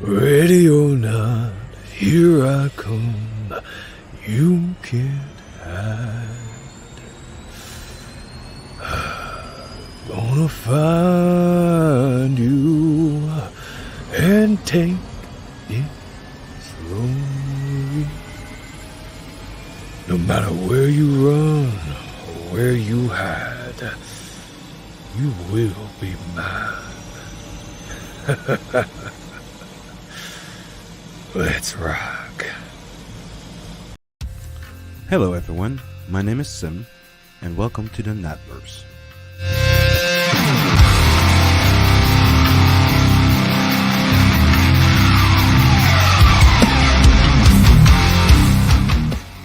Ready or not, here I come. You can't hide. Gonna find you and take it slowly. No matter where you run or where you hide, you will be mine. Let's rock. Hello everyone, my name is Sim, and welcome to the Natverse.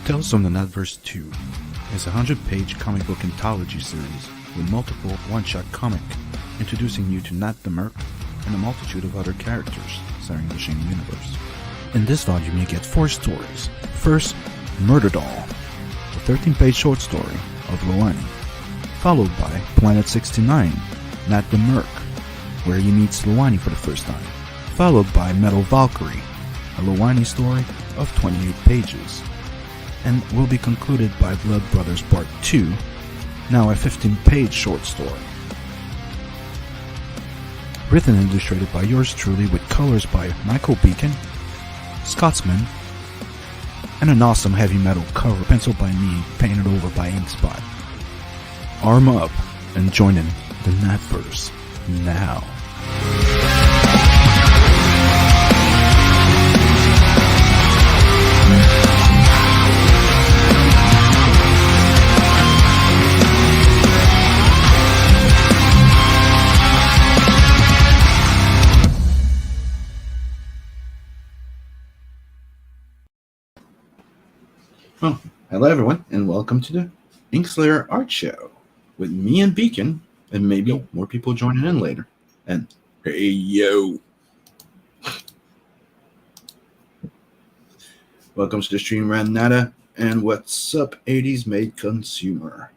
Tales from the Natverse 2 is a 100-page comic book anthology series with multiple one-shot comic, introducing you to Nat the Merc and a multitude of other characters starring the Shane universe. In this volume you get 4 stories. First, Murder Doll, a 13-page short story of Loani, followed by Planet 69, Nat the Merc, where he meets Loani for the first time, followed by Metal Valkyrie, a Loani story of 28 pages, and will be concluded by Blood Brothers Part 2, now a 15-page short story. Written and illustrated by yours truly with colors by Michael Beacon, Scotsman, and an awesome heavy metal cover penciled by me, painted over by Inkspot. Arm up and join in the Natverse now. Well, hello everyone, and welcome to the Inkslayer Art Show with me and Beacon, and maybe more people joining in later. And hey yo, welcome to the stream, Ranata, and what's up, 80s made consumer.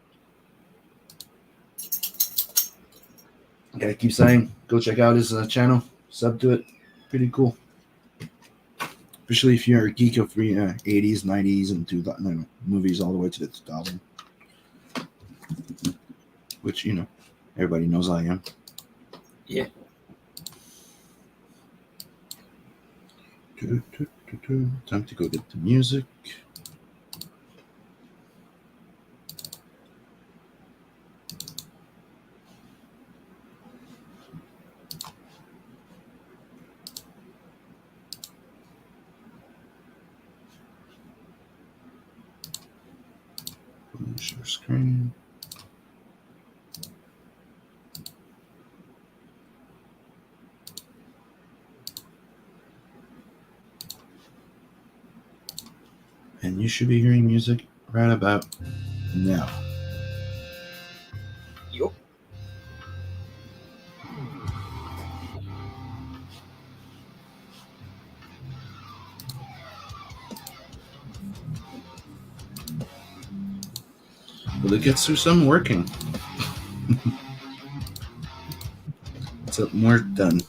Gotta keep saying, go check out his channel, sub to it, pretty cool. Especially if you're a geek of 80s, 90s, and 2000 movies all the way to the 2000s. Which, everybody knows I am. Yeah. Time to go get the music. Share screen. And you should be hearing music right about now. Yup. Well, it gets through some working. It's more done.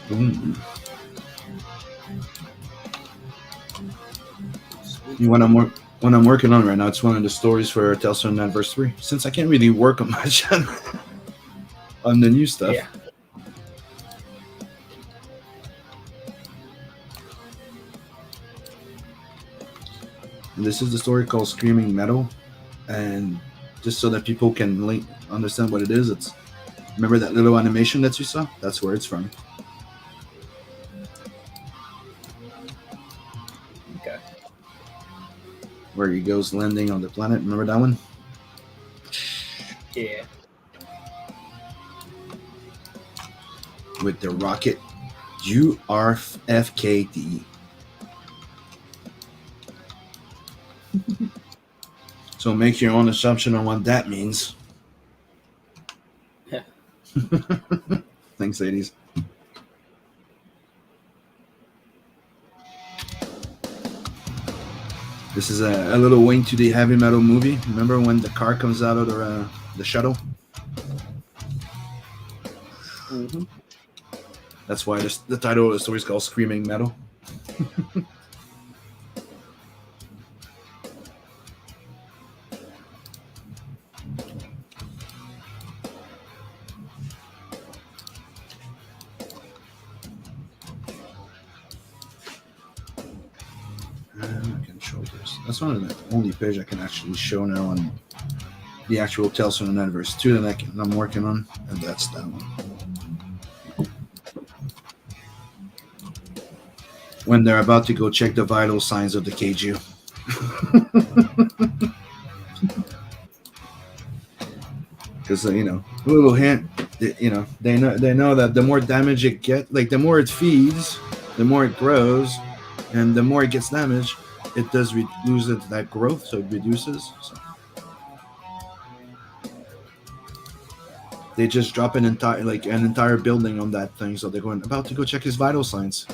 Boom. What I'm working on right now, it's one of the stories for Tales from Natverse 3. Since I can't really work on much on the new stuff. Yeah. And this is the story called Screaming Metal, and just so that people can understand what it is, it's remember that little animation that you saw? That's where it's from. Okay. Where he goes landing on the planet. Remember that one? Yeah. With the rocket URFKD. So make your own assumption on what that means. Yeah. Thanks, ladies. This is a little wink to the heavy metal movie. Remember when the car comes out of the the shuttle. Mm-hmm. That's why the title of the story is called Screaming Metal. I can show this. That's one of the only page I can actually show now on the actual Tales from the Netverse 2 that I'm working on, and that's that one. When they're about to go check the vital signs of the Keiju. Because a little hint, they know that the more damage it gets, like the more it feeds, the more it grows, and the more it gets damaged, it does lose that growth, so it reduces. So they just drop an entire building on that thing, so they're about to go check his vital signs.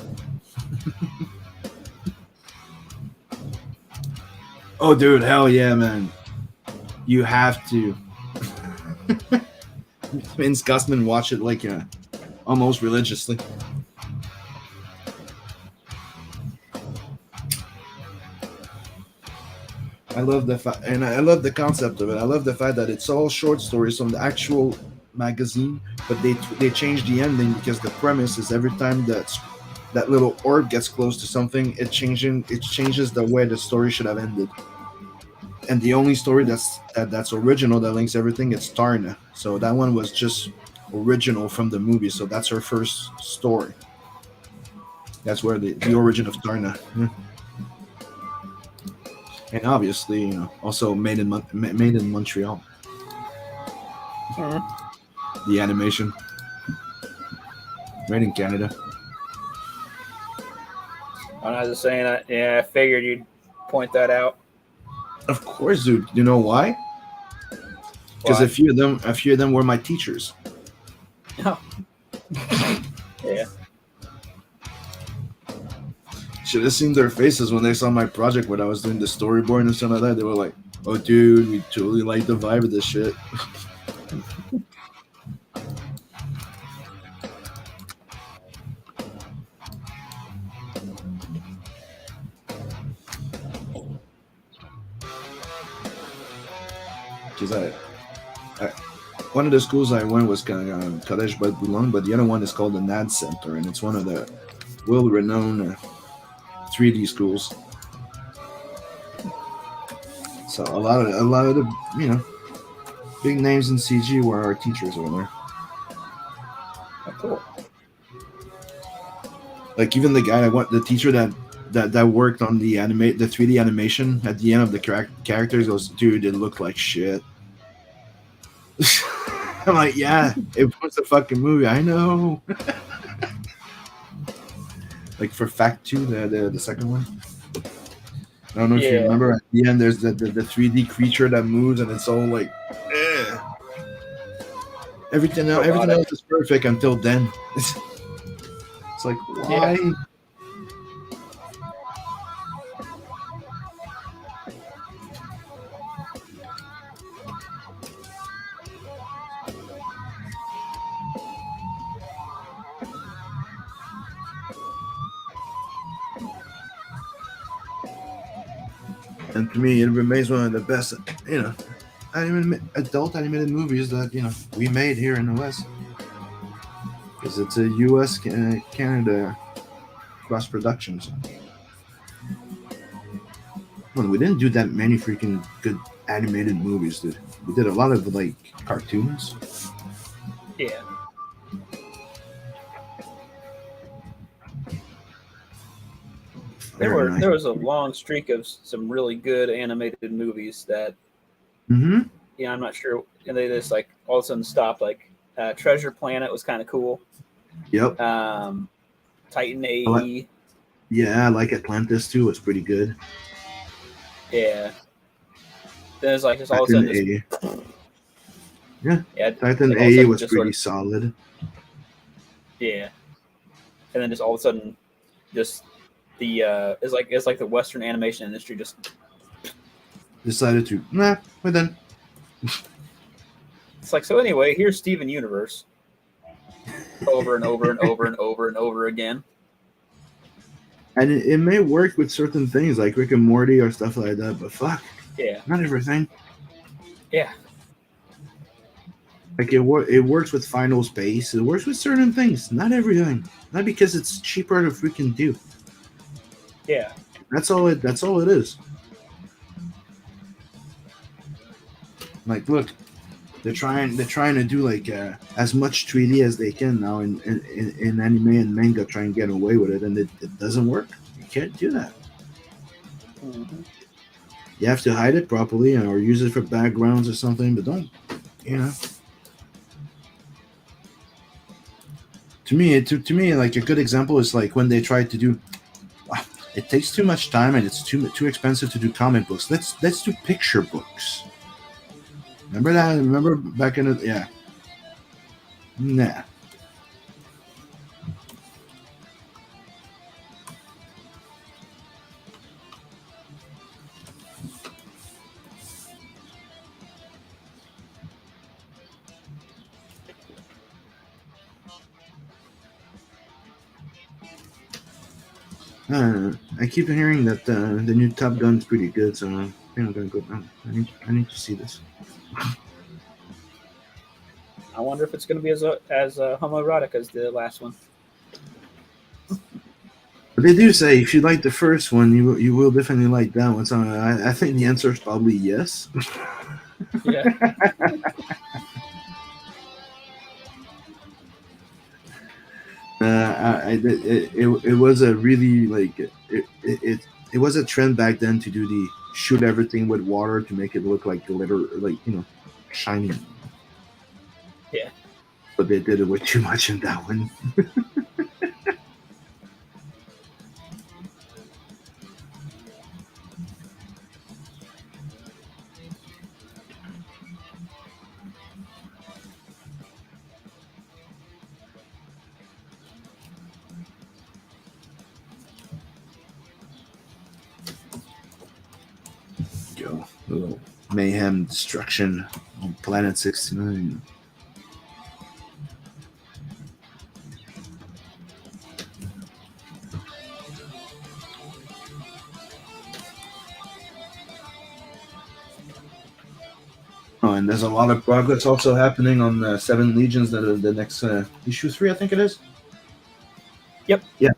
Oh, dude, hell yeah, man! You have to. Vince Gussman watch it like almost religiously. I love and I love the concept of it. I love the fact that it's all short stories from the actual magazine, but they change the ending because the premise is every time that little orb gets close to something, it changes the way the story should have ended. And the only story that's original that links everything, it's Tarna. So that one was just original from the movie. So that's her first story. That's where the origin of Tarna. Yeah. And obviously, also made in Montreal. Mm-hmm. The animation, made in Canada. I was just saying, I figured you'd point that out. Of course, dude. You know why? Because a few of them were my teachers. Oh. Yeah. Should have seen their faces when they saw my project when I was doing the storyboard and stuff like that. They were like, "Oh, dude, we totally like the vibe of this shit." Because one of the schools I went was College Bud Boulogne, but the other one is called the NAD Center, and it's one of the well-renowned 3D schools. So a lot of the big names in CG were our teachers over there. Oh, cool. Like even the teacher that worked on the 3D animation at the end of the characters goes, "Dude, it looked like shit." I'm like, yeah, it was a fucking movie. I know. Like for Fact 2, the second one. I don't know if you remember at the end. There's the 3D creature that moves, and it's all like, eh. Everything else is perfect until then. It's like, why? Yeah. And to me, it remains one of the best, adult animated movies that we made here in the West, because it's a U.S. Canada cross production. So. Well, we didn't do that many freaking good animated movies, dude. We did a lot of like cartoons. Yeah. There was a long streak of some really good animated movies that I'm not sure, and they just like all of a sudden stopped. Like Treasure Planet was kind of cool. Yep. Titan AE. I like Atlantis too. It's pretty good. Yeah. Then it's like just all of a sudden. Titan AE was pretty solid. Yeah. And then just all of a sudden, just it's like the Western animation industry just decided to we're done. It's like, so anyway, here's Steven Universe. Over and over and over and over and over again. And it may work with certain things like Rick and Morty or stuff like that, but fuck. Yeah. Not everything. Yeah. Like it works with Final Space. It works with certain things. Not everything. Not because it's cheaper to freaking do. Yeah. That's all it is. Like, look, they're trying to do like as much 3D as they can now in anime and manga, try and get away with it, and it doesn't work. You can't do that. Mm-hmm. You have to hide it properly or use it for backgrounds or something, but don't, you know. To me, like a good example is like when they tried to do. It takes too much time and it's too expensive to do comic books. Let's do picture books. Remember that? Remember back in the yeah. Nah. I keep hearing that the new Top Gun's pretty good, so I think I'm gonna go. I need to see this. I wonder if it's going to be as homoerotic as the last one. But they do say if you like the first one, you will definitely like that one. So I think the answer is probably yes. Yeah. It was a really like it was a trend back then to do the shoot everything with water to make it look like glitter, like shiny. Yeah. But they did it way too much in that one. Go. Little mayhem destruction on Planet 69. Oh, and there's a lot of progress also happening on Seven Legions, that are the next issue 3, I think it is. Yep. Yeah.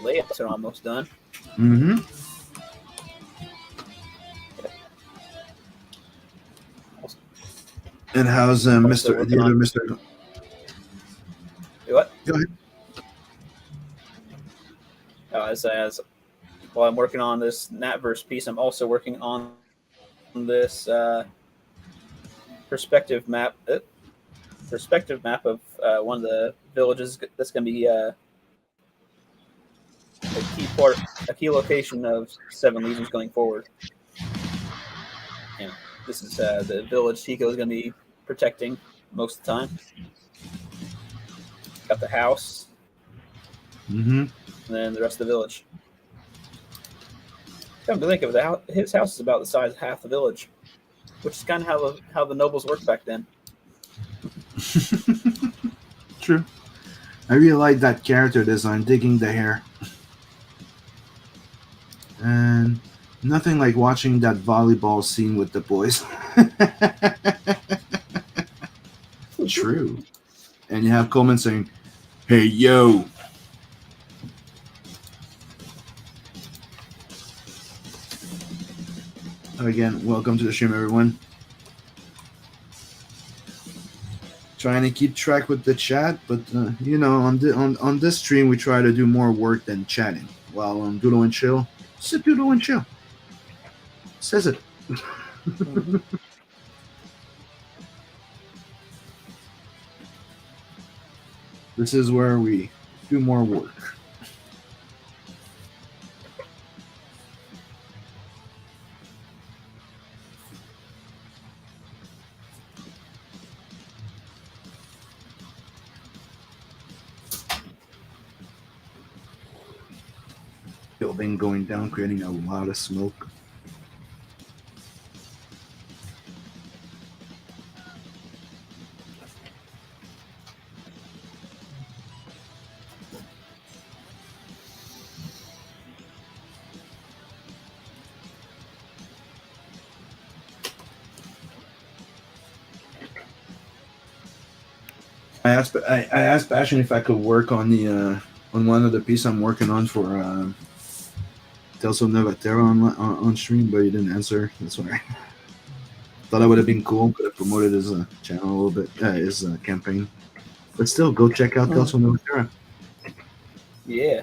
Layouts are almost done. Mm-hmm. And how's Mr. the other Mr. What? Go ahead. As while I'm working on this Natverse piece, I'm also working on this perspective map of one of the villages that's going to be a key location of Seven Legions going forward. And this is the village Tico is going to be protecting most of the time. Got the house, Mm-hmm. and then the rest of the village. Come to think of it, his house is about the size of half the village, which is kind of how the nobles worked back then. True. I really like that character design, digging the hair. And nothing like watching that volleyball scene with the boys. True. And you have Coleman saying, "Hey, yo." Again, welcome to the stream, everyone. Trying to keep track with the chat, but on this stream we try to do more work than chatting. While on Doodle and Chill, sit Doodle and Chill. Says it. Mm-hmm. This is where we do more work. Building going down, creating a lot of smoke. I asked Passion if I could work on the on one of the piece I'm working on for Telso Nevatera on stream, but he didn't answer. That's why I thought I would have been cool. Could have promoted his channel a little bit, his campaign. But still, go check out Telso Nevatera. Yeah.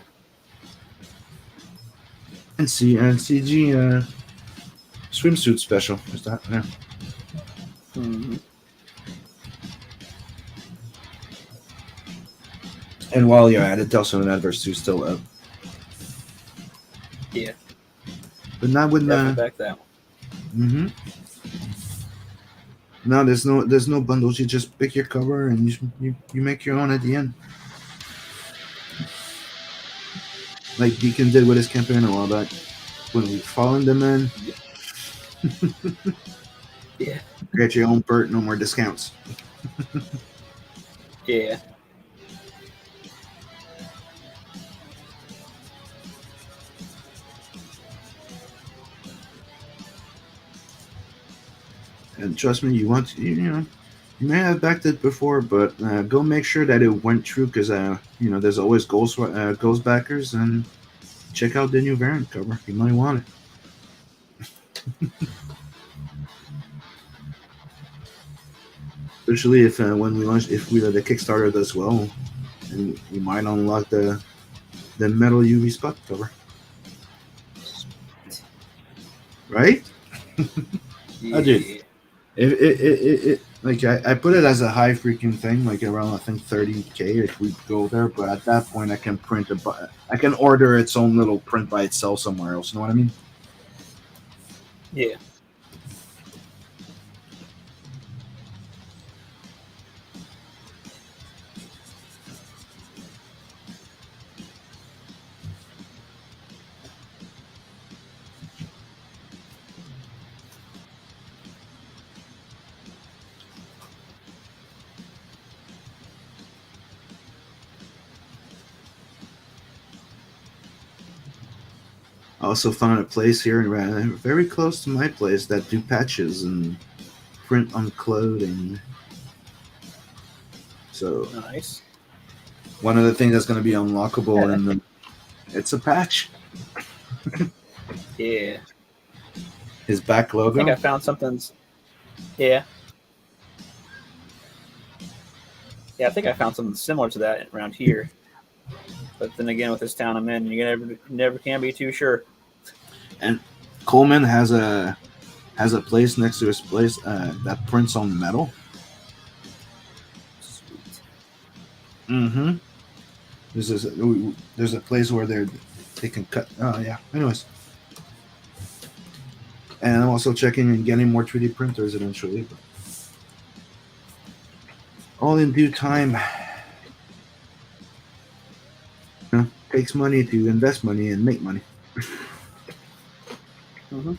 And CG swimsuit special. Is that? Yeah. Mm-hmm. And while you're at it, Telso and Adverse 2 still up. Yeah. But not with back that one. No, there's no bundles. You just pick your cover and you make your own at the end. Like Deacon did with his campaign a while back. When we followed them in. Yeah. Create your own perk, no more discounts. Yeah. And trust me, you want to, you know, you may have backed it before, but go make sure that it went through because you know there's always ghost backers, and check out the new variant cover. You might want it. Especially if when we launch, if we the Kickstarter does well, and you might unlock the metal UV spot cover, right? Yeah. I did. It like I put it as a high freaking thing, like around I think 30K if we go there. But at that point, I can print I can order its own little print by itself somewhere else. You know what I mean? Yeah. I also found a place here very close to my place that do patches and print on clothing. So nice. One of the things that's going to be unlockable in the it's a patch. Yeah. His back logo. I think I found something. Yeah. Yeah, I think I found something similar to that around here. But then again, with this town I'm in, you never can be too sure. And Coleman has a place next to his place that prints on metal. Sweet. Mm-hmm. There's a place where they can cut. Oh yeah. Anyways, and I'm also checking and getting more 3D printers eventually. But all in due time. You know, takes money to invest money and make money. Mm-hmm.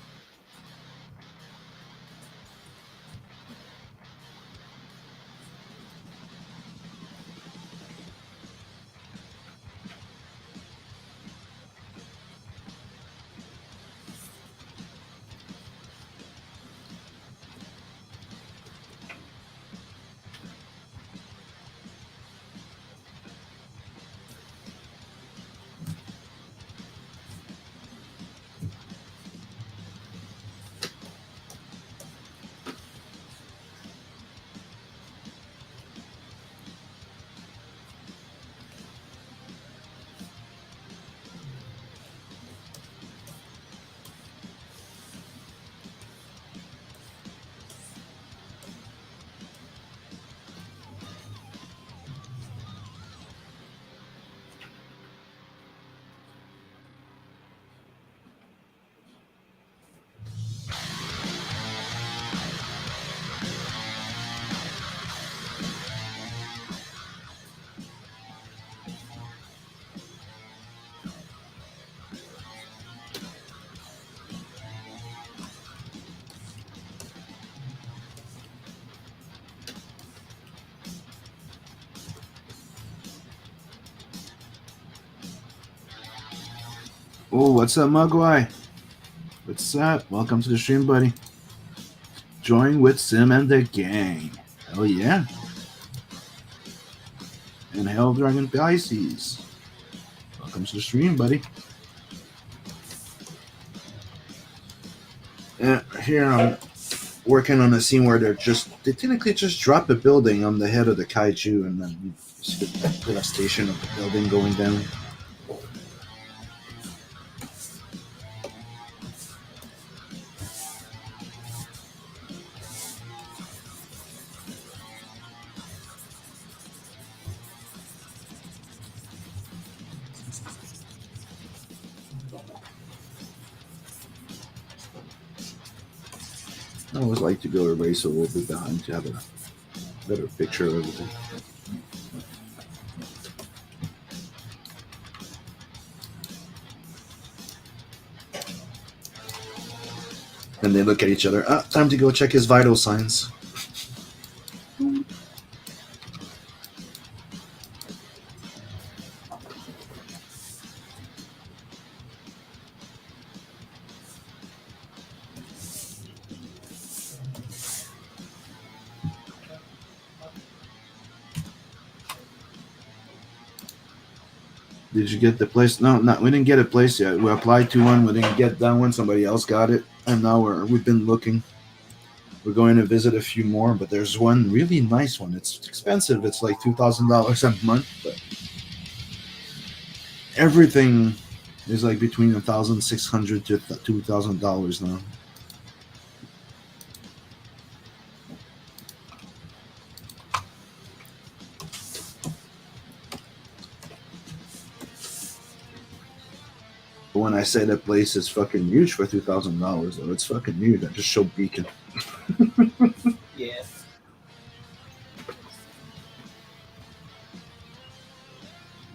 Oh, what's up, Mugwai? What's up? Welcome to the stream, buddy. Join with Sim and the gang. Hell yeah. And Hell Dragon Pisces. Welcome to the stream, buddy. Here I'm working on a scene where they technically just drop a building on the head of the kaiju, and then you see the devastation of the building going down. I always like to go erase a little bit behind to have a better picture of everything. And they look at each other. Time to go check his vital signs. Did you get the place? No, we didn't get a place yet. We applied to one. We didn't get that one. Somebody else got it. And now we've been looking. We're going to visit a few more, but there's one really nice one. It's expensive. It's like $2,000 a month, but everything is like between $1,600 to $2,000 now. When I say that place is fucking huge for $2,000, though, it's fucking huge. I just showed Beacon. Yeah.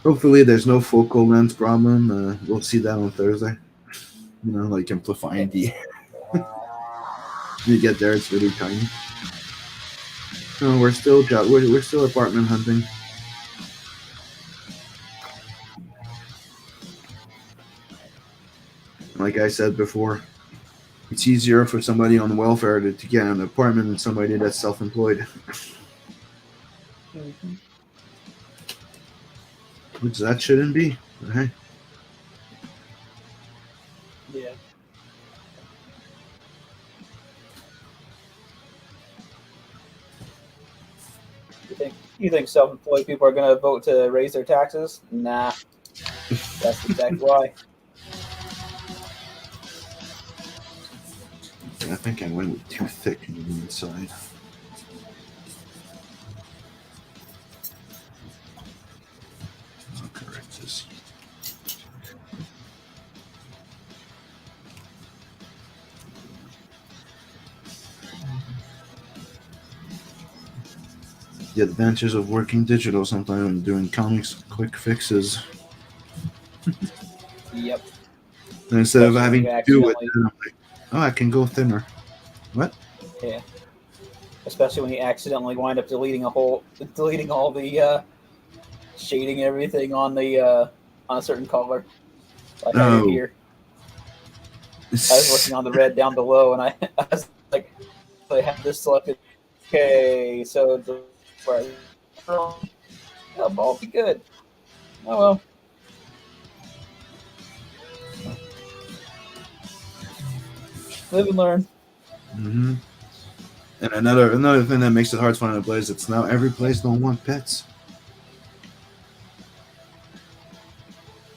Hopefully, there's no focal length problem. We'll see that on Thursday. You know, like amplifying the. You get there, it's really tiny. No, we're still apartment hunting. Like I said before, it's easier for somebody on welfare to get an apartment than somebody that's self-employed. Mm-hmm. Which that shouldn't be. Hey. Yeah. You think self-employed people are going to vote to raise their taxes? Nah. That's exactly why. I think I went with too thick on the inside. I'll correct this. The advantages of working digital sometimes when doing comics, quick fixes. Yep. And instead of having to do it, I'm like, oh, I can go thinner. What? Yeah. Especially when you accidentally wind up deleting all the shading and everything on a certain color. Like I did here. I was working on the red down below, and I was like, I have this selected. Okay, so it'll all be good. Oh well. Live and learn. Mm-hmm. And another thing that makes it hard to find a place, it's now every place don't want pets.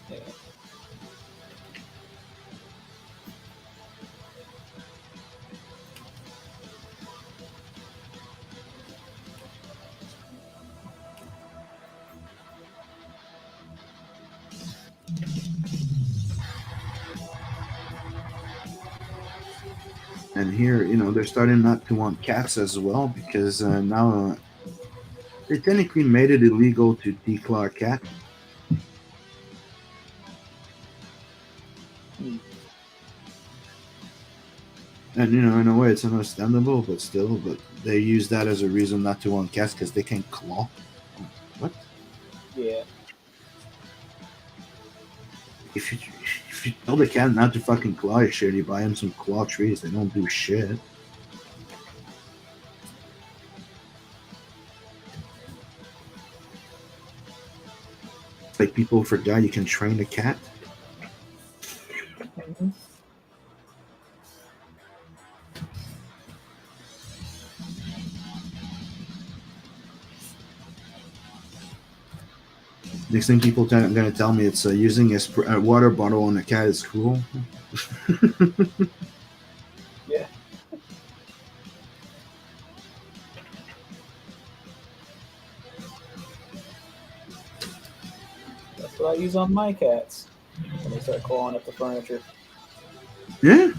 Yeah. And here, they're starting not to want cats as well because now they technically made it illegal to declaw a cat. And in a way, it's understandable, but they use that as a reason not to want cats because they can claw. What? Yeah. If you tell the cat not to fucking claw your shit, you buy him some claw trees. They don't do shit. Like people forgot you can train a cat. Mhm. Next thing people are going to tell me it's using a water bottle on a cat is cool. Yeah, that's what I use on my cats when they start clawing up the furniture. Yeah.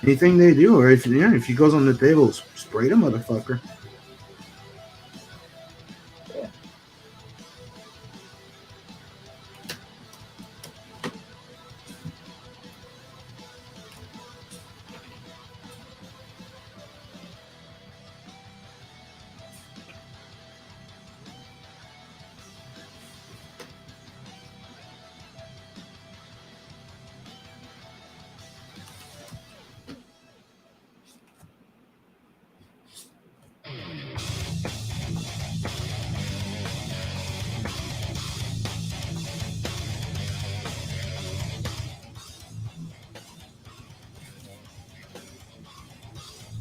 Anything they do, or if he goes on the table, spray the motherfucker.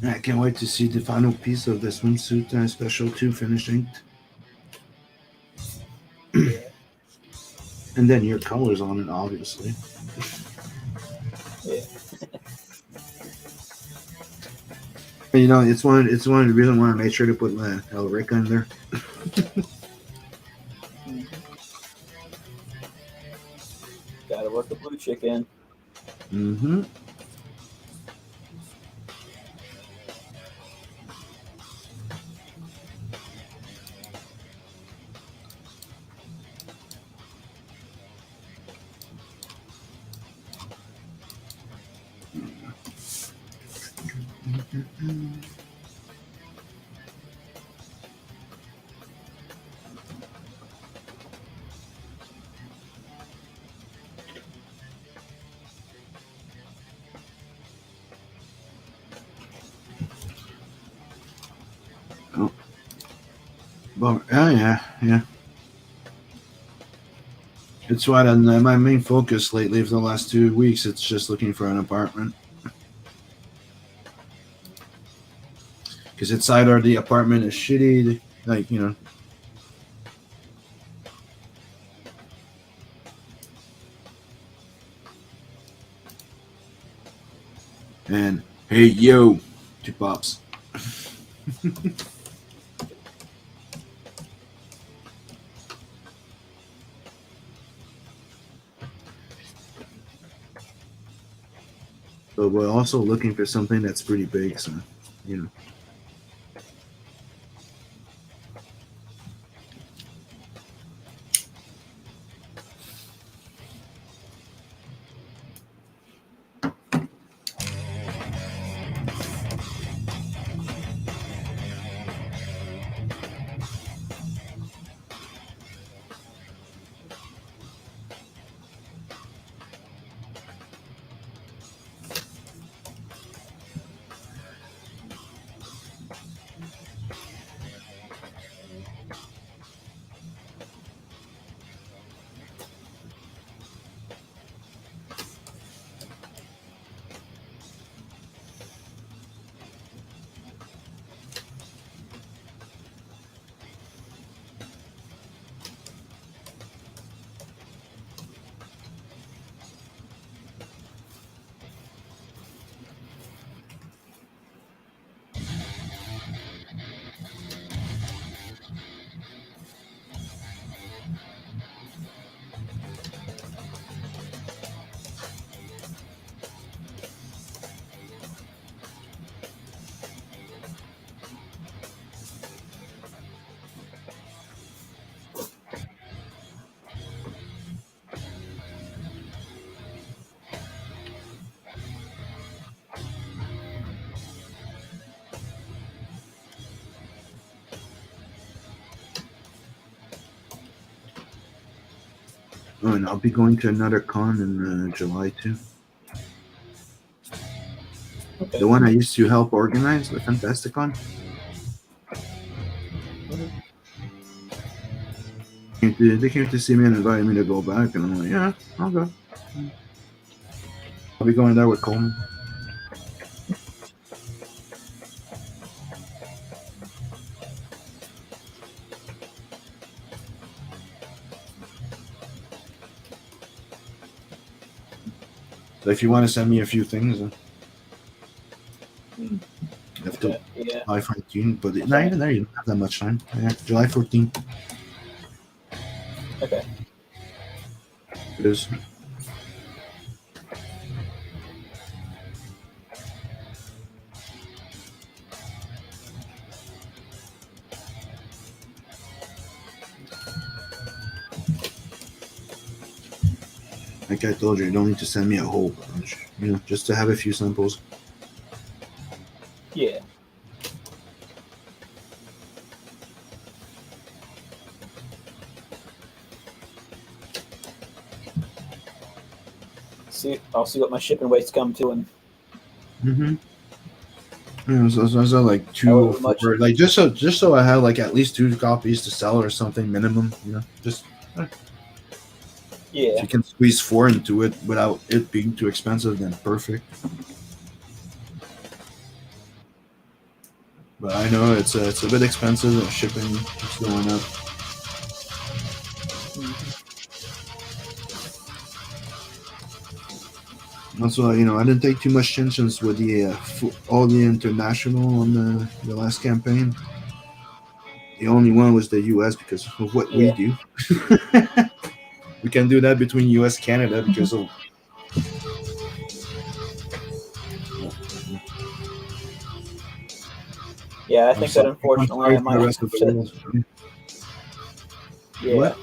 Yeah, I can't wait to see the final piece of the swimsuit special 2 finished inked. yeah, And then your colors on it, obviously. yeah. And, it's one of the reasons why I made sure to put Elrica in there. Mhm. Got to work the blue chick in. Mm-hmm. Oh, but yeah. It's what my main focus lately for the last 2 weeks. It's just looking for an apartment. Because it's either the apartment is shitty, like and hey yo, two pops. But we're also looking for something that's pretty big, so you know. Oh, and I'll be going to another con in July too. Okay. The one I used to help organize, the Fantasticon. Mhm. They came to see me and invited me to go back, and I'm like, yeah, I'll go. I'll be going there with Coleman. So if you want to send me a few things, have to Yeah. July 14th, but not even there, you don't have that much time. Yeah, July 14th. Okay. It is. Like I told you, you don't need to send me a whole bunch. You know, just to have a few samples. Yeah. I'll see what my shipping weights come to, and Yeah, so like 2 or 4, much. like just so I have like at least 2 copies to sell or something minimum. You know, just yeah. if you can squeeze 4 into it without it being too expensive, then perfect. But I know it's a bit expensive. And shipping is going up. Also, you know, I didn't take too much chances with the all the international on the last campaign. The only one was the U.S. because of what we do. We can do that between U.S. Canada because of. Yeah, I think that unfortunately I might have to. Yeah. What?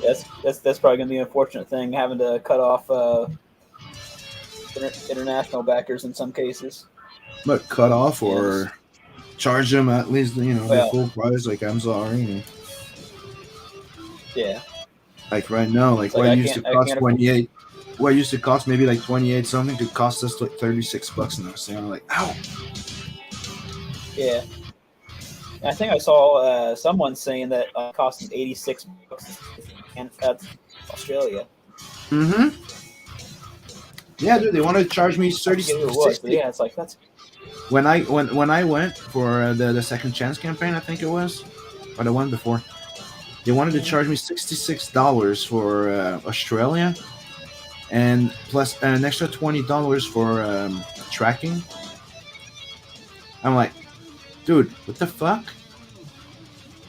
That's probably gonna be an unfortunate thing, having to cut off international backers in some cases. But cut off or charge them at least, you know, the full price. Like I'm sorry. You know. Yeah. Like right now, like what used to cost 28. What used to cost maybe like 28 something could cost us like $36 now. So I'm like, ow. Yeah. I think I saw someone saying that it cost them $86 and that's Australia. Mm-hmm. Yeah, dude, they want to charge me 30. Yeah, it's like that's. When I went for the second chance campaign, I think it was, or the one before, they wanted to charge me $66 for Australia, and plus an extra $20 for tracking. I'm like, dude, what the fuck?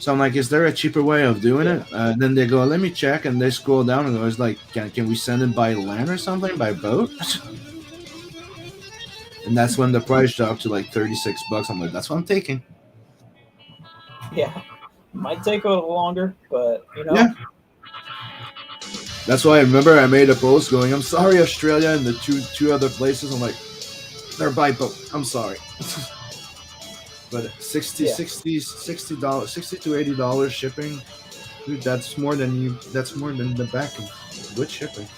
So I'm like, is there a cheaper way of doing it? Then they go, let me check, and they scroll down and I was like, can we send it by land or something, by boat? And that's when the price dropped to like $36. I'm like, that's what I'm taking. Yeah, might take a little longer, but you know. Yeah. That's why I remember I made a post going, I'm sorry, Australia, and the two other places. I'm like, they're by boat. I'm sorry. But $60 to $80 shipping, dude, that's more than the back of good shipping.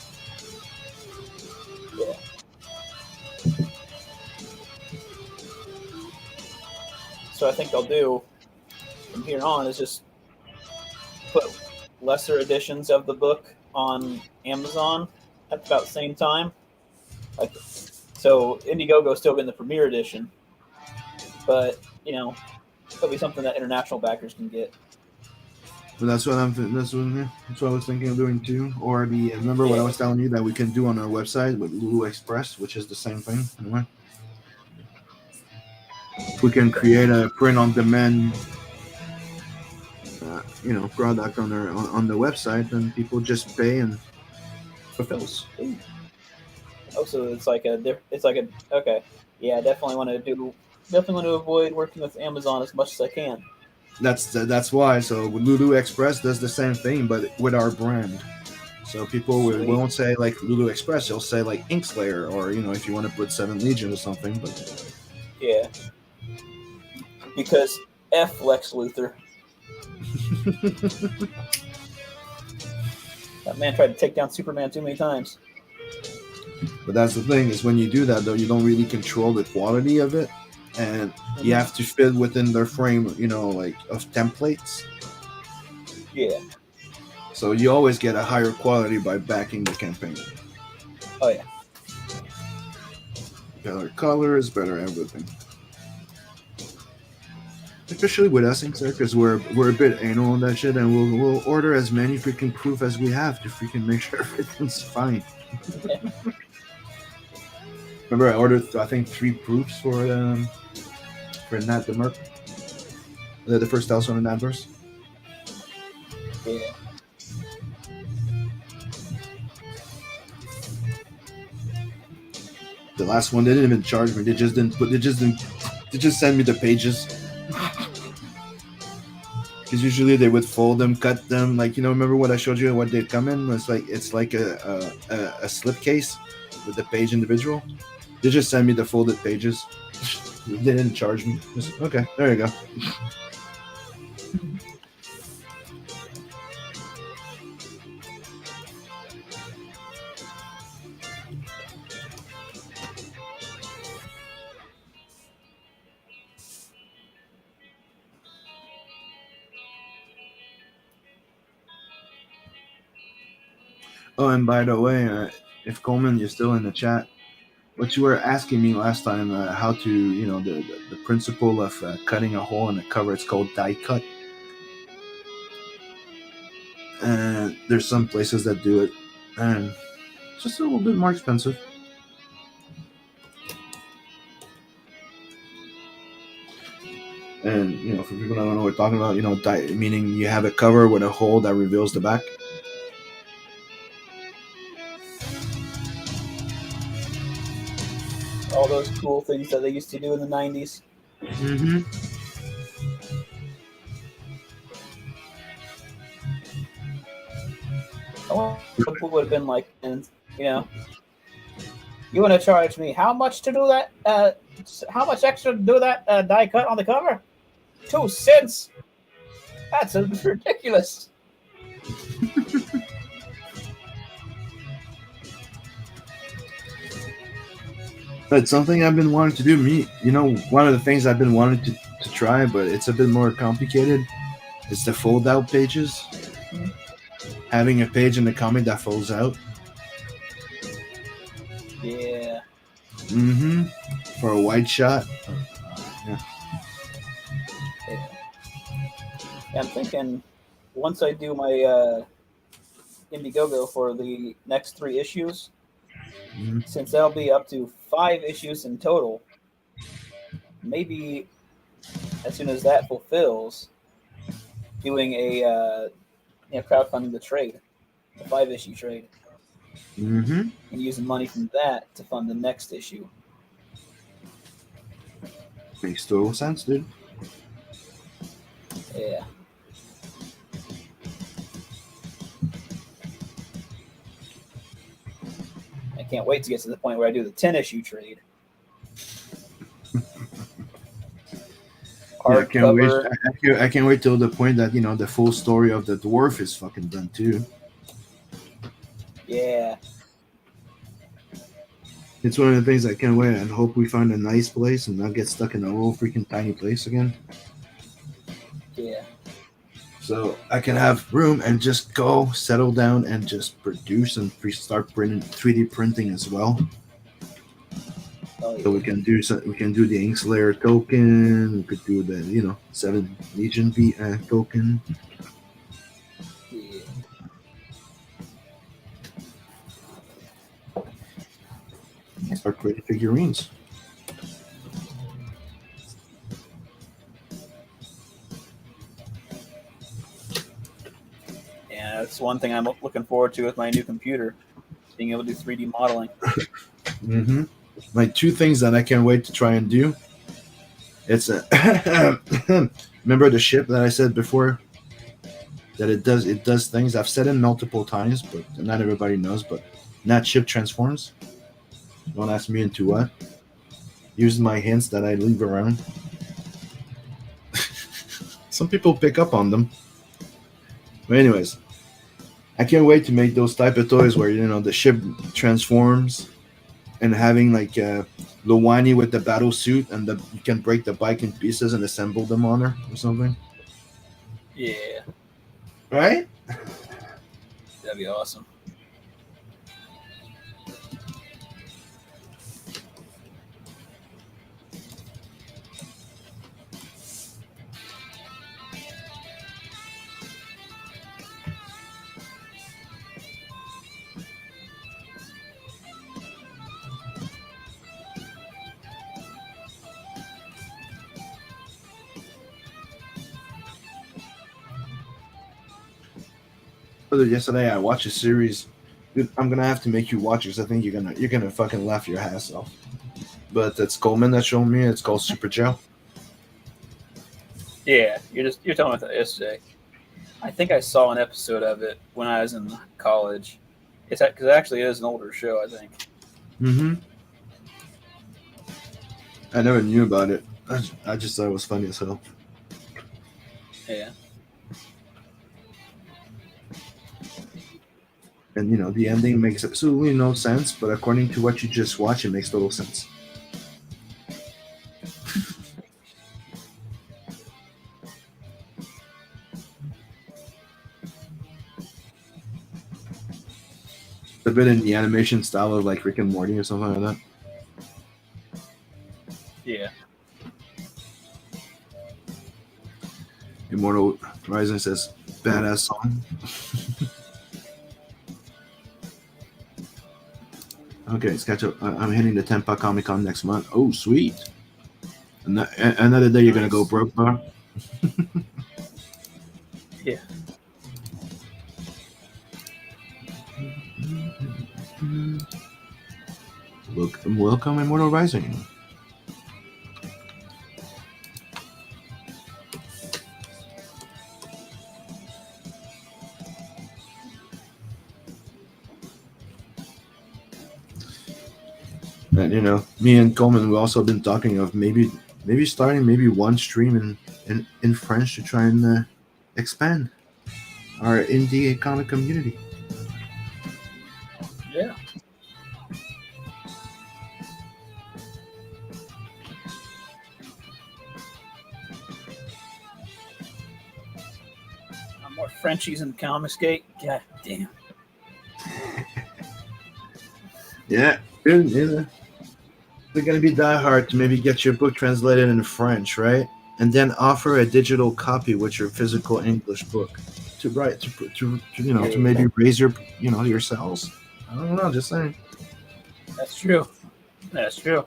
Yeah. So I think I'll do from here on is just put lesser editions of the book on Amazon at about the same time. Like, so Indiegogo's still getting the premiere edition, but you know, it'll be something that international backers can get. But that's what that's what I was thinking of doing too. Or remember what I was telling you that we can do on our website with Lulu Express, which is the same thing anyway. We can create a print-on-demand, product on the website, and people just pay and fulfills. Oh, so it's like okay, yeah. Definitely want to avoid working with Amazon as much as I can. That's why. So Lulu Express does the same thing, but with our brand. So people won't say like Lulu Express; they'll say like Inkslayer, or if you want to put Seven Legion or something. But yeah, because F Lex Luthor. That man tried to take down Superman too many times. But that's the thing, is when you do that, though, you don't really control the quality of it, and you have to fit within their frame, like of templates. Yeah. So you always get a higher quality by backing the campaign. Oh yeah. Better colors, better everything. Especially with us, sir, because we're a bit anal on that shit, and we'll order as many freaking proof as we have to freaking make sure everything's fine. Yeah. Remember, I ordered I think 3 proofs for Nat the Merc, the first house on the Natverse. Yeah. The last one they didn't even charge me. They just didn't. But they just didn't. They just send me the pages. Because usually they would fold them, cut them. Like remember what I showed you? What they come in? It's like a slip case with the page individual. They just send me the folded pages. They didn't charge me. Just, okay, there you go. Oh, and by the way, if Coleman, you're still in the chat, what you were asking me last time, how to, the principle of cutting a hole in the cover, it's called die cut. And there's some places that do it, and it's just a little bit more expensive. And for people that don't know what we're talking about, die, meaning you have a cover with a hole that reveals the back. All those cool things that they used to do in the 90s. Mm-hmm. People would have been like, and you want to charge me how much to do that? How much extra to do that die cut on the cover? 2 cents. That's ridiculous. It's something I've been wanting to do. One of the things I've been wanting to try, but it's a bit more complicated. It's the fold-out pages. Mm-hmm. Having a page in the comic that folds out. Yeah. Mm-hmm. For a wide shot. Yeah. I'm thinking once I do my Indiegogo for the next 3 issues, since that'll be up to 5 issues in total, maybe as soon as that fulfills, doing a crowdfunding the trade, the 5-issue trade, and using money from that to fund the next issue. Makes total sense, dude. Yeah. I can't wait to get to the point where I do the 10-issue trade. I can't wait. I can't wait till the point that the full story of the dwarf is fucking done too. Yeah. It's one of the things I can't wait and hope we find a nice place and not get stuck in a little freaking tiny place again. Yeah. So I can have room and just go settle down and just produce and start printing 3D printing as well. Oh, yeah. So we can do the Inkslayer token. We could do the 7 Legion token. Yeah. Start creating figurines. Yeah, that's one thing I'm looking forward to with my new computer, being able to do 3D modeling. Mm-hmm. My 2 things that I can't wait to try and do. It's remember the ship that I said before that it does things. I've said it multiple times, but not everybody knows. But that ship transforms. Don't ask me into what. Use my hints that I leave around. Some people pick up on them. But anyways, I can't wait to make those type of toys where the ship transforms and having like Luwani with the battle suit and you can break the bike in pieces and assemble them on her or something. Yeah. right? That'd be awesome. Yesterday I watched a series. Dude, I'm gonna have to make you watch it because I think you're gonna fucking laugh your ass off. But it's Coleman that showed me. It's called Super Joe. Yeah, you're talking about that yesterday. I think I saw an episode of it when I was in college. It's because actually it is an older show, I think. Mm-hmm. I never knew about it. I just thought it was funny as hell. Yeah. And the ending makes absolutely no sense, but according to what you just watched, it makes total sense. A bit in the animation style of like Rick and Morty or something like that. Yeah. Immortal Rising says, badass song. Okay, let's catch up. I'm hitting the Tampa Comic Con next month. Oh, sweet. Another day you're going to go broke, bro. Yeah. Welcome, Immortal Rising. And me and Coleman, we also been talking of maybe starting one stream in French to try and expand our indie comic community. Yeah. More Frenchies in Comics Gate. God damn. Yeah. They're gonna be that hard to maybe get your book translated in French, right? And then offer a digital copy with your physical English book to write to maybe raise your sales. I don't know, just saying. That's true. That's true.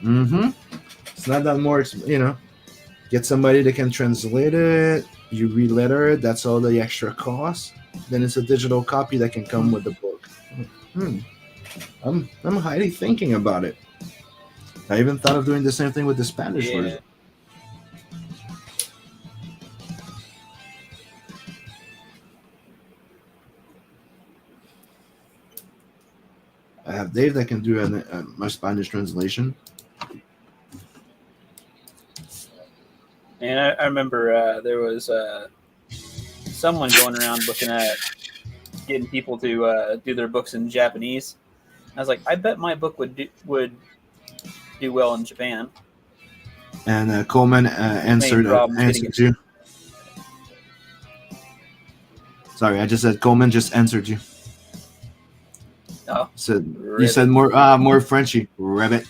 Mm-hmm. It's not that more, get somebody that can translate it. You re-letter it. That's all the extra cost. Then it's a digital copy that can come with the book. I'm highly thinking about it. I even thought of doing the same thing with the Spanish version. I have Dave that can do my Spanish translation. And I remember there was someone going around looking at getting people to do their books in Japanese. I was like, I bet my book would do well in Japan. And Coleman answered you. Sorry, I just said Coleman just answered you. Oh, you said more Frenchy, rabbit.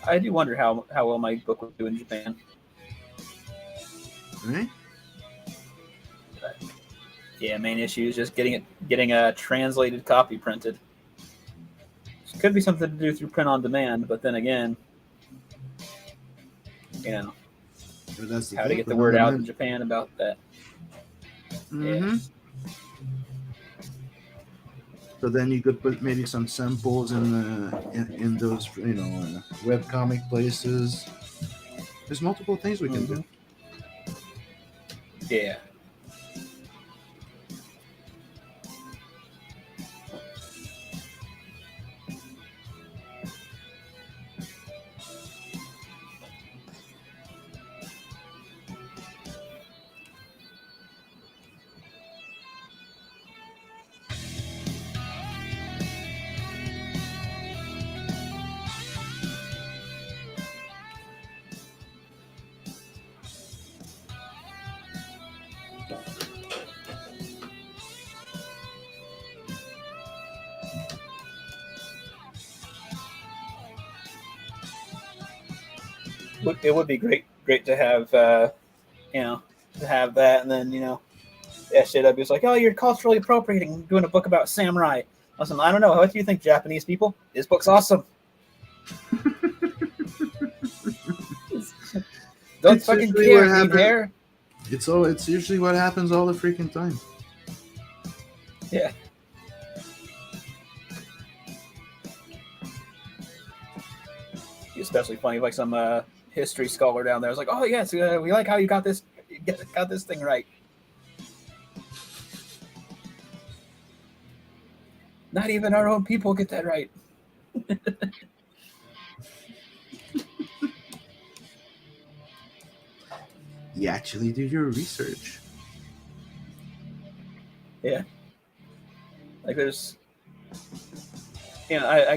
I do wonder how well my book would do in Japan. Right? Yeah, main issue is just getting a translated copy printed. It could be something to do through print on demand, but then again, how to get the word out in Japan about that. Mm-hmm. Yeah. So then you could put maybe some samples in those webcomic places. There's multiple things we can do. Yeah. it would be great to have to have that, and then the SJW is like, oh, you're culturally appropriating, doing a book about samurai. Listen, I don't know. What do you think, Japanese people? This book's awesome. Don't It's fucking usually care, what green happens. hair. It's usually what happens all the freaking time. Yeah. Especially funny, like some history scholar down there is like, oh yes, we like how you got this thing right. Not even our own people get that right. You actually do your research. Yeah. Like there's, I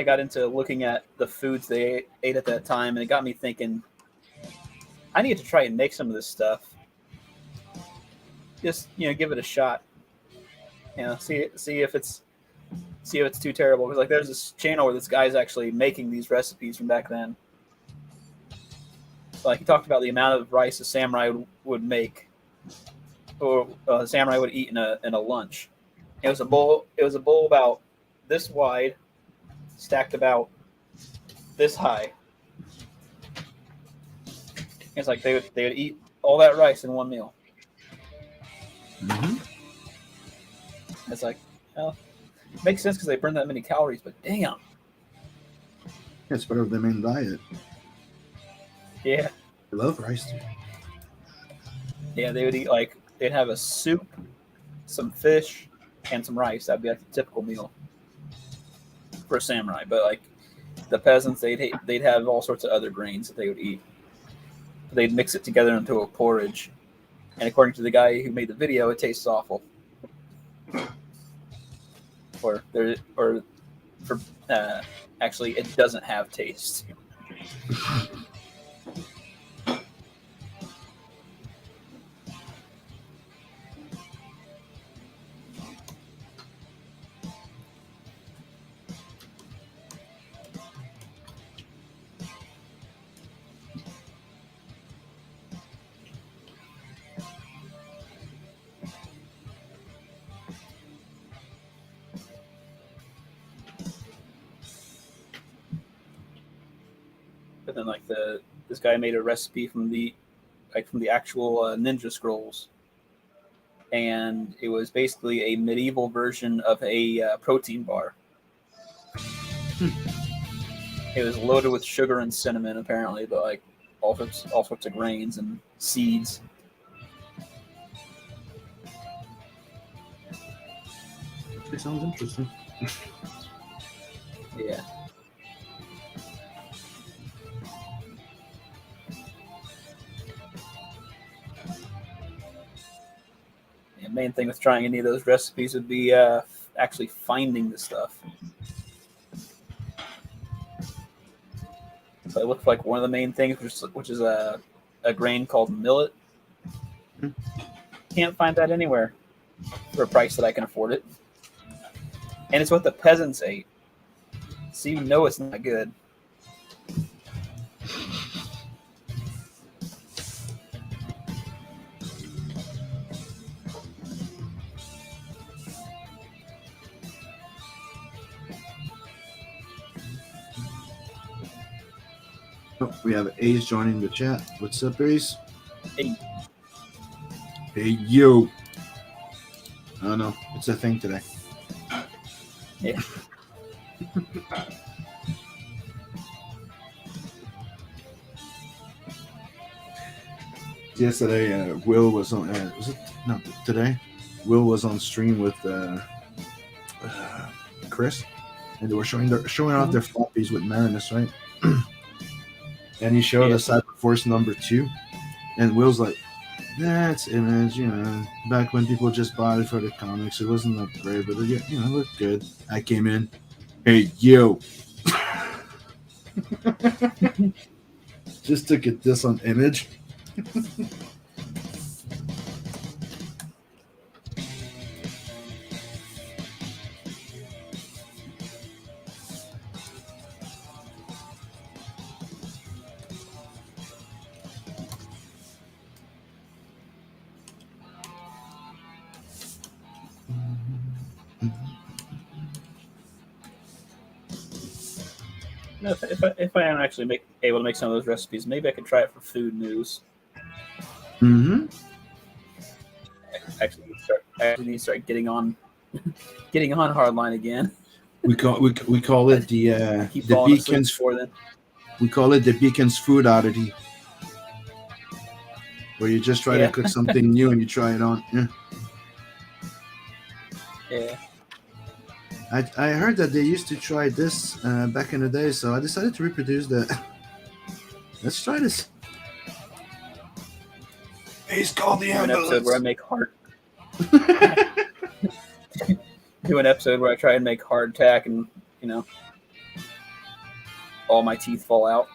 got into looking at the foods they ate at that time, and it got me thinking, I need to try and make some of this stuff. Just give it a shot. See if it's too terrible. Because like there's this channel where this guy's actually making these recipes from back then. Like he talked about the amount of rice a samurai would make, or a samurai would eat in a lunch. It was a bowl. It was a bowl about this wide, stacked about this high. It's like they would eat all that rice in one meal. Mm-hmm. It's like, well, it makes sense because they burn that many calories, but damn. It's part of their main diet. Yeah. I love rice too. Yeah, they would eat they'd have a soup, some fish, and some rice. That'd be like the typical meal for a samurai. But like the peasants, they'd have all sorts of other grains that they would eat. They'd mix it together into a porridge, and according to the guy who made the video, it tastes awful. Actually, it doesn't have taste. But then, this guy made a recipe from the actual ninja scrolls, and it was basically a medieval version of a protein bar. It was loaded with sugar and cinnamon, apparently, but like all sorts of grains and seeds. It sounds interesting. Yeah. The main thing with trying any of those recipes would be actually finding the stuff. So it looks like one of the main things, which is a grain called millet. Can't find that anywhere for a price that I can afford it. And it's what the peasants ate. So you know it's not good. Oh, we have Ace joining the chat. What's up, Ace? Hey. Hey, yo. Oh, no. It's a thing today. Yeah. Yesterday, Will was on. Was it no today? Will was on stream with Chris, and they were showing off their floppies with Marinus, right? And he showed us Cyber Force number 2, and Will's like, "That's Image, back when people just bought it for the comics. It wasn't that great, but it looked good." I came in, hey yo, just took it this on Image. No, if I am actually able to make some of those recipes, maybe I could try it for food news. Mm-hmm. Actually need to start getting on Hardline again. We call it I keep the falling asleep Beacon's. before then. We call it the Beacon's food oddity, where you just try to Yeah. cook something new and you try it on. Yeah. Yeah. I heard that they used to try this back in the day, so I decided to reproduce that. Let's try this. He's called the Do an episode where I ambulance. make do an episode where I try and make hardtack and all my teeth fall out.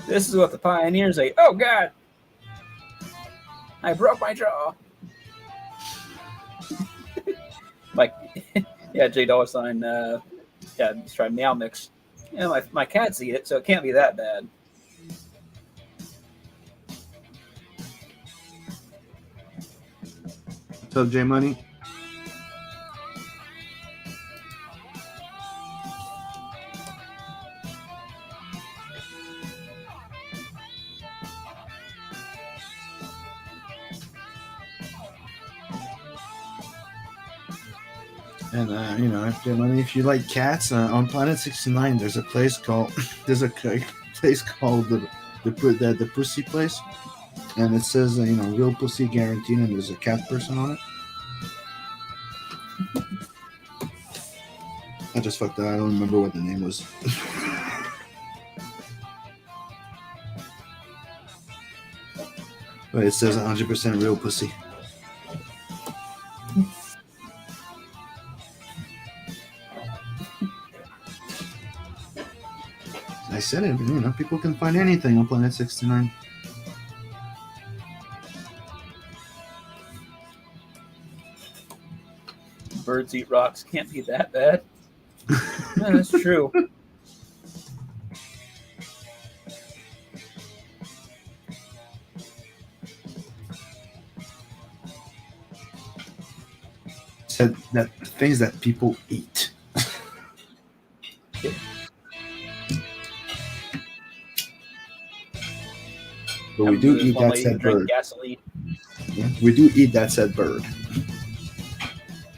This is what the pioneers ate. Oh God! I broke my jaw. Like, yeah, J Dollar Sign. Yeah, let's try Meow Mix. Yeah, my cats eat it, so it can't be that bad. What's up, J Money? And if you like cats, on Planet 69, there's a place called place called the Pussy Place, and it says real pussy guaranteed, and there's a cat person on it. I just fucked that. I don't remember what the name was. But it says 100% real pussy. I said it, people can find anything on Planet 69. Birds eat rocks. Can't be that bad. Yeah, that's true. Said that things that people eat. But we do eat that said bird. Gasoline. Yeah, we do eat that said bird.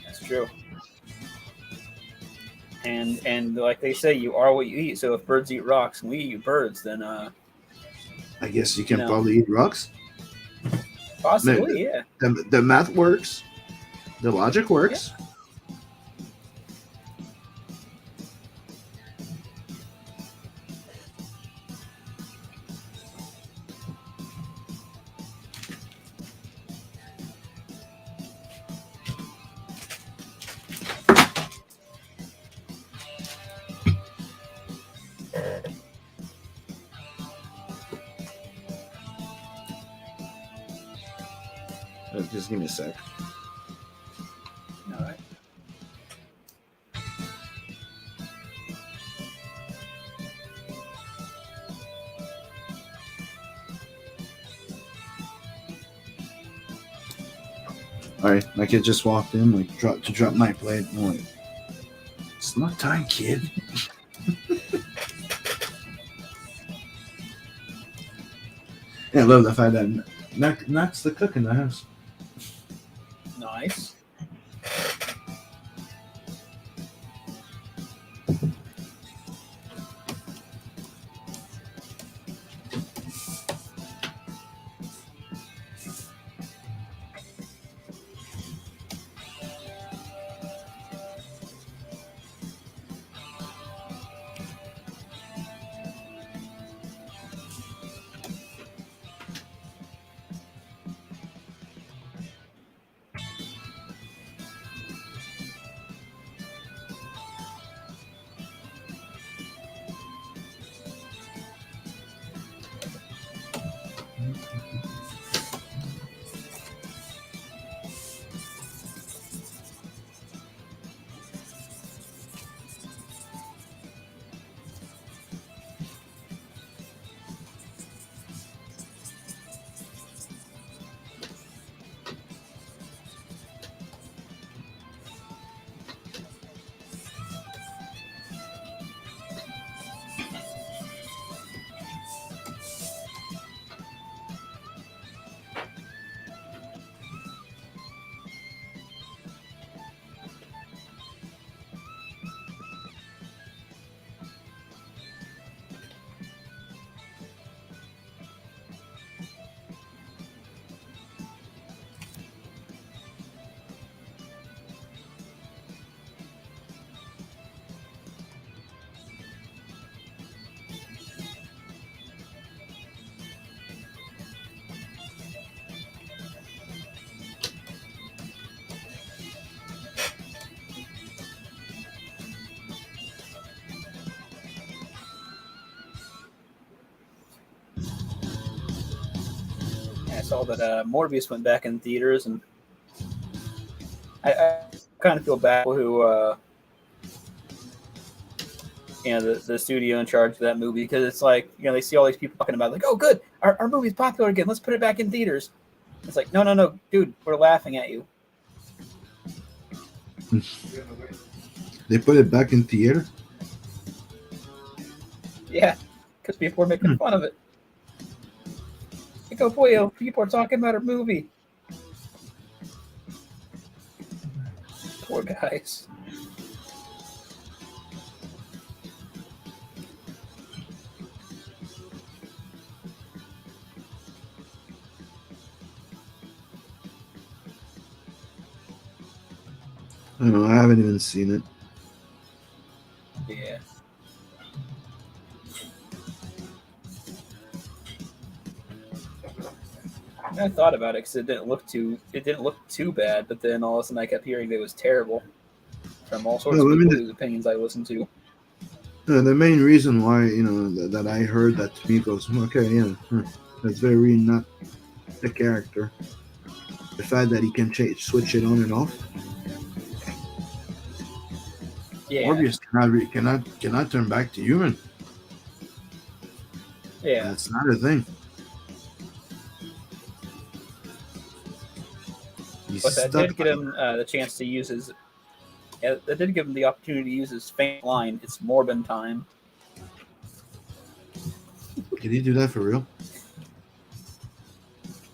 That's true. And like they say, you are what you eat. So if birds eat rocks and we eat birds, then I guess you can probably eat rocks. Possibly, yeah. The math works. The logic works. Yeah. Just give me a sec. All right. All right, my kid just walked in, to drop my plate. I'm like, it's not time, kid. Yeah, I love the fact that Knock's the cook in the house. Nice. saw that Morbius went back in theaters, and I kind of feel bad for who the studio in charge of that movie, because it's like, they see all these people talking about, like, oh good, our movie's popular again, let's put it back in theaters. It's like, no, dude, we're laughing at you. They put it back in theater? Yeah, because people were making fun of it. Like, oh boy, people are talking about our movie. Poor guys. I don't know, I haven't even seen it. Yeah. I thought about it because it didn't look too bad, but then all of a sudden I kept hearing that it was terrible from all sorts of people whose opinions I listened to. The main reason why, that I heard that to me goes, okay, yeah, that's very not the character. The fact that he can switch it on and off. Yeah. Morbius cannot turn back to human. Yeah. That's not a thing. But that did give him the chance to use his. Yeah, that did give him the opportunity to use his faint line. It's Morbin time. Did he do that for real?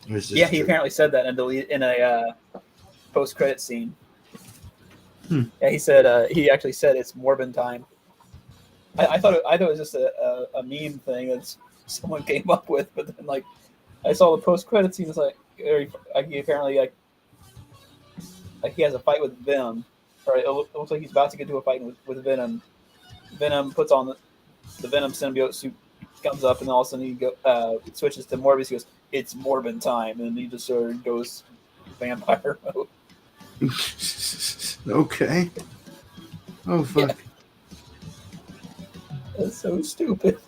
Yeah, he apparently said that in a post-credit scene. Yeah, he said he actually said it's Morbin time. I thought it was just a meme thing that someone came up with, but then like I saw the post-credit scene. It's like he apparently like he has a fight with Venom. Or it looks like he's about to get into a fight with Venom. Venom puts on the Venom symbiote suit, comes up, and all of a sudden he switches to Morbius. He goes, "It's Morbin time," and he just sort of goes vampire mode. Okay. Oh fuck. Yeah. That's so stupid.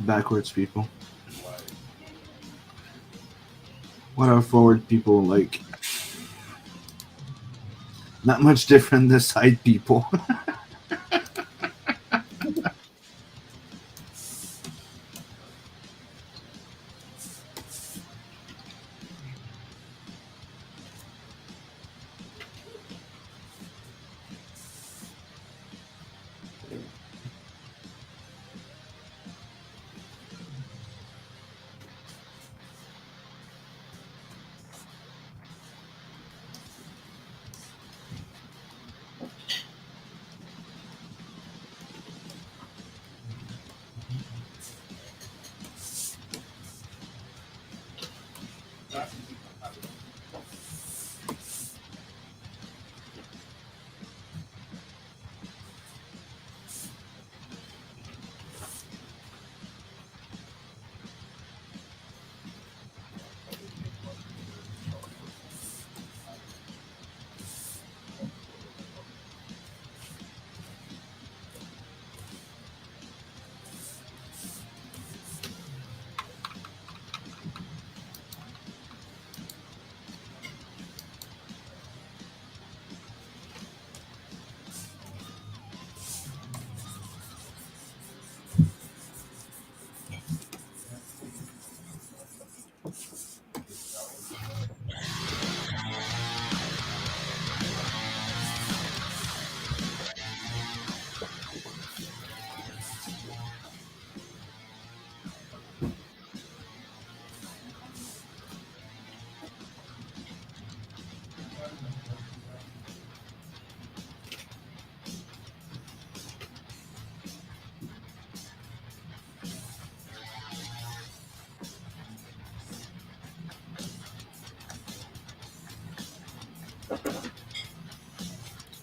Backwards people. What are forward people like? Not much different than side people.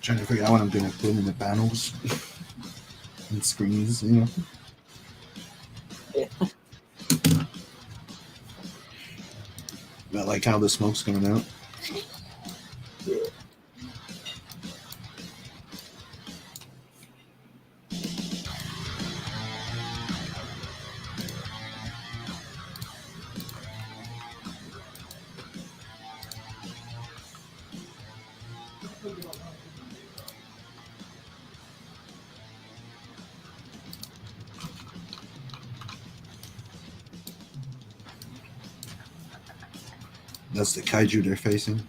Trying to figure out what I'm gonna put in the panels and screens, you know. Yeah. Not like how the smoke's coming out. Yeah. That's the kaiju they're facing.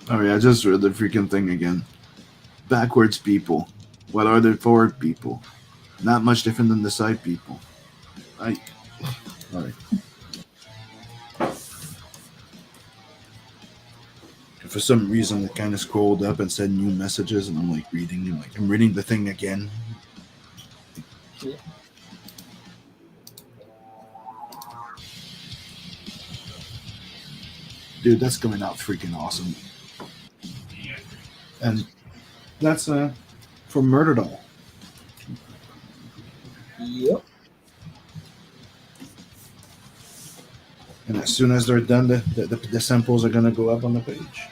Oh yeah, I just read the freaking thing again. Backwards people. What are the forward people? Not much different than the side people. Alright. For some reason, it kind of scrolled up and said new messages, and I'm like reading them. Like I'm reading the thing again. Yeah. Dude, that's coming out freaking awesome. And that's from Murder Doll. Yep. And as soon as they're done, the samples are gonna go up on the page.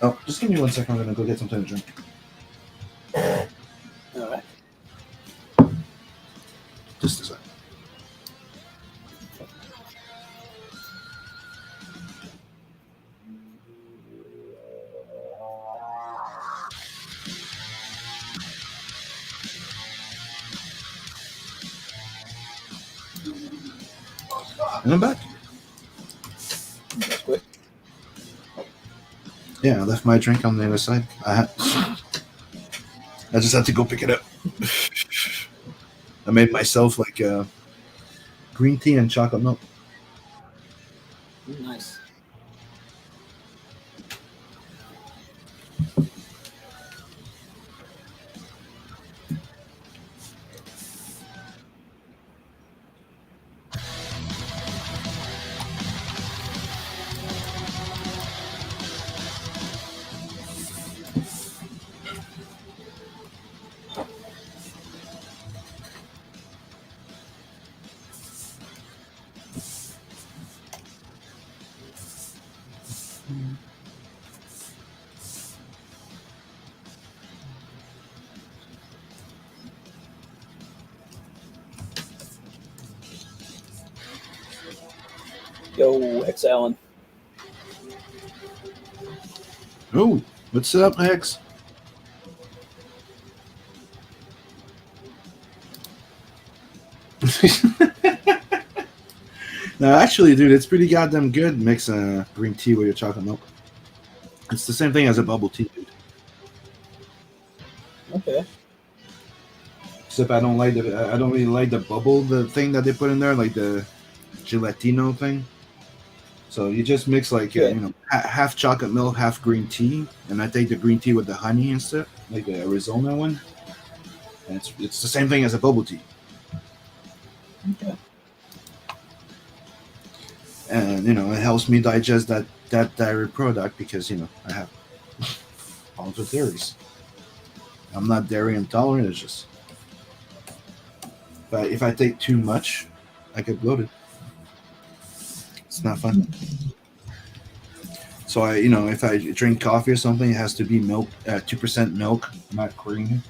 Oh, just give me 1 second. I'm gonna go get something to drink. All right. Just a second. And I'm back. That's quick. Yeah, I left my drink on the other side. I just had to go pick it up. I made myself like green tea and chocolate milk. Nice. Yo, X Allen. Oh, what's up, X? No, actually, dude, it's pretty goddamn good mixing green tea with your chocolate milk. It's the same thing as a bubble tea, dude. Okay. Except I don't really like the bubble, the thing that they put in there, like the gelatino thing. So you just mix like Yeah. half chocolate milk, half green tea, and I take the green tea with the honey instead, like the Arizona one. And it's the same thing as a bubble tea. Okay. And it helps me digest that dairy product because I have all the dairies. I'm not dairy intolerant. It's just if I take too much, I get bloated. It's not fun. So if I drink coffee or something, it has to be milk, 2% milk, not cream.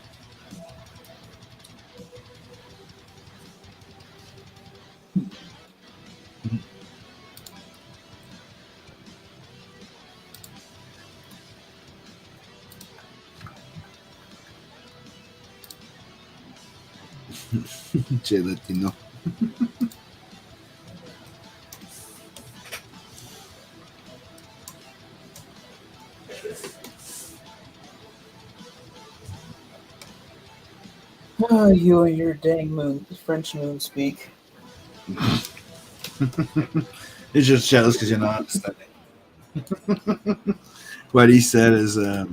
Gelatino. Oh, you and your dang French moon speak. He's just jealous because you're not understanding. What he said is, I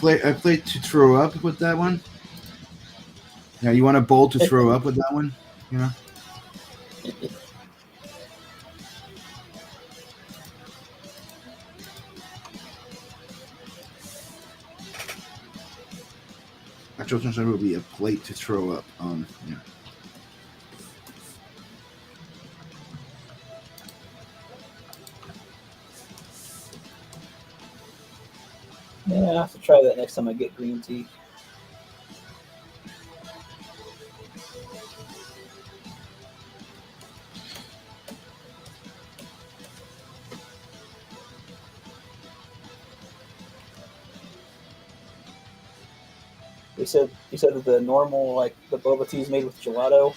played to throw up with that one. Yeah, you want a bowl to throw up with that one? You know. Actual translation would be a plate to throw up on. Yeah. Yeah, I have to try that next time I get green tea. You said that the normal like the boba tea is made with gelato, or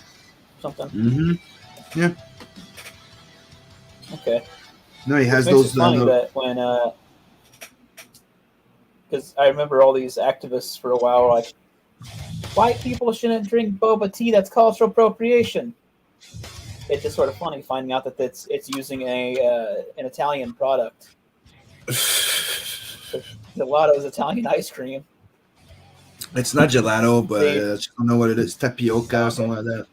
something. Mm-hmm. Yeah. Okay. No, he Which has makes it those. funny that when because I remember all these activists for a while were like, white people shouldn't drink boba tea. That's cultural appropriation. It's just sort of funny finding out that it's using an Italian product. Gelato is Italian ice cream. It's not gelato, but They, I don't know what it is. Tapioca or something like that.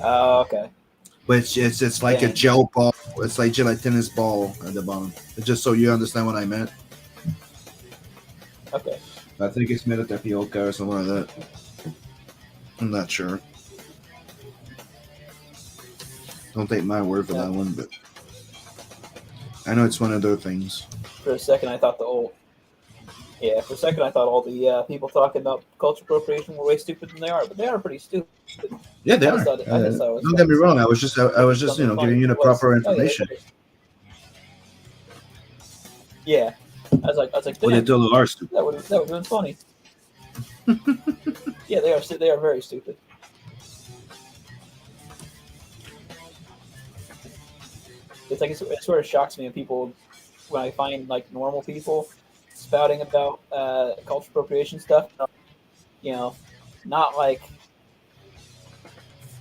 Oh, okay. But it's like a Dang. gel ball. It's like gelatinous ball at the bottom. It's just so you understand what I meant. Okay. I think it's made of tapioca or something like that. I'm not sure. Don't take my word for that one, but I know it's one of those things. For a second, I thought for a second, I thought all the people talking about cultural appropriation were way stupider than they are, but they are pretty stupid. Yeah, they I are. just thought it was Don't get me wrong. I was just something funny. giving you the It was. proper Oh yeah, information. yeah. I was like, Well, they damn, totally are stupid. that would have been funny. Yeah, they are very stupid. It's like it sort of shocks me when I find like normal people spouting about cultural appropriation stuff. You know, not like,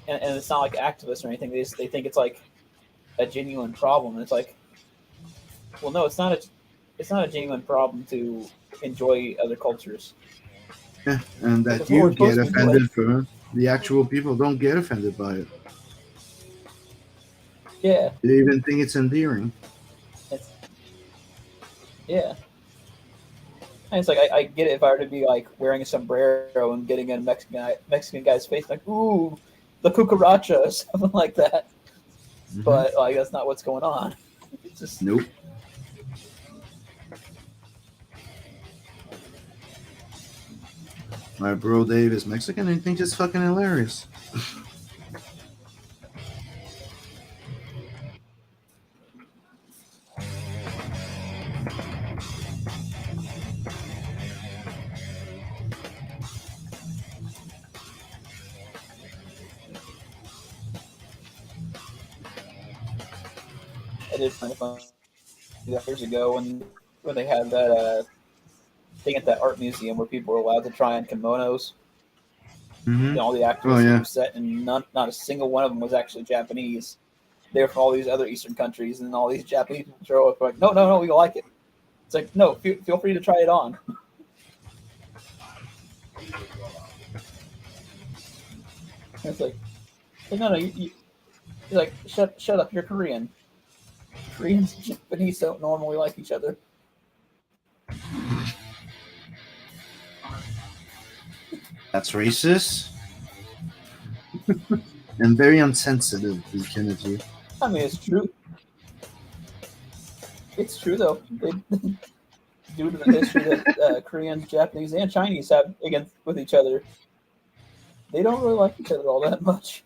and it's not like activists or anything. They think it's like a genuine problem. And it's like, well, no, it's not a genuine problem to enjoy other cultures. Yeah, and Like, that that's what you we're get supposed to enjoy. offended for. The actual people don't get offended by it. Yeah, They even think it's endearing. it's yeah. And it's like I get it if I were to be like wearing a sombrero and getting in a Mexican guy's face, like ooh, the cucaracha or something like that. Mm-hmm. But like that's not what's going on. It's just Nope. My bro Dave is Mexican and he thinks it's fucking hilarious. I did find it funny years ago when they had that thing at that art museum where people were allowed to try on kimonos. Mm-hmm. And all the activists were set, and not a single one of them was actually Japanese. They were from all these other Eastern countries, and all these Japanese people show up like, no, we like it. It's like, no, feel free to try it on. It's like no, you're like, shut up, you're Korean. Koreans and Japanese don't normally like each other. That's racist and very insensitive, Kennedy. I mean, it's true. It's true though. Due to the history that Koreans, Japanese, and Chinese have with each other, they don't really like each other all that much.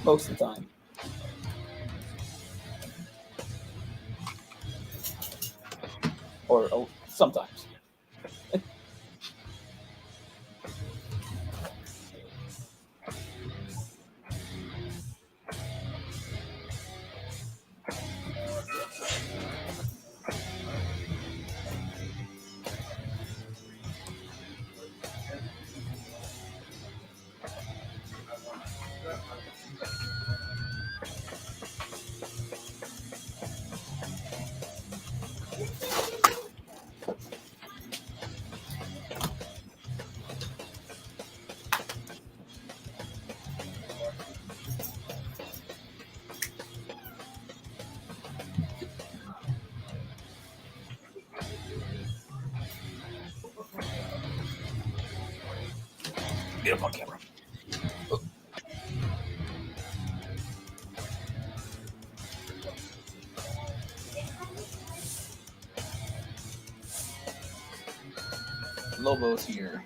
Most of the time. Or sometimes. Get up on camera. Lobo's here.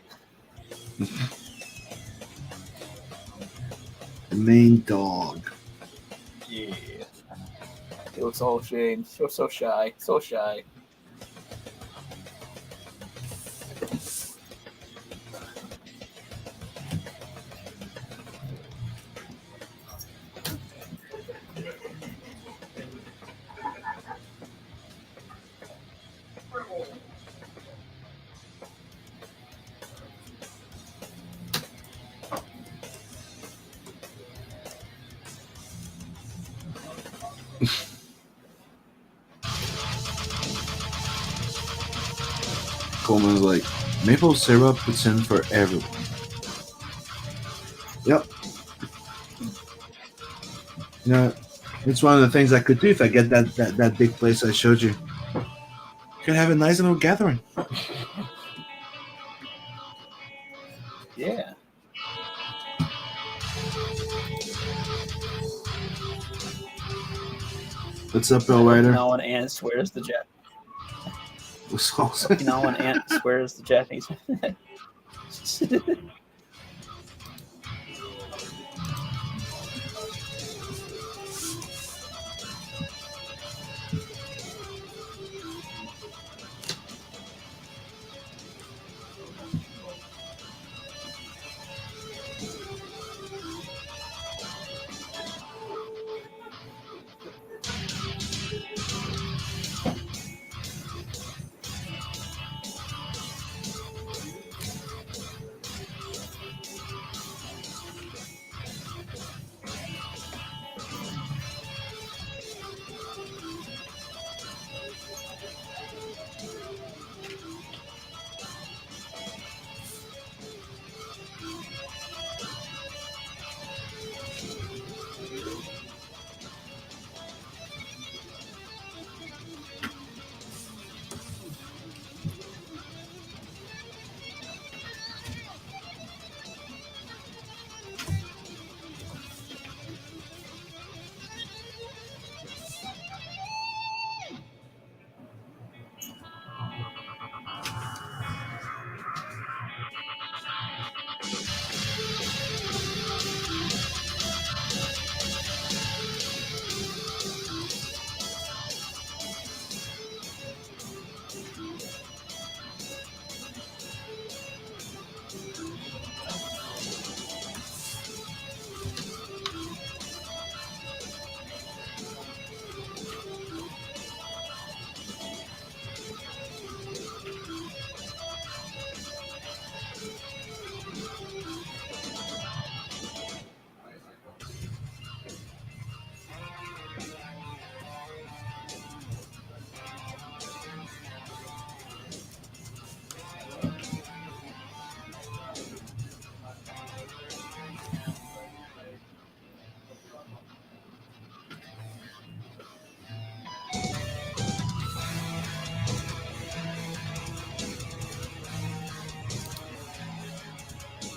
The main dog. Yeah. He looks all ashamed. So shy. So shy. Coleman's like, maple syrup puts in for everyone. Yep. You know, it's one of the things I could do if I get that big place I showed you. Could have a nice little gathering. Yeah. What's up, Bill Ryder? Okinawan ant swears the What's Okinawan ant swears the Japanese.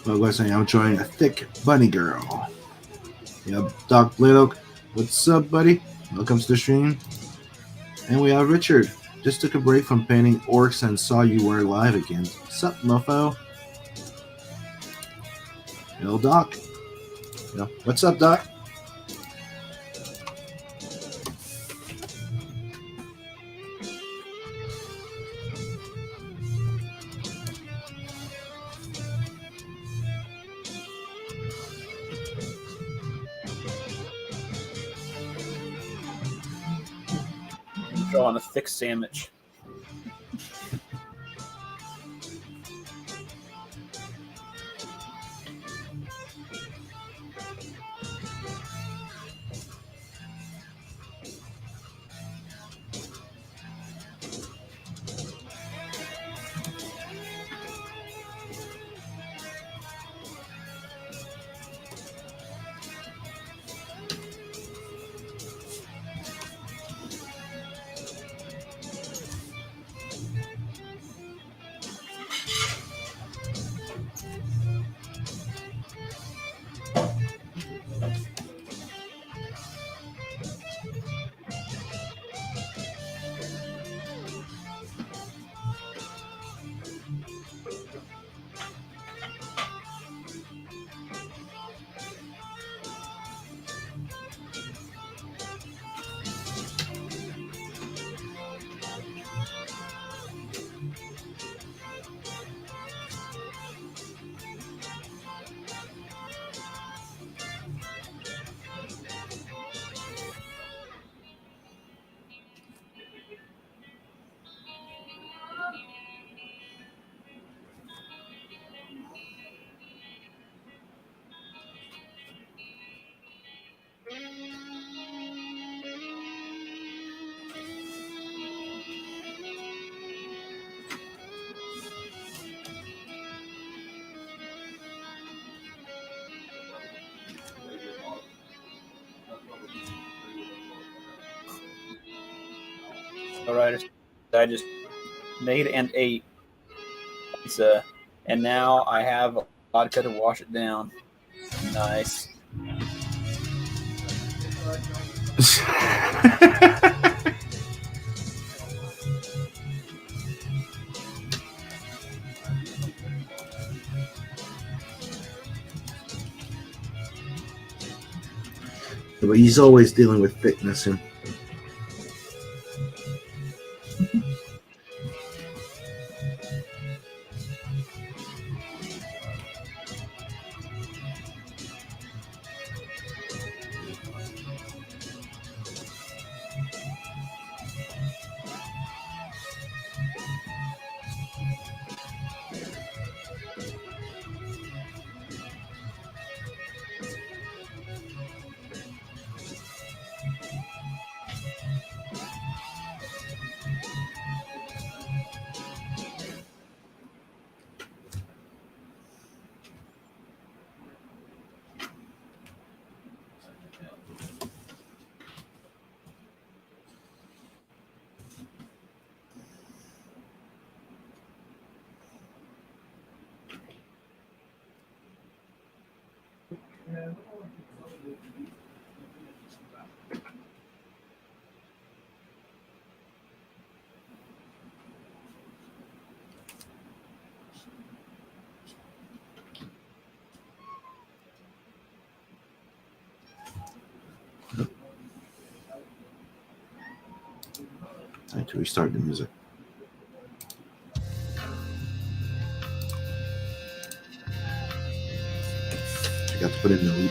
Well, listen, I'm enjoying a thick bunny girl. Yeah, Doc Blitoke. What's up, buddy? Welcome to the stream. And we have Richard. Just took a break from painting orcs and saw you were live again. Sup, mofo? Yo, Doc. Yo, what's up, Doc? Drawing a thick sandwich. All right, I just made and ate pizza, and now I have vodka to wash it down. Nice. But he's always dealing with fitness and time to restart the music. I got to put in the loop.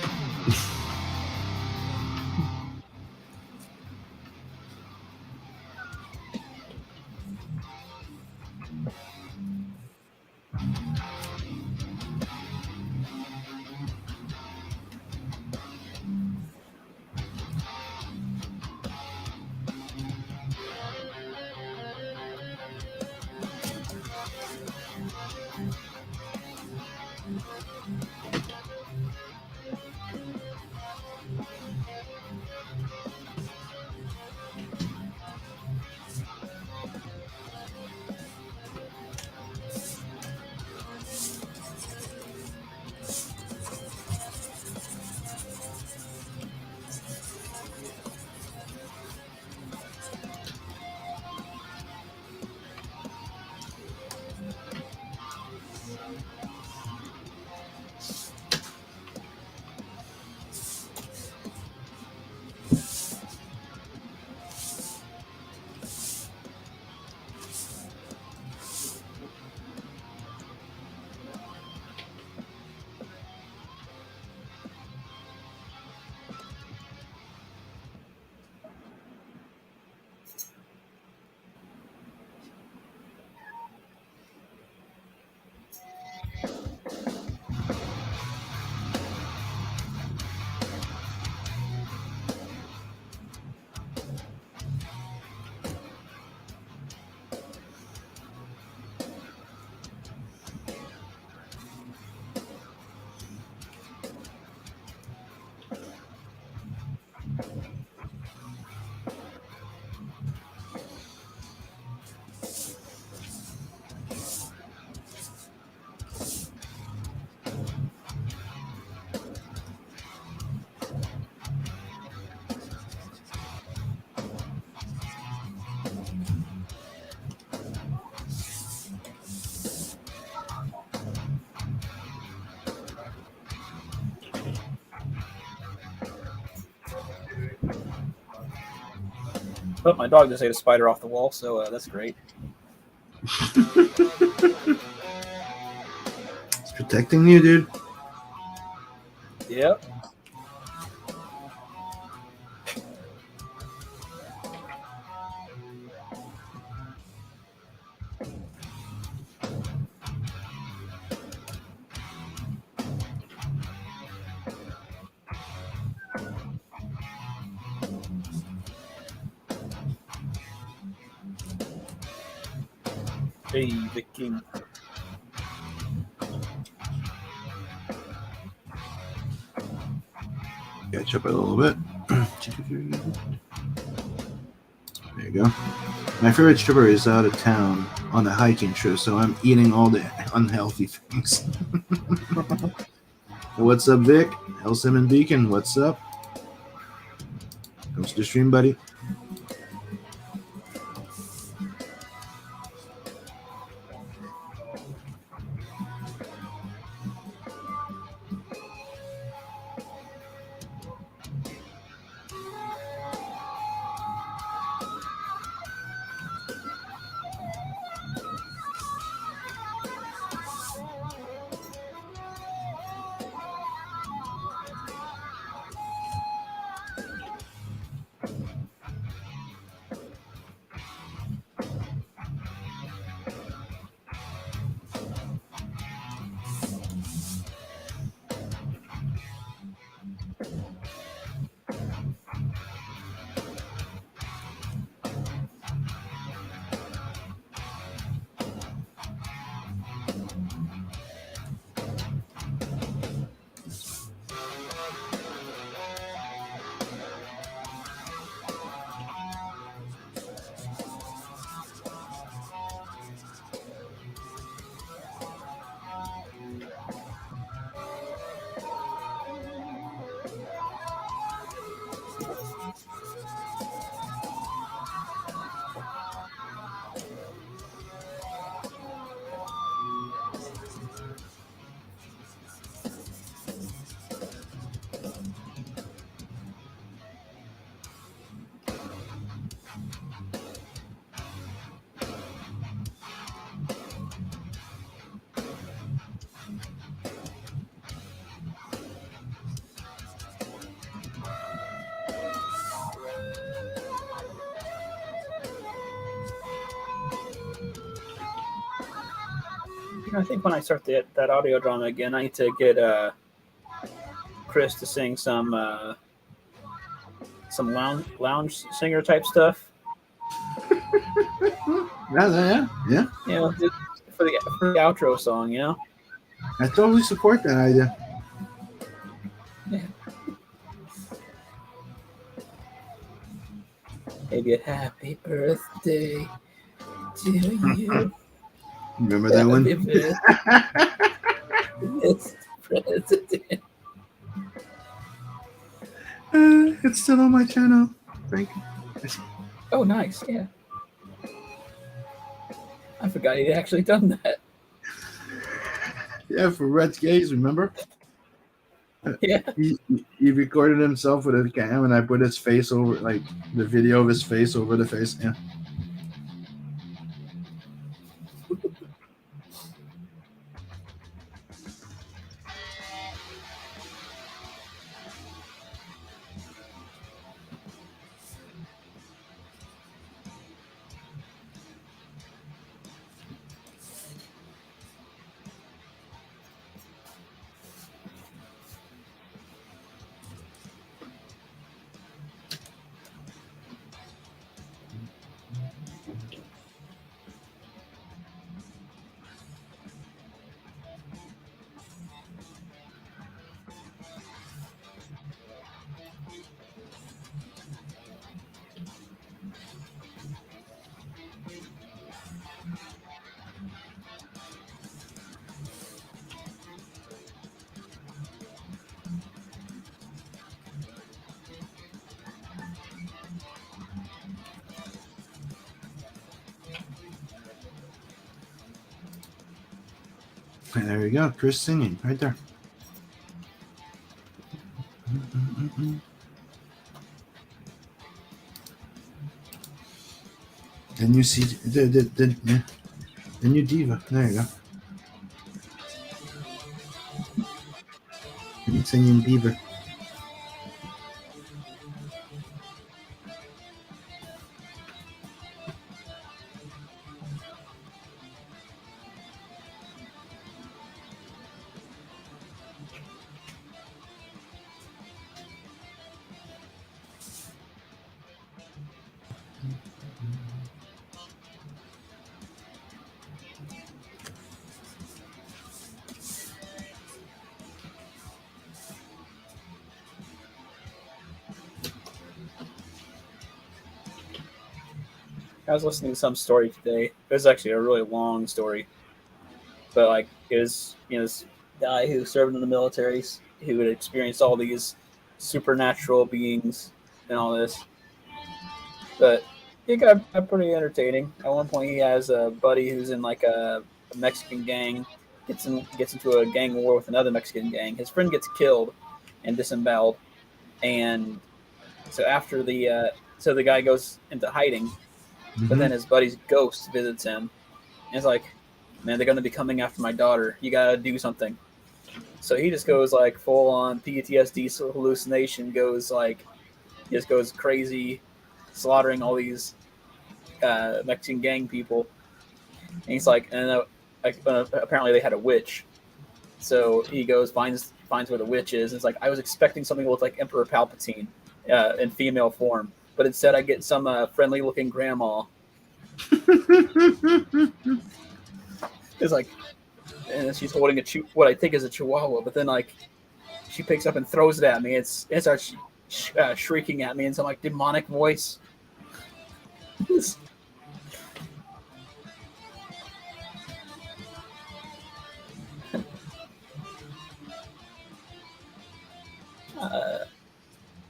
But my dog just ate a spider off the wall, so that's great. It's protecting you, dude. Yep. Hey, the king. Catch up a little bit. There you go. My favorite stripper is out of town on a hiking trip, so I'm eating all the unhealthy things. What's up, Vic? Elsim and Beacon, what's up? Comes to the stream, buddy. I think when I start that audio drama again, I need to get Chris to sing some lounge singer type stuff. Yeah. You know, for the outro song. You know. I totally support that idea. Yeah. Maybe a happy birthday to you. Remember that one? Happy birthday, Mr. President. It's still on my channel. Thank you. Oh, nice. Yeah. I forgot he'd actually done that. Yeah, for Red's Gaze, remember? Yeah. He recorded himself with a cam, and I put his face over, like the video of his face over the face. Yeah. And there you go, Chris singing right there. Then you see the new diva. There you go. Singing diva. I was listening to some story today. It was actually a really long story, but like it was this guy who served in the military, who had experienced all these supernatural beings and all this. But it got pretty entertaining. At one point, he has a buddy who's in like a Mexican gang, gets into a gang war with another Mexican gang. His friend gets killed and disemboweled, and so after the guy goes into hiding. But then his buddy's ghost visits him, and it's like, man, they're going to be coming after my daughter. You got to do something. So he just goes like full on PTSD hallucination, just goes crazy, slaughtering all these Mexican gang people. And he's like, and apparently they had a witch. So he goes, finds where the witch is. And it's like, I was expecting something to look like Emperor Palpatine in female form. But instead, I get some friendly-looking grandma. It's like, and she's holding what I think is a chihuahua, but then like, she picks up and throws it at me. It starts shrieking at me in some like demonic voice. What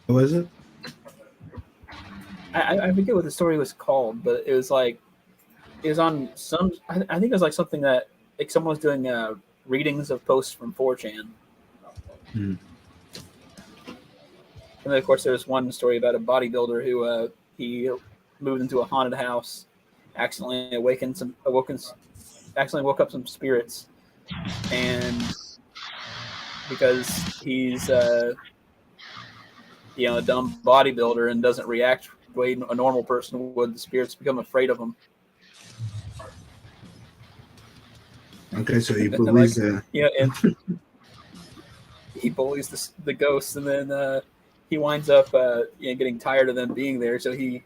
was it? I forget what the story was called, but it was on some. I think it was like something that like someone was doing readings of posts from 4chan. And then of course there was one story about a bodybuilder who he moved into a haunted house, accidentally woke up some spirits, and because he's a dumb bodybuilder and doesn't react the way a normal person would, the spirits become afraid of him. Okay, so he And like, bullies the. and he bullies the ghosts, and then he winds up getting tired of them being there, so he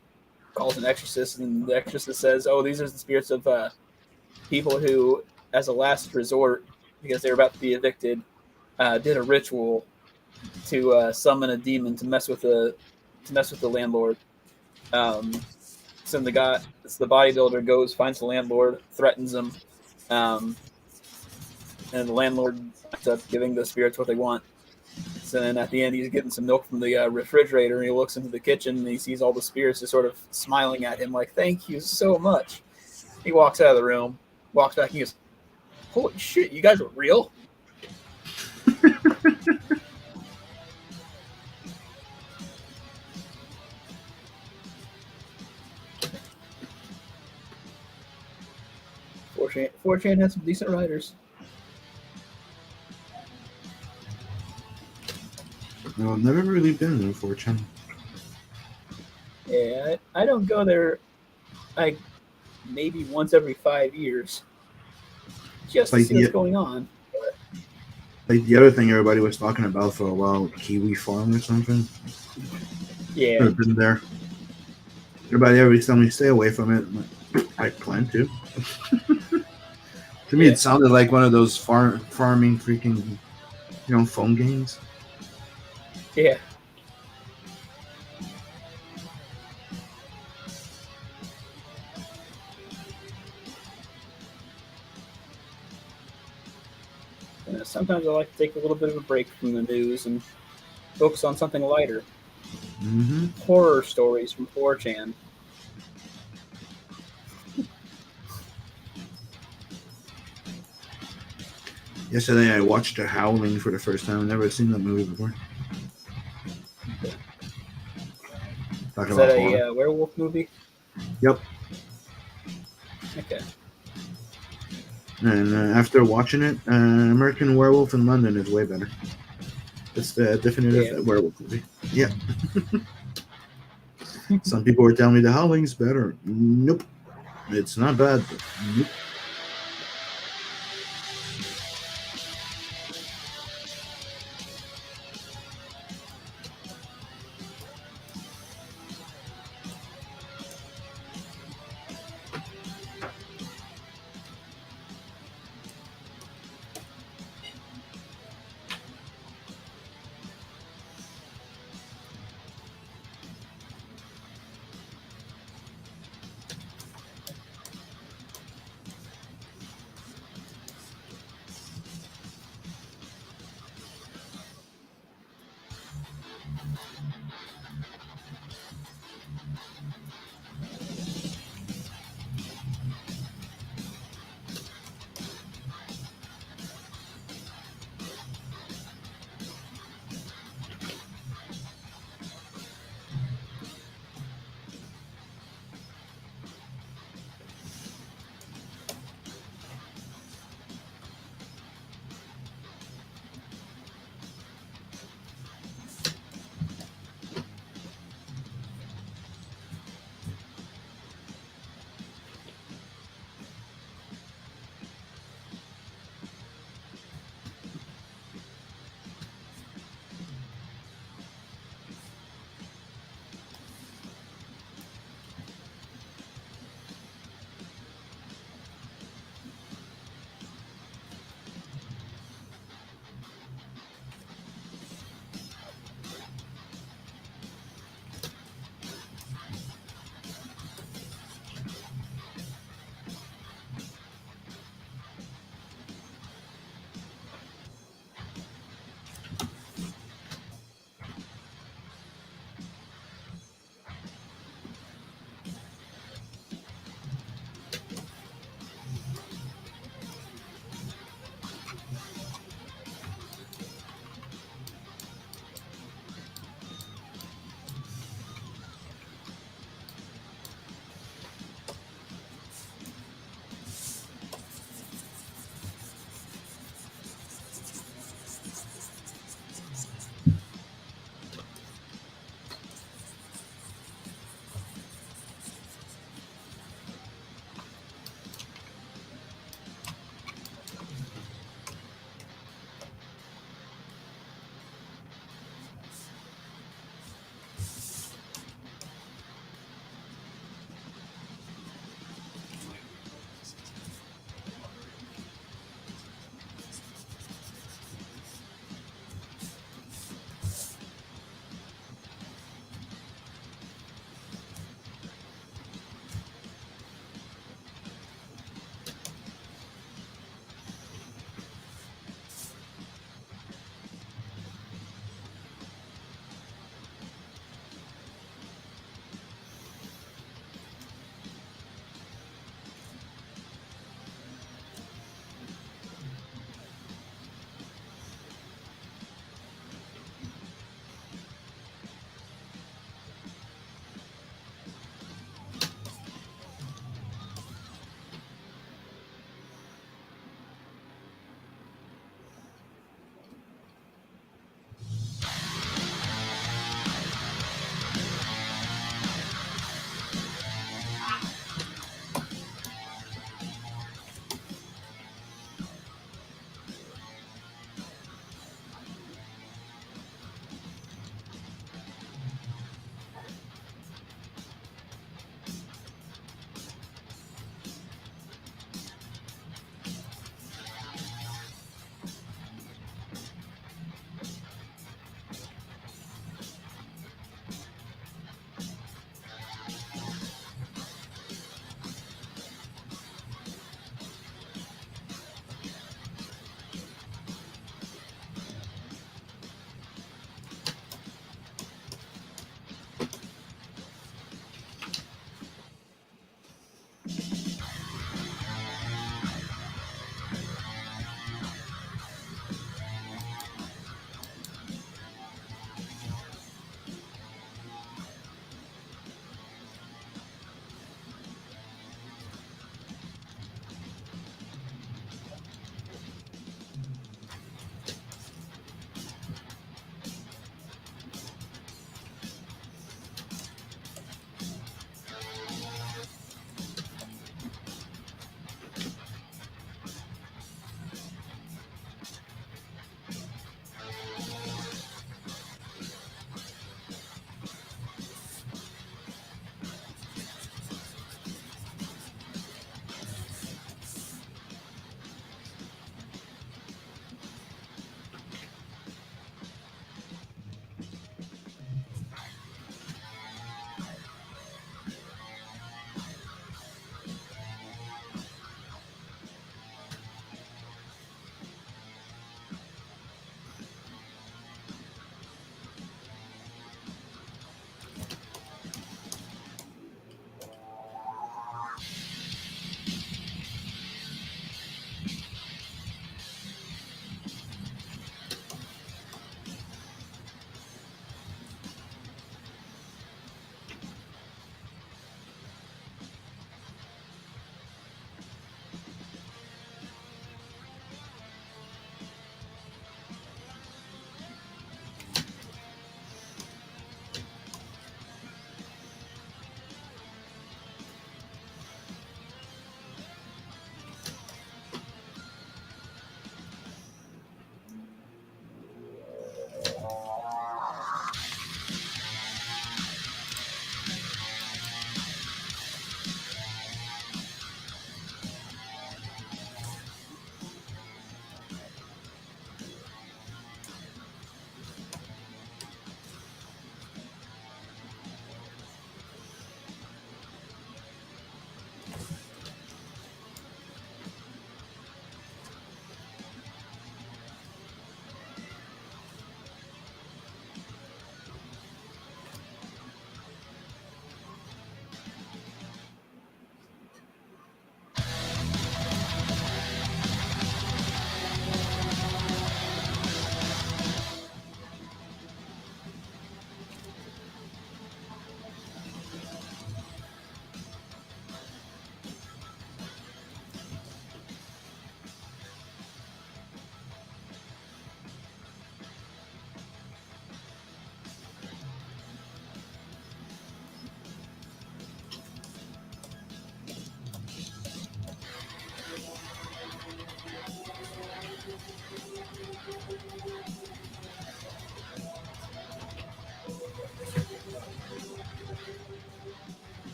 calls an exorcist, and the exorcist says, "Oh, these are the spirits of people who, as a last resort, because they're about to be evicted, did a ritual to summon a demon to mess with the landlord." Um, so the bodybuilder goes, finds the landlord, threatens him, um, and the landlord ends up giving the spirits what they want. So then at the end, he's getting some milk from the refrigerator, and he looks into the kitchen, and he sees all the spirits just sort of smiling at him, like, "Thank you so much." He walks out of the room, walks back, and he goes, "Holy shit, you guys are real?" Fortran had some decent writers. No, I've never really been there for China. Yeah, I don't go there like maybe once every 5 years It's just to see what's going on. like the other thing everybody was talking about for a while, Kiwi Farm or something. Yeah, I've been there. Everybody always telling me stay away from it. I plan to. To me, yeah. it sounded like one of those farming freaking, phone games. Yeah. Sometimes I like to take a little bit of a break from the news and focus on something lighter. Mm-hmm. Horror stories from 4chan. Yesterday, I watched The Howling for the first time. I've never seen that movie before. Talking Is that about horror. a werewolf movie? Yep. Okay. And after watching it, American Werewolf in London is way better. It's the Yeah. definitive werewolf movie. Yeah. Some people were telling me The Howling's better. Nope. It's not bad, but nope.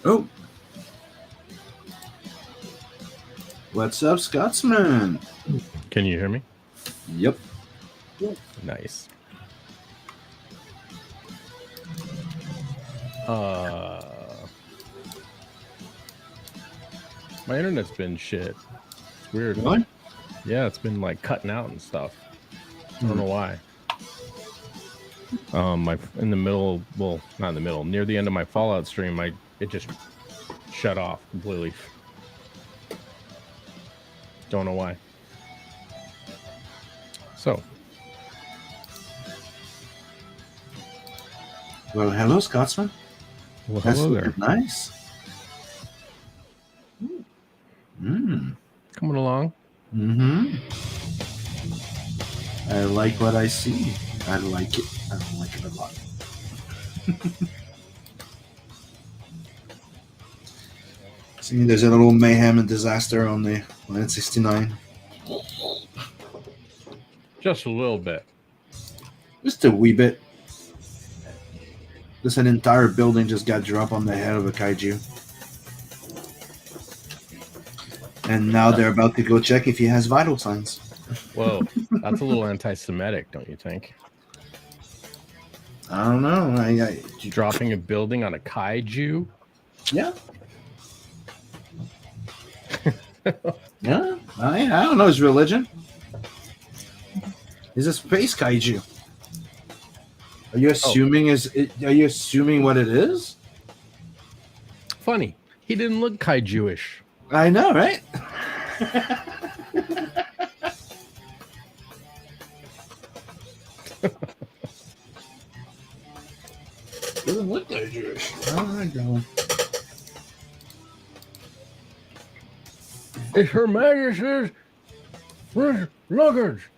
Oh. What's up, Scotsman? Can you hear me? Yep. Nice. My internet's been shit. It's weird. Really? Yeah, it's been like cutting out and stuff. I don't know why. In the middle, well, not in the middle, near the end of my Fallout stream, it just shut off completely. Don't know why. So. Well, hello, Scotsman. Well, That's hello there. Nice. Coming along. Mm-hmm. I like what I see. I like it. I like it a lot. See, there's a little mayhem and disaster on the Planet 69. Just a little bit. Just a wee bit. Just an entire building just got dropped on the head of a kaiju. And now they're about to go check if he has vital signs. Whoa, that's a little anti-Semitic, don't you think? I don't know. Dropping a building on a kaiju? Yeah. Yeah. I don't know his religion. He's a space kaiju. Are you assuming Are you assuming what it is? Funny. He didn't look kaiju-ish. I know, right? Doesn't look kaiju-ish. I don't. It's Her Majesty's luggage.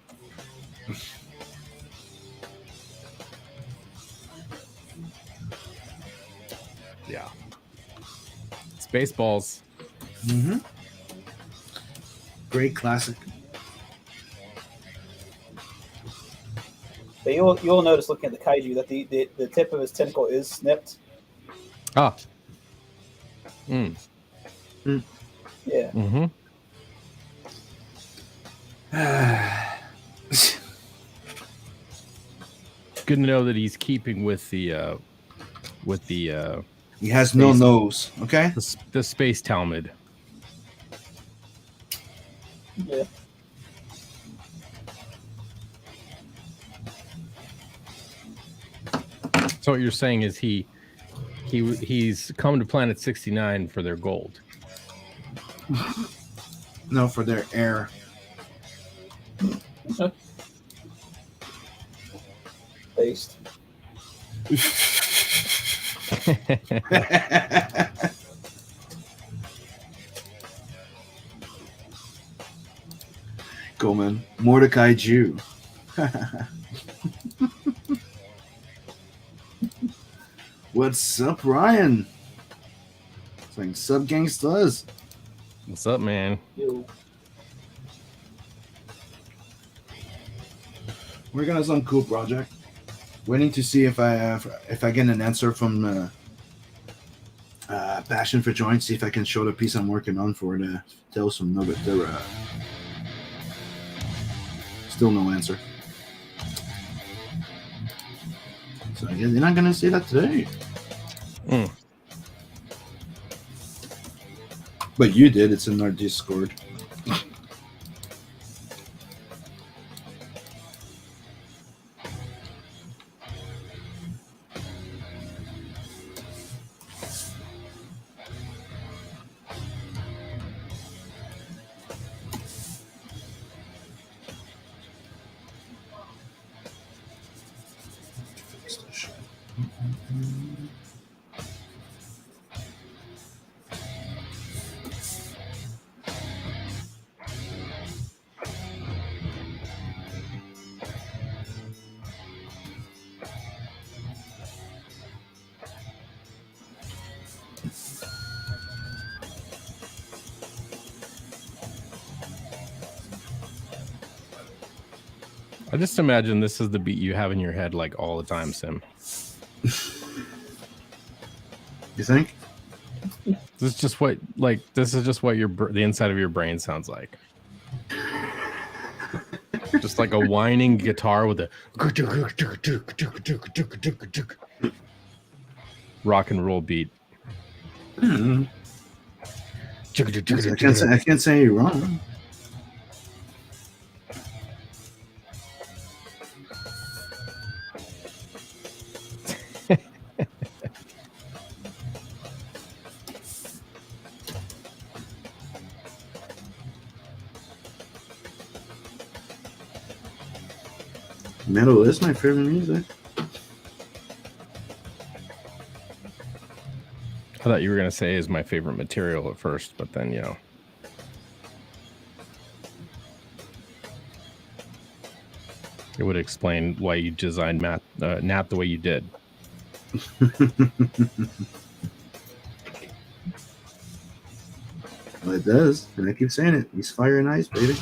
Yeah. Spaceballs. Mm-hmm. Great classic. But you'll notice looking at the kaiju that the tip of his tentacle is snipped. Ah. Yeah. Mm-hmm. Good to know that he's keeping with the he has no nose, okay? The space Talmud. Yeah. So what you're saying is he's come to Planet 69 for their gold. No, for their air. Based. Go, man. Mordecai Jew. What's up, Ryan? Saying sub gangstas. What's up, man? Yo. Working on some cool project. Waiting to see if I get an answer from Passion for Joint. See if I can show the piece I'm working on for the Tales from Nova Terra. Still no answer. So I guess they're not gonna say that today. But you did. It's in our Discord. I just imagine this is the beat you have in your head like all the time, Sim. You think? This is just what the inside of your brain sounds like. Just like a whining guitar with a rock and roll beat. I can't say you're wrong. Metal is my favorite music. I thought you were going to say is my favorite material at first, but then, it would explain why you designed Nat the way you did. Well, it does, and I keep saying it. He's fire and ice, baby.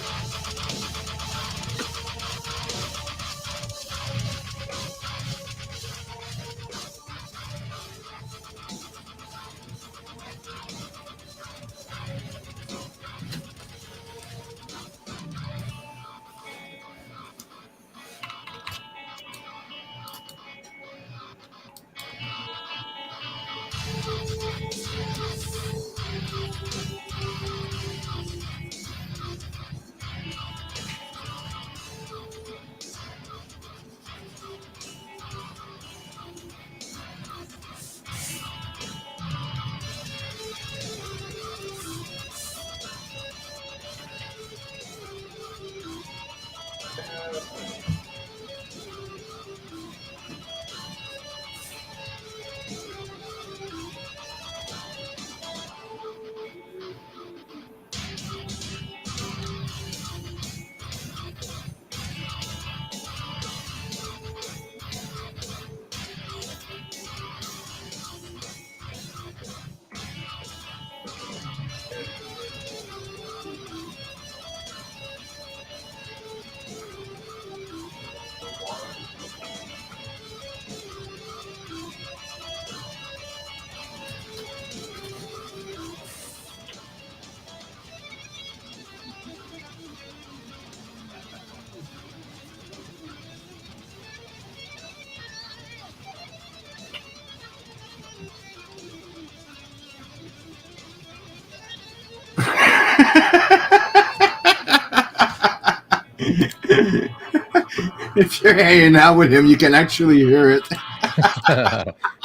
If you're hanging out with him, you can actually hear it.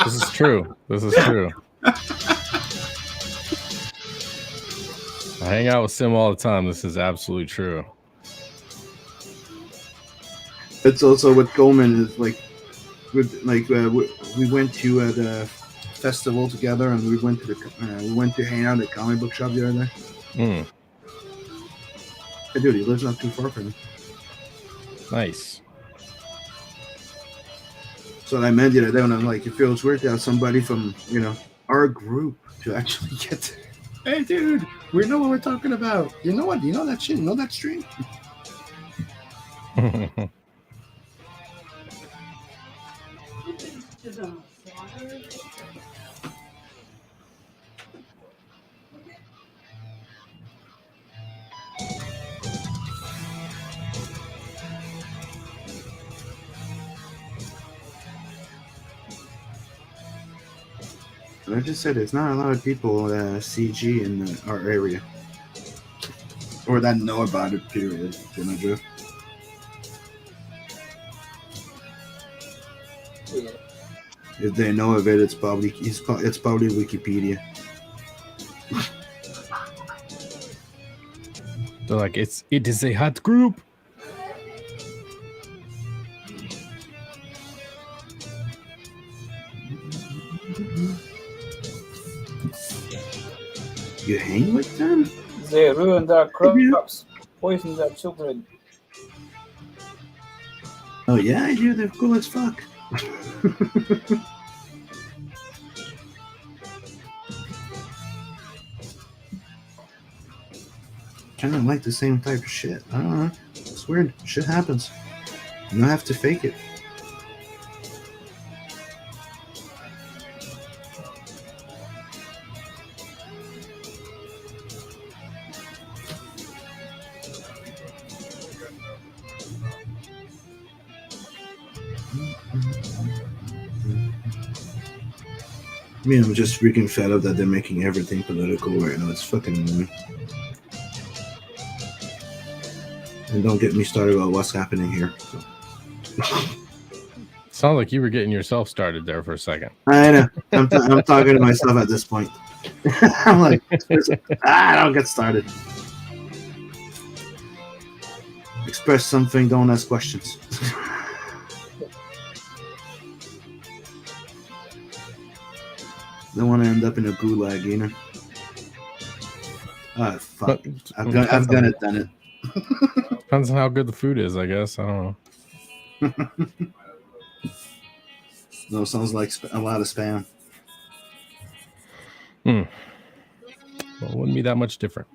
This is true. I hang out with Sim all the time. This is absolutely true. It's also what Coleman is like. We went to the festival together, and we went to hang out at the comic book shop the other day. Hey, dude, he lives not too far from me. Nice. So I meant the other day, and I'm like, it feels weird to have somebody from our group to actually get. Hey, dude, we know what we're talking about. You know what? You know that shit. You know that stream. I just said there's not a lot of people CG in our area, or that know about it. Period. Drift. Yeah. If they know of it, it's probably Wikipedia. They're like, it is a hot group. You hang with them? They ruined our crops, poisoned our children. Oh yeah, I do. They're cool as fuck. Kind of like the same type of shit. I don't know. It's weird. Shit happens. You don't have to fake it. I mean, I'm just freaking fed up that they're making everything political right now. It's fucking annoying. And don't get me started about what's happening here. So. Sounds like you were getting yourself started there for a second. I know. I'm talking to myself at this point. I'm like, don't get started. Express something, don't ask questions. Don't want to end up in a gulag, you know? Ah, fuck. I've done it. Depends on how good the food is, I guess. I don't know. No, sounds like a lot of spam. Well, it wouldn't be that much different.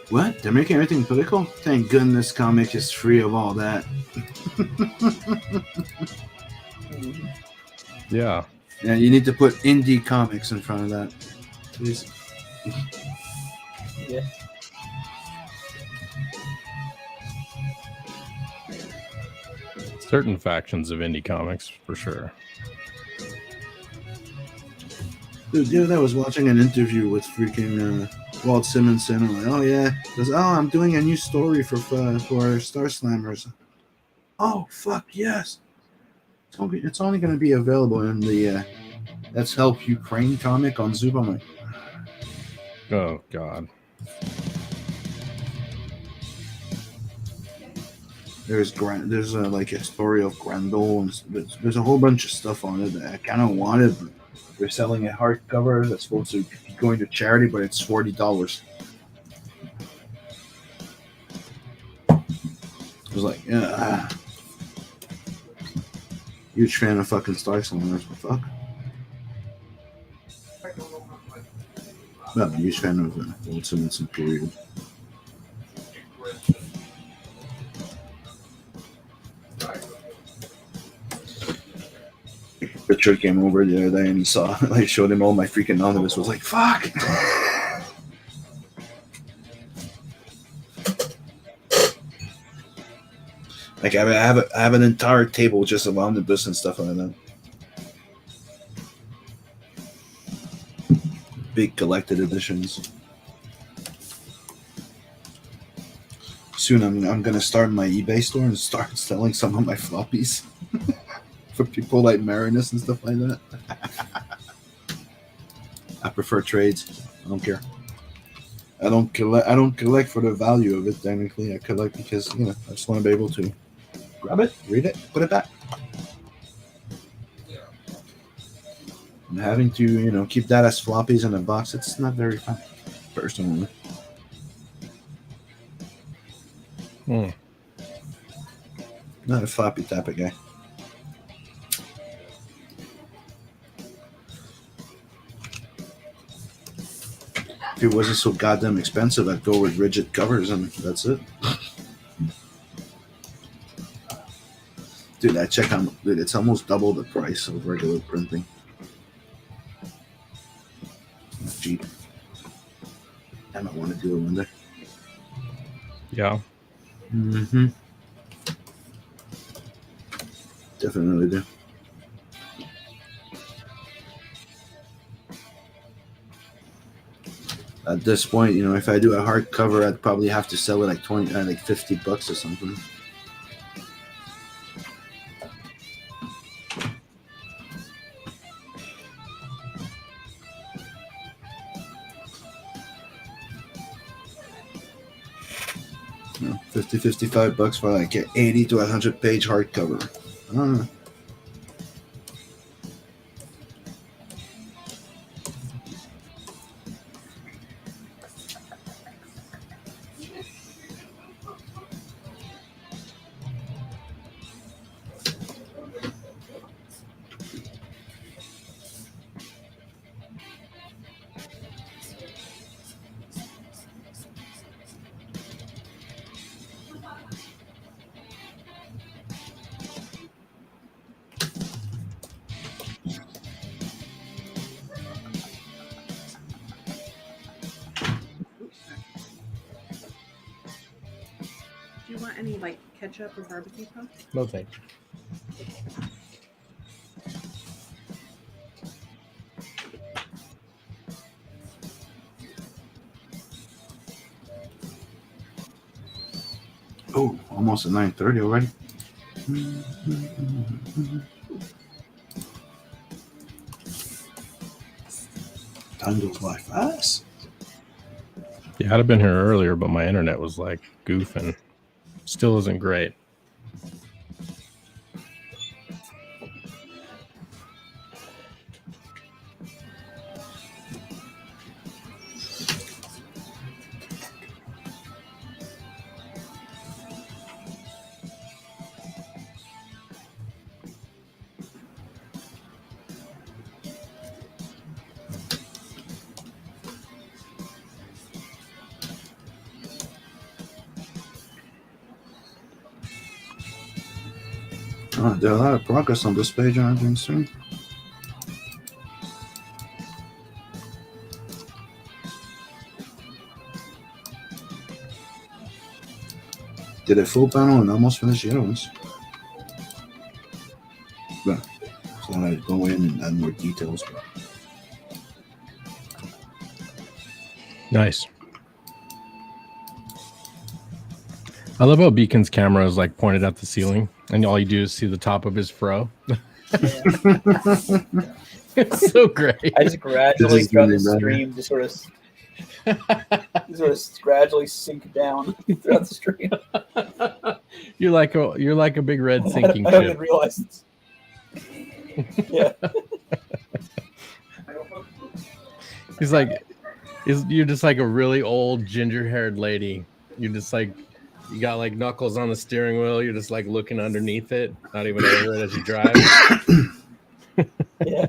What? They're making everything political? Thank goodness comic is free of all that. Yeah. Yeah, you need to put indie comics in front of that. Please. Yeah. Certain factions of indie comics, for sure. Dude, the other day I was watching an interview with freaking Walt Simonson. I'm like, oh yeah, goes, oh, I'm doing a new story for Star Slammers. Oh fuck yes! It's only going to be available in the Let's Help Ukraine comic on Zoom. I'm like, oh god. There's like a story of Grendel, and there's a whole bunch of stuff on it that I kind of wanted. But they're selling a hardcover that's supposed to be going to charity, but it's $40. I was like, yeah. Huge fan of fucking Star Slammers, but fuck. Well, I'm a huge fan of Walt Simonson, period. Richard came over the other day and he saw, I showed him all my freaking omnibus. Was like, fuck. Like I have an entire table just of omnibus and stuff like that. Big collected editions. Soon I'm gonna start my eBay store and start selling some of my floppies for people like Marinus and stuff like that. I prefer trades. I don't care. I don't collect for the value of it. Technically, I collect because I just want to be able to grab it, read it, put it back. And having to keep that as floppies in a box, it's not very fun, personally. Not a floppy type of guy. If it wasn't so goddamn expensive, I'd go with rigid covers and that's it. Dude, I check on it's almost double the price of regular printing. It's cheap. I might want to do it one day. Yeah. Mm-hmm. Definitely do. At this point, if I do a hardcover, I'd probably have to sell it like $50 or something. $55 for like an 80 to 100 page hardcover. I don't know. you want any like ketchup or barbecue sauce? No, thank you. Oh, almost at 9:30 already. Time goes by fast. Yeah, I'd have been here earlier, but my internet was like goofing. Still isn't great. Oh, there are a lot of progress on this page, I think soon. Did a full panel and almost finished the other ones. But so I go in and add more details. Nice. I love how Beacon's camera is like pointed at the ceiling, and all you do is see the top of his fro. It's so great. I just gradually throughout the stream just sort of gradually sink down throughout the stream. You're like a big red sinking I don't ship. even realize it's yeah. He's like, you're just like a really old ginger-haired lady. You're just like, you got like knuckles on the steering wheel. You're just like looking underneath it, not even over it as you drive. Yeah.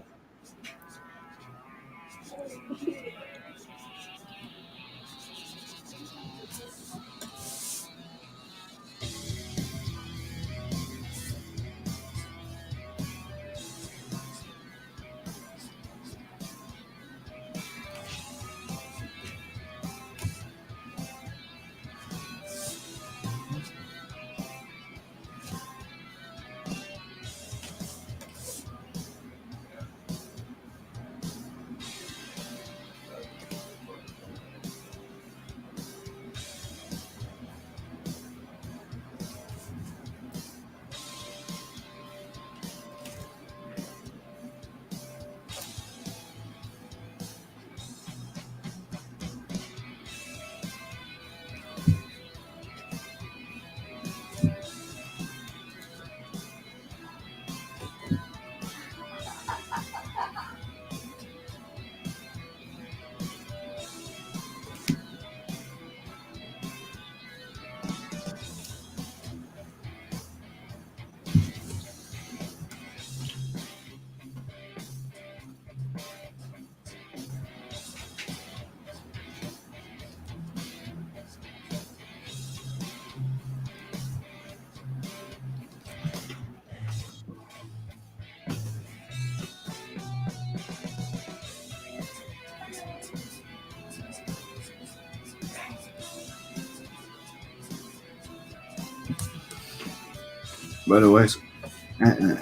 By the way,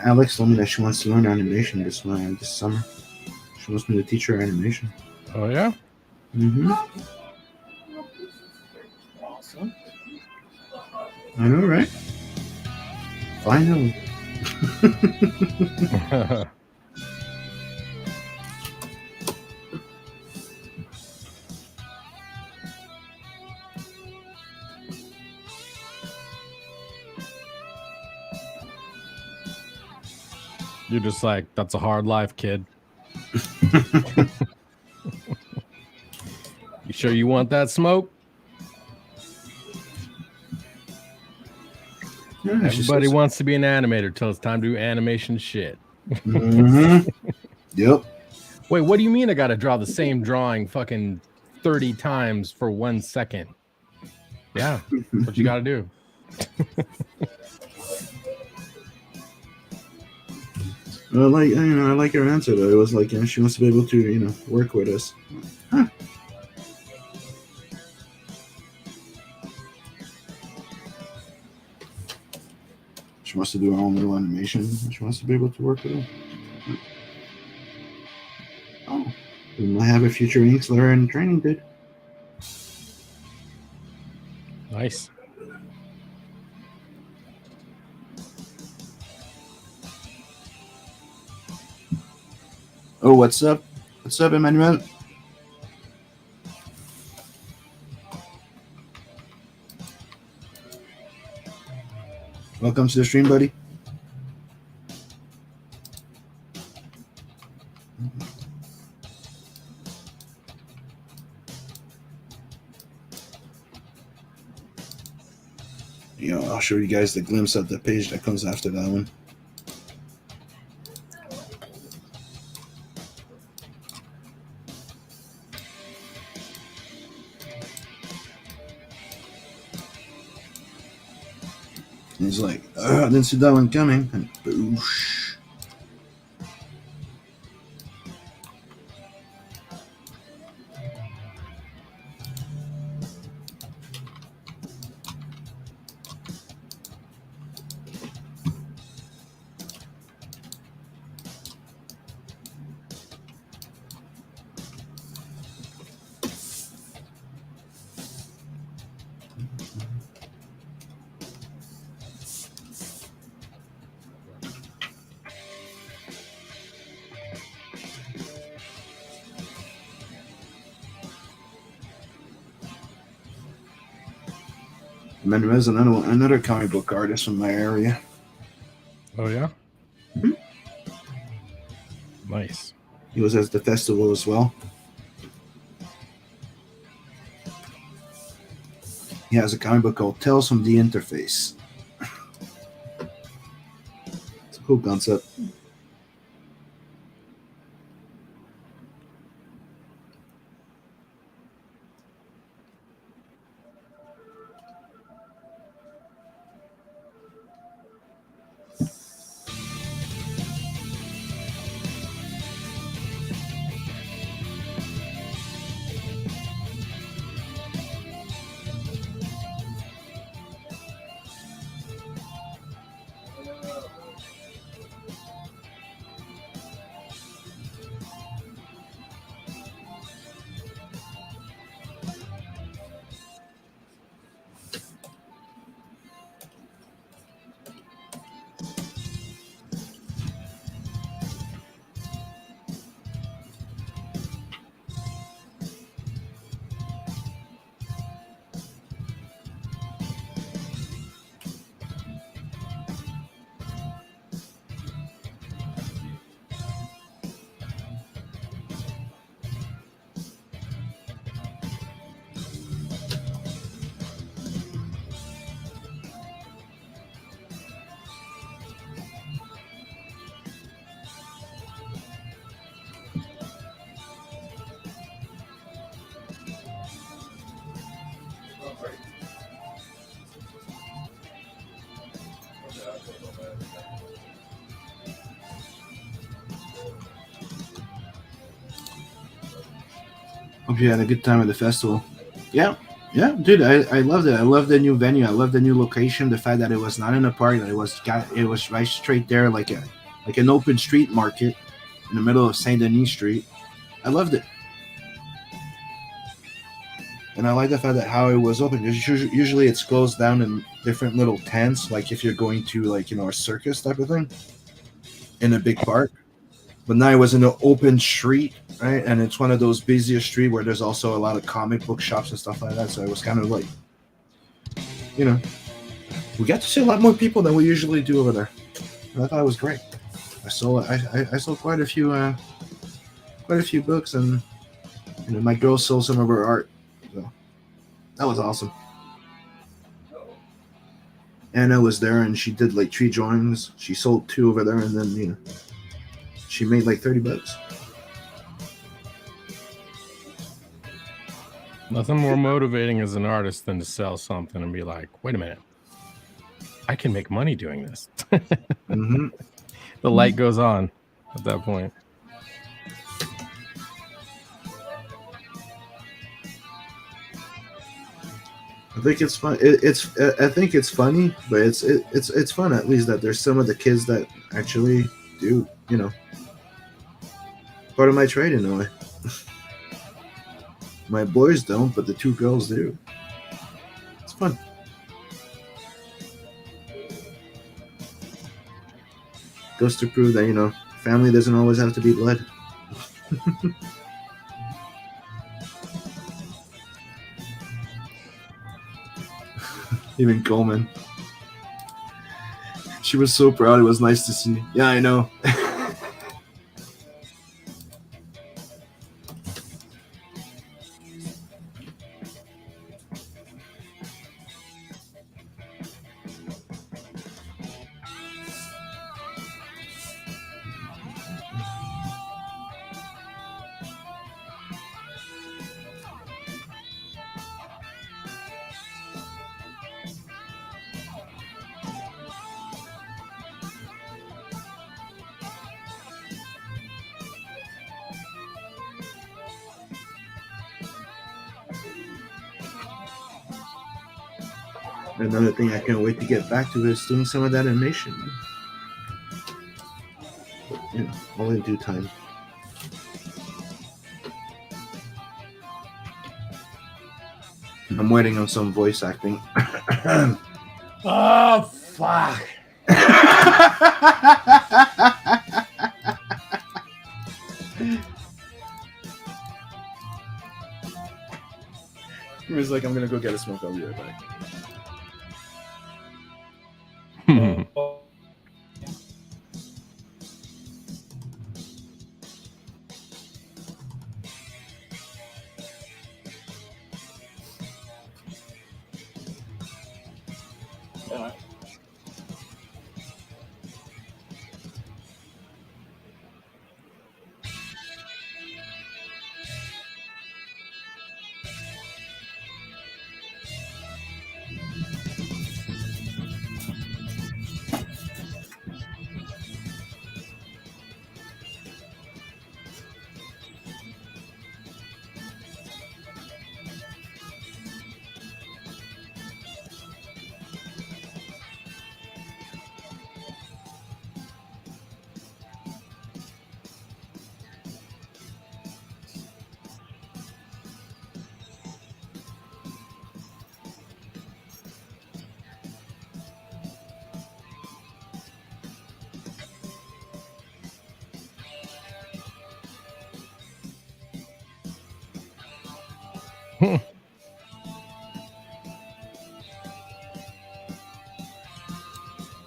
Alex told me that she wants to learn animation this summer. She wants me to teach her animation. Oh yeah. Mm-hmm. Awesome. I know, right? Finally. You're just like, that's a hard life, kid. You sure you want that smoke? Yeah, Everybody wants to be an animator till it's time to do animation shit. Mm-hmm. Yep. Wait, what do you mean I got to draw the same drawing fucking 30 times for 1 second? Yeah, that's what you got to do. I like her answer though. It was like, she wants to be able to, work with us. Huh. She wants to do her own little animation. She wants to be able to work with it. Oh, we might have a future inks that are in training, dude. Nice. Oh, what's up? What's up, Emmanuel? Welcome to the stream, buddy. I'll show you guys the glimpse of the page that comes after that one. And he's like, I didn't see that one coming. And boosh. Manuel's another comic book artist from my area. Oh yeah. Mm-hmm. Nice. He was at the festival as well. He has a comic book called Tales from the Interface. It's a cool concept. Hope you had a good time at the festival. Yeah, dude, I loved it. I love the new venue. I love the new location. The fact that it was not in a park, that it was right straight there, like an open street market in the middle of Saint Denis Street. I loved it, and I like the fact that how it was open. Usually it's closed down in different little tents, like if you're going to a circus type of thing in a big park. But now it was in an open street, right? And it's one of those busier streets where there's also a lot of comic book shops and stuff like that. So it was kind of like, we got to see a lot more people than we usually do over there. And I thought it was great. I saw quite a few books, and my girl sold some of her art. So that was awesome. Anna was there, and she did like 3 drawings. She sold 2 over there, and then she made like $30. Nothing more motivating as an artist than to sell something and be like, wait a minute, I can make money doing this. Mm-hmm. The light goes on at that point. I think it's fun. I think it's funny, but it's fun at least that there's some of the kids that actually do, part of my trade in a way. My boys don't, but the two girls do. It's fun. Goes to prove that family doesn't always have to be blood. Even Coleman. She was so proud. It was nice to see. Yeah, I know. Another thing I can't wait to get back to is doing some of that animation. But, all in due time. I'm waiting on some voice acting. Oh fuck! He was like, I'm gonna go get a smoke. I'll be right back.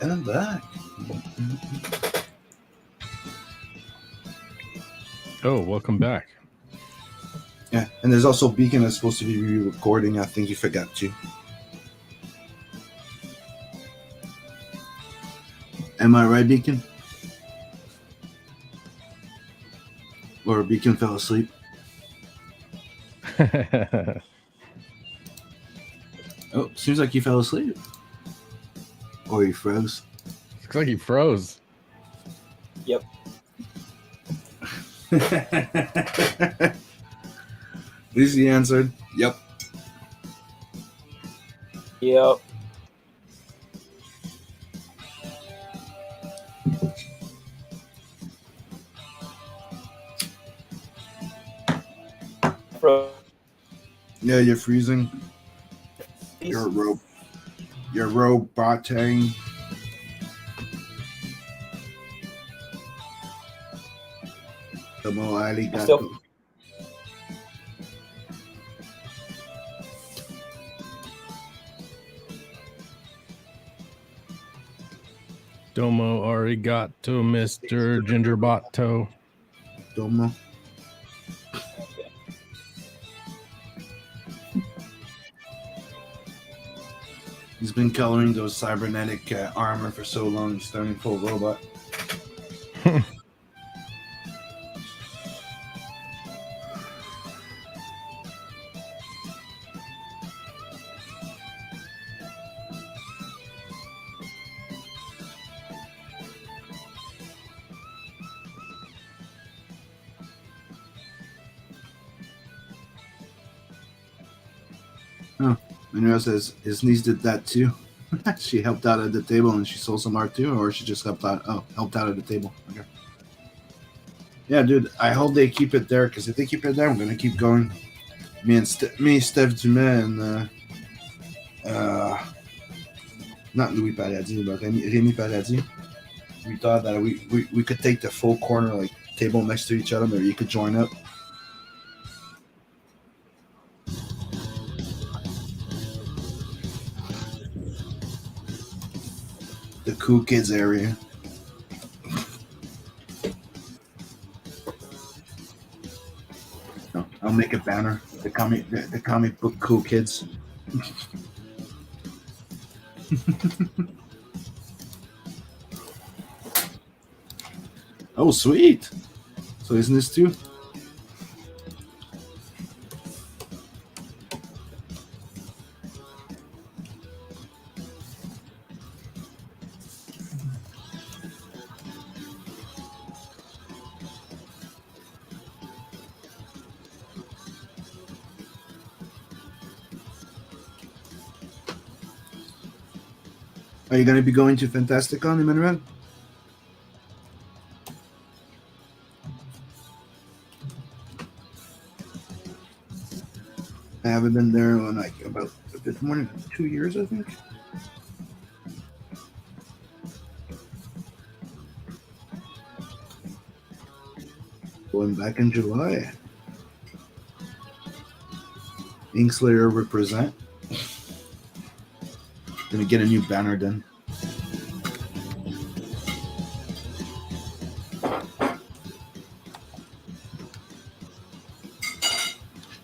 And I'm back. Oh, welcome back. Yeah, and there's also Beacon that's supposed to be re-recording. I think he forgot to. Am I right, Beacon? Or Beacon fell asleep? Oh, seems like he fell asleep. Or he froze. Looks like he froze. Yep. At least he answered. Yep. Yep. Yeah, you're freezing. You're roboting. Tomo arigato. Still- Domo arigato, Mr. Gingerbato. Tomo. He's been coloring those cybernetic armor for so long, he's turning full robot. Manuel says his niece did that too. She helped out at the table and she sold some art too, or she just helped out. Oh, helped out at the table. Okay. Yeah, dude. I hope they keep it there because if they keep it there, I'm gonna keep going. Steph Dumas, and not Louis Paradis, but Rémi Paradis. We thought that we could take the full corner like table next to each other, maybe you could join up. The cool kids area. No, I'll make a banner. The comic book cool kids. Oh, sweet. So isn't this too? Are you going to be going to Fantasticon, Emmanuel? I haven't been there in like about a bit more than 2 years, I think. Going back in July. Inkslayer represent. Gonna get a new banner then.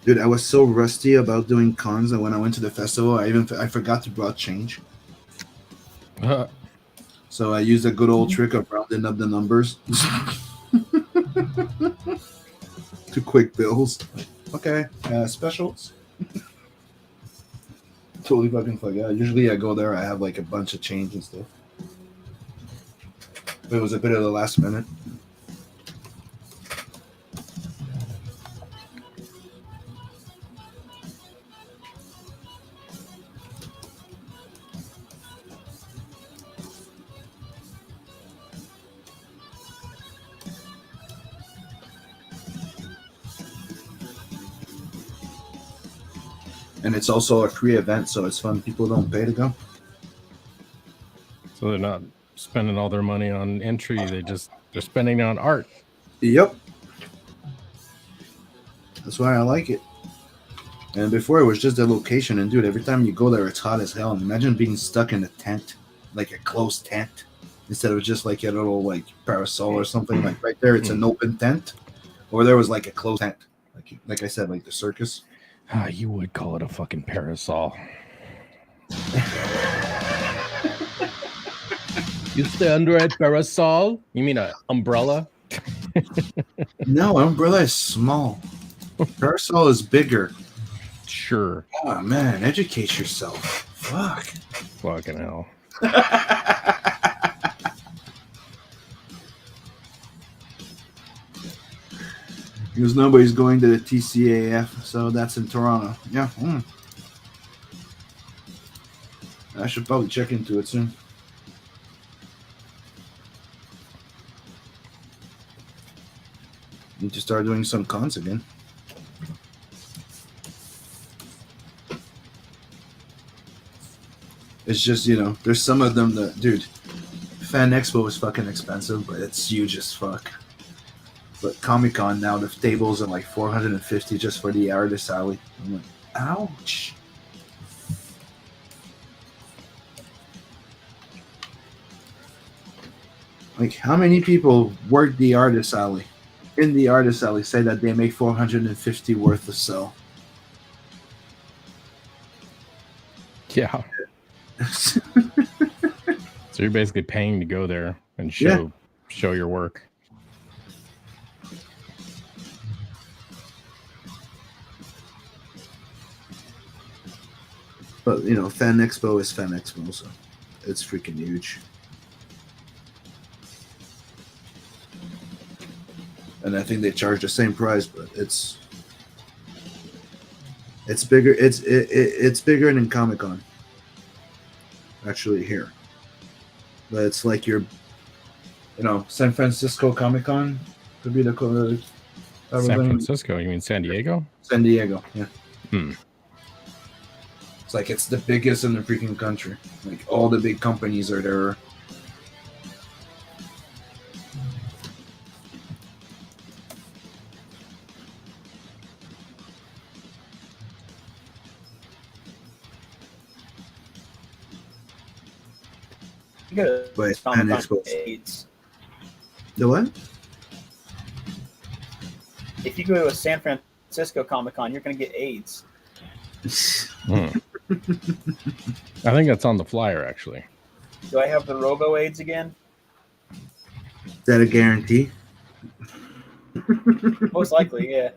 Dude, I was so rusty about doing cons, and when I went to the festival, I forgot to brought change. So I used a good old trick of rounding up the numbers. To quick bills. Okay, specials. Totally fucking forgot. Usually I go there, I have like a bunch of change and stuff. But it was a bit of the last minute. And it's also a free event, so it's fun. People don't pay to go. So they're not spending all their money on entry. They're spending it on art. Yep. That's why I like it. And before it was just the location, and dude, every time you go there, it's hot as hell. And imagine being stuck in a tent, like a closed tent, instead of just like a little like parasol or something. Like right there, it's an open tent, or there was like a closed tent, like I said, like the circus. You would call it a fucking parasol. You stay under a parasol? You mean an umbrella? No, umbrella is small. Parasol is bigger. Sure. Oh man, educate yourself. Fuck. Fucking hell. Because nobody's going to the TCAF, so that's in Toronto. Yeah. I should probably check into it soon. Need to start doing some cons again. It's just, there's some of them that, dude, Fan Expo is fucking expensive, but it's huge as fuck. But Comic-Con now, the tables are like $450 just for the artist alley. I'm like, ouch. Like, how many people work the artist alley? In the artist alley, say that they make $450 worth of sell. Yeah. So you're basically paying to go there and show your work. But Fan Expo is Fan Expo, so it's freaking huge. And I think they charge the same price, but it's It's bigger. It's bigger than Comic Con. Actually, here, but it's like your, San Francisco Comic Con could be the San Francisco? You mean San Diego? San Diego, yeah. Hmm. It's like it's the biggest in the freaking country. Like all the big companies are there. You go But to Comic-Con, Expo. AIDS. The what? If you go to a San Francisco Comic-Con, you're going to get AIDS. Hmm. I think that's on the flyer, actually. Do I have the Robo AIDS again? Is that a guarantee? Most likely, yeah.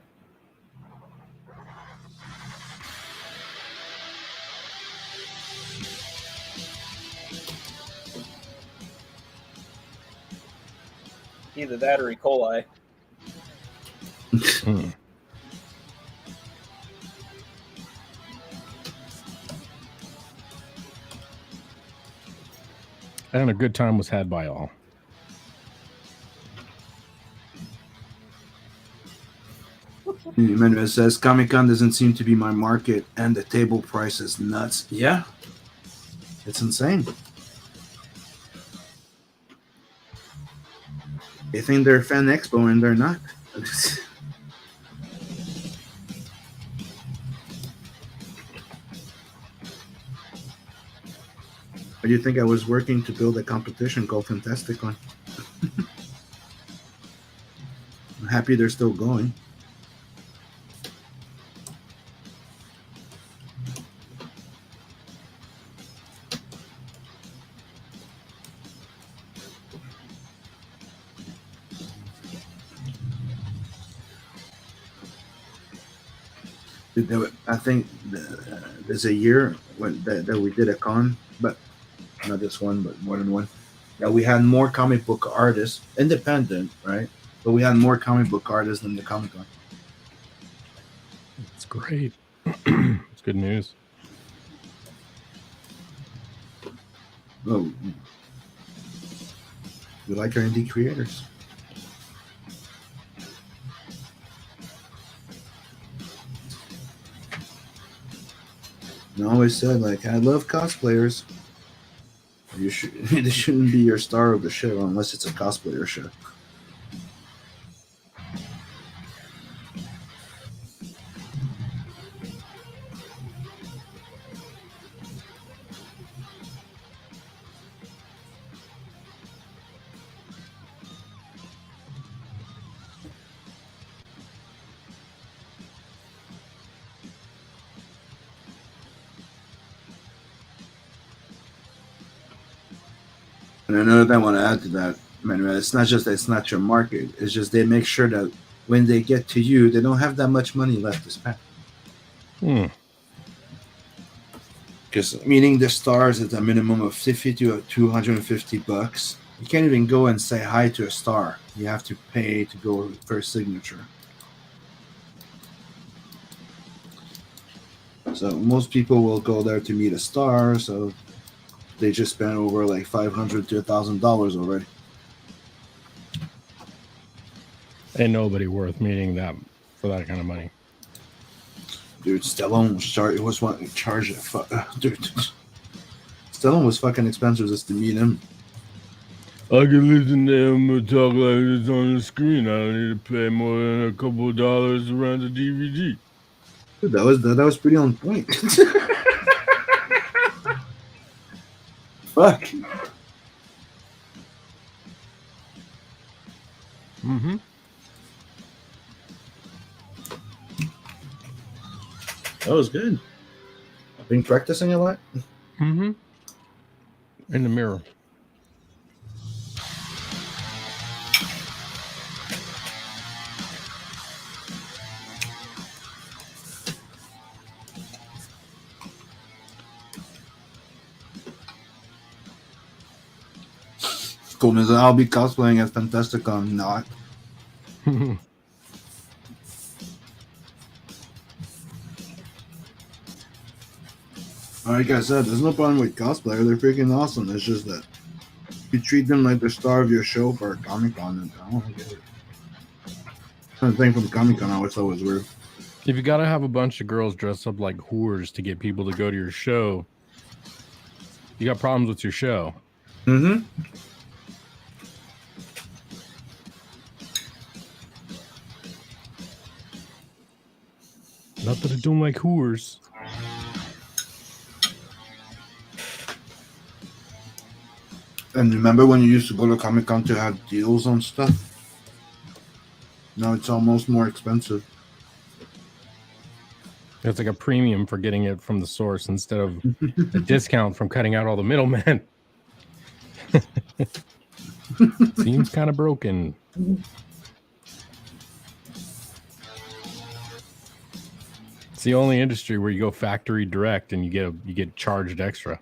Either that or E. coli. Hmm. And a good time was had by all. Manuel says Comic Con doesn't seem to be my market, and the table price is nuts. Yeah, it's insane. They think they're Fan Expo and they're not. Why do you think I was working to build a competition called Fantasticon? I'm happy they're still going. I think there's a year that we did a con, but not this one, but more than one. That we had more comic book artists, independent, right? But we had more comic book artists than the Comic Con. It's great. It's good news. Oh, we like our indie creators. And I always said, like, I love cosplayers. You should. They shouldn't be your star of the show unless it's a cosplayer show. And another thing I want to add to that, Manuel, it's not just that it's not your market. It's just they make sure that when they get to you, they don't have that much money left to spend. Because meaning the stars at a minimum of 50 to 250 bucks. You can't even go and say hi to a star. You have to pay to go for a signature. So most people will go there to meet a star. So they just spent over like $500 to $1,000 already. Ain't nobody worth meeting that for that kind of money. Dude, Stallone was wanting to charge it. Dude, Stallone was fucking expensive just to meet him. I can listen to him talk like this on the screen. I don't need to pay more than a couple of dollars to rent a DVD. Dude, that was pretty on point. Fuck. Mm-hmm. That was good. Been practicing a lot? Mm-hmm. In the mirror. Cool news. I'll be cosplaying as Fantasticon. Not. like I said, there's no problem with cosplayer. They're freaking awesome. It's just that you treat them like the star of your show for a Comic Con, and I don't get it. The thing from Comic Con, I always thought was weird. If you gotta have a bunch of girls dress up like whores to get people to go to your show, you got problems with your show. Mm-hmm. Not that I don't like whores. And remember when you used to go to Comic Con to have deals on stuff? Now it's almost more expensive. It's like a premium for getting it from the source instead of a discount from cutting out all the middlemen. Seems kind of broken. It's the only industry where you go factory direct and you get charged extra.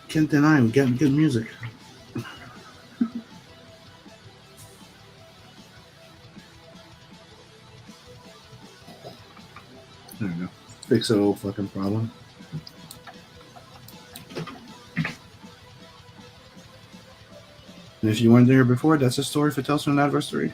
Can't deny we getting good music. There we go. Fix that old fucking problem. And if you weren't there before, that's a story for Tales from an Adversary.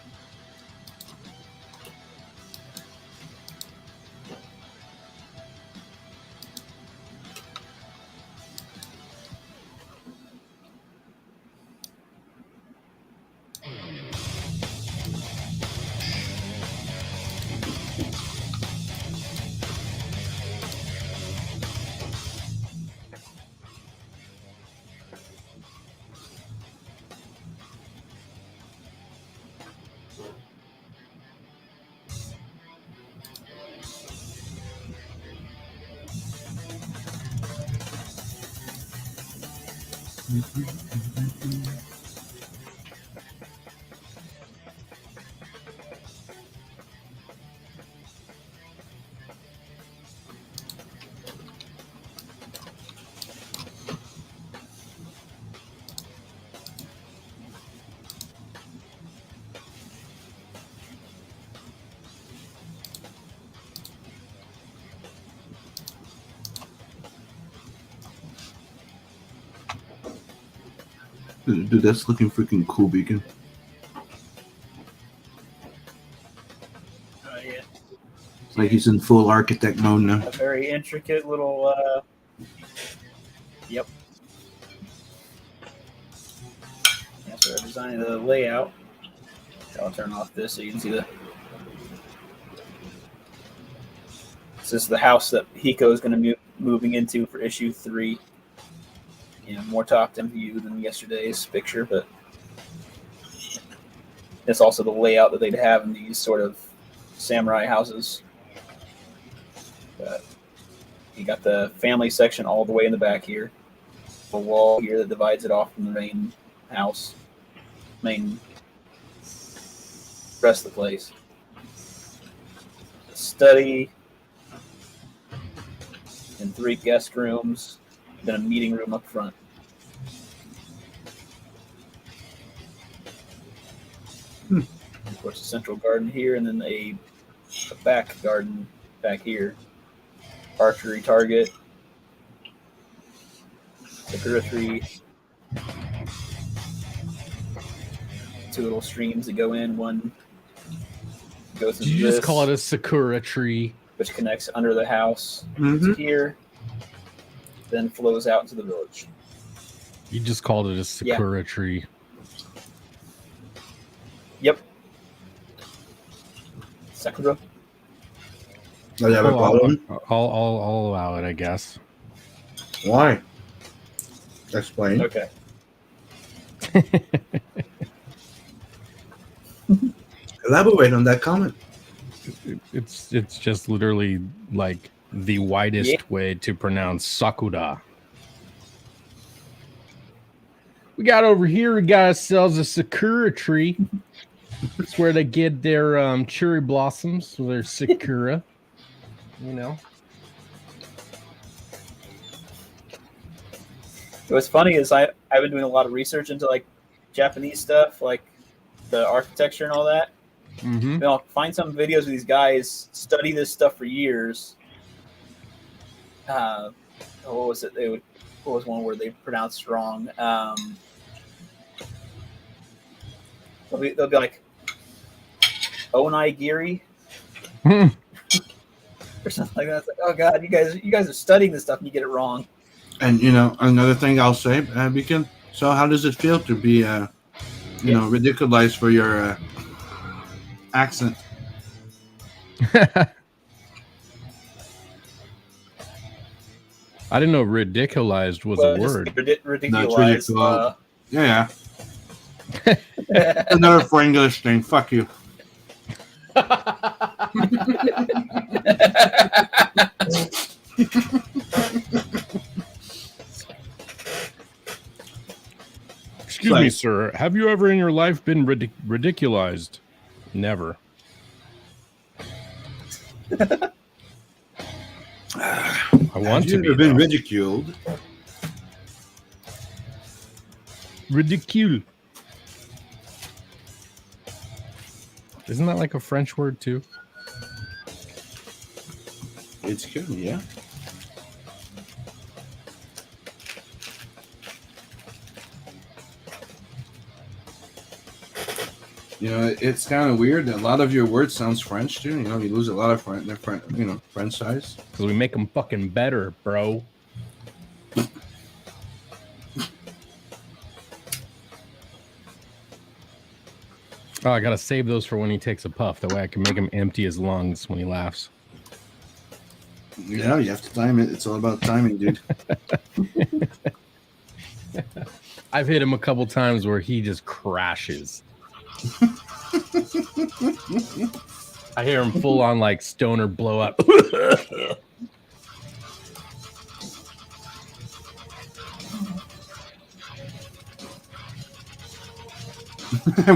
Dude, that's looking freaking cool, Beacon. Yeah. It's like he's in full architect mode now. A very intricate little. Yep. Yeah, so they're designing the layout. I'll turn off this so you can see the. This is the house that Hiko is going to be moving into for issue 3. More talked and view than yesterday's picture, but it's also the layout that they'd have in these sort of samurai houses. But you got the family section all the way in the back here. A wall here that divides it off from the main house, main rest of the place. A study and 3 guest rooms, then a meeting room up front. Of course, a central garden here, and then a back garden back here. Archery target. Sakura tree. 2 little streams that go in. One goes into Did you this, just call it a Sakura tree? which connects under the house Mhm. to here, then flows out into the village. You just called it a Sakura tree. Yep. Sakura. Oh, you have a problem? I'll allow it, I guess. Why? Explain. Okay. Elaborate on that comment. It's just literally like the widest way to pronounce Sakura. We got over here a guy sells a Sakura tree. It's where they get their cherry blossoms, their Sakura. What's funny is I've been doing a lot of research into like Japanese stuff, like the architecture and all that. Mm-hmm. I'll find some videos of these guys study this stuff for years. What was it? What was one word they pronounced wrong? They'll be like Onaigiri or something like that. It's like, oh god, you guys are studying this stuff and you get it wrong. And another thing I'll say, Beacon. So, how does it feel to be, ridiculized for your accent? I didn't know ridiculized was a word. Ridiculous. No, yeah. Another for English thing. Fuck you. Excuse me, sir. Have you ever in your life been ridiculized? Never. I want Have to you be. ever been though. ridiculed? Ridicule. Isn't that like a French word too? It's good, yeah. You know, it's kind of weird. A lot of your words sounds French too. You know, you lose a lot of French size. Because we make them fucking better, bro. Oh, I gotta save those for when he takes a puff. That way I can make him empty his lungs when he laughs. Yeah, you have to time it. It's all about timing, dude. I've hit him a couple times where he just crashes. I hear him full on like stoner blow up.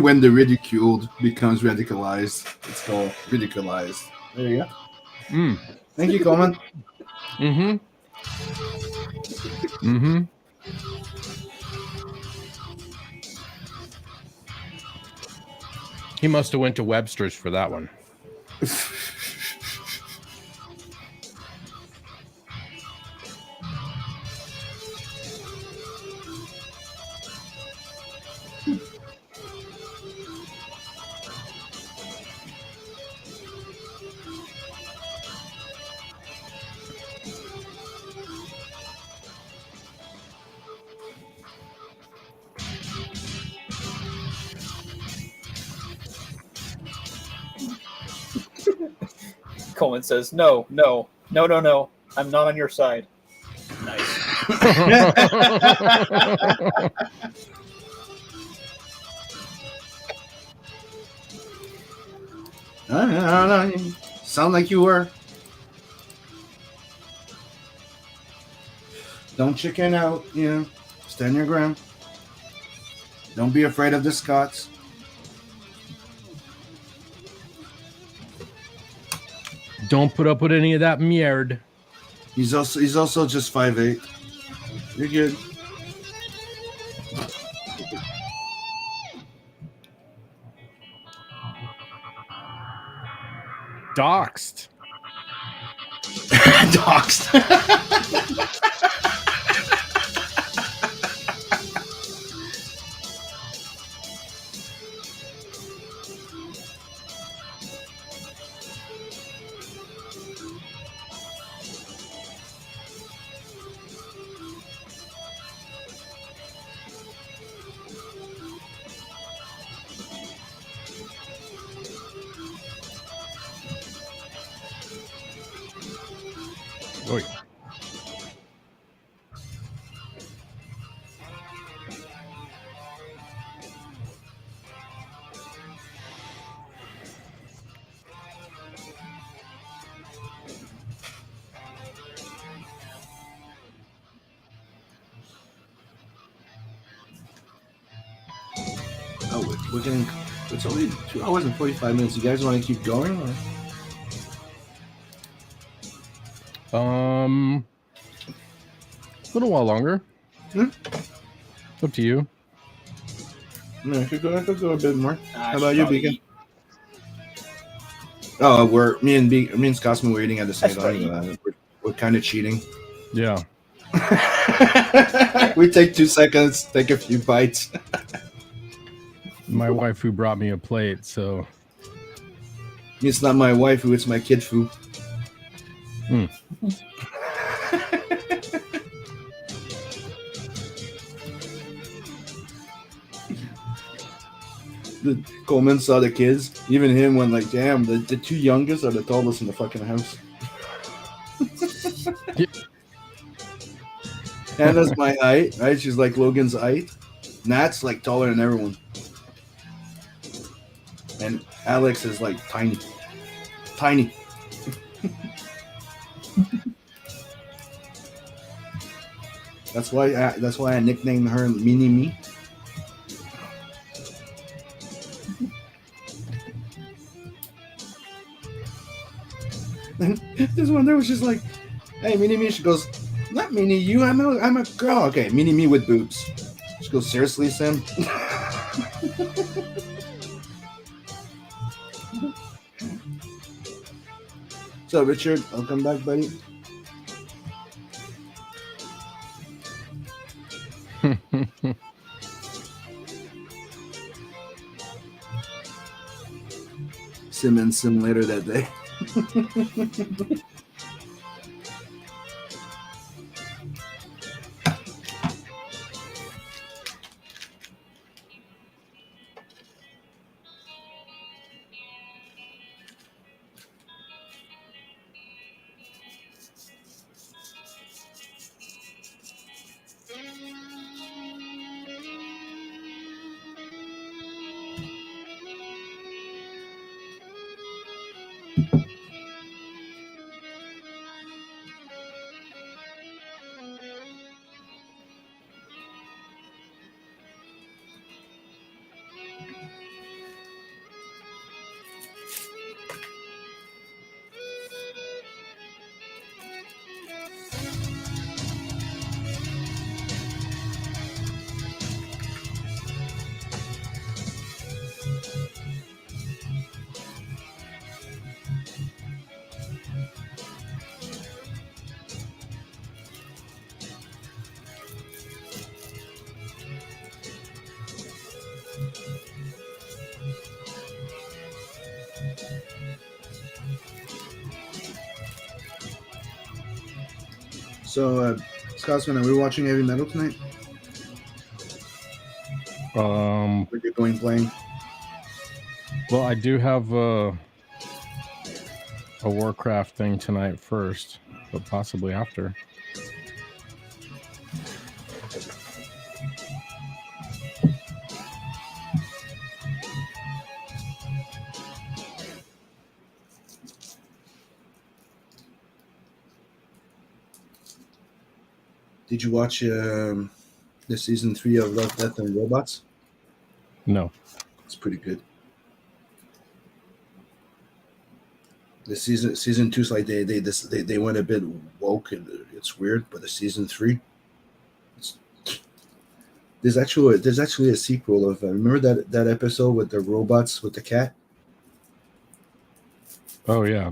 When the ridiculed becomes radicalized, it's called ridiculized. There you go. Mm. Thank you, Coleman. Mm-hmm. Mm-hmm. He must have went to Webster's for that one. Coleman says, no. I'm not on your side. Nice. I don't know. Sound like you were. Don't chicken out, you know. Stand your ground. Don't be afraid of the Scots. Don't put up with any of that merde. He's also just 5'8". You're good. Doxed. Doxed. Oi. Oh, we're getting. It's only 2 hours and 45 minutes. You guys want to keep going? Or? A little while longer. Up to you. Yeah, I could go a bit more. I How should about you, probably Beacon? eat. Oh, me and Scotsman were eating at the same That's time. We're kind of cheating. Yeah. We take 2 seconds, take a few bites. My wife who brought me a plate, so It's not my wife who, it's my kid food. The Coleman saw the kids. Even him went like, damn, the 2 youngest are the tallest in the fucking house. Hannah's my height, right? She's like Logan's height. Nat's like taller than everyone. And Alex is like tiny. Tiny. That's why I nicknamed her Mini Me. This one there was just like, hey, Mini Me. She goes, not Mini you. I'm a girl. Okay, Mini Me with boobs. Just go seriously, Sim. So, Richard, welcome back, buddy. Sim and Sim later that day. So, Scotsman, are we watching heavy metal tonight? Or you're going playing? Well, I do have a Warcraft thing tonight first, but possibly after. Did you watch the season 3 of Love, Death, and Robots? No. It's pretty good. The season 2 is like they went a bit woke and it's weird, but the season 3, there's actually a sequel of remember that episode with the robots with the cat? Oh yeah.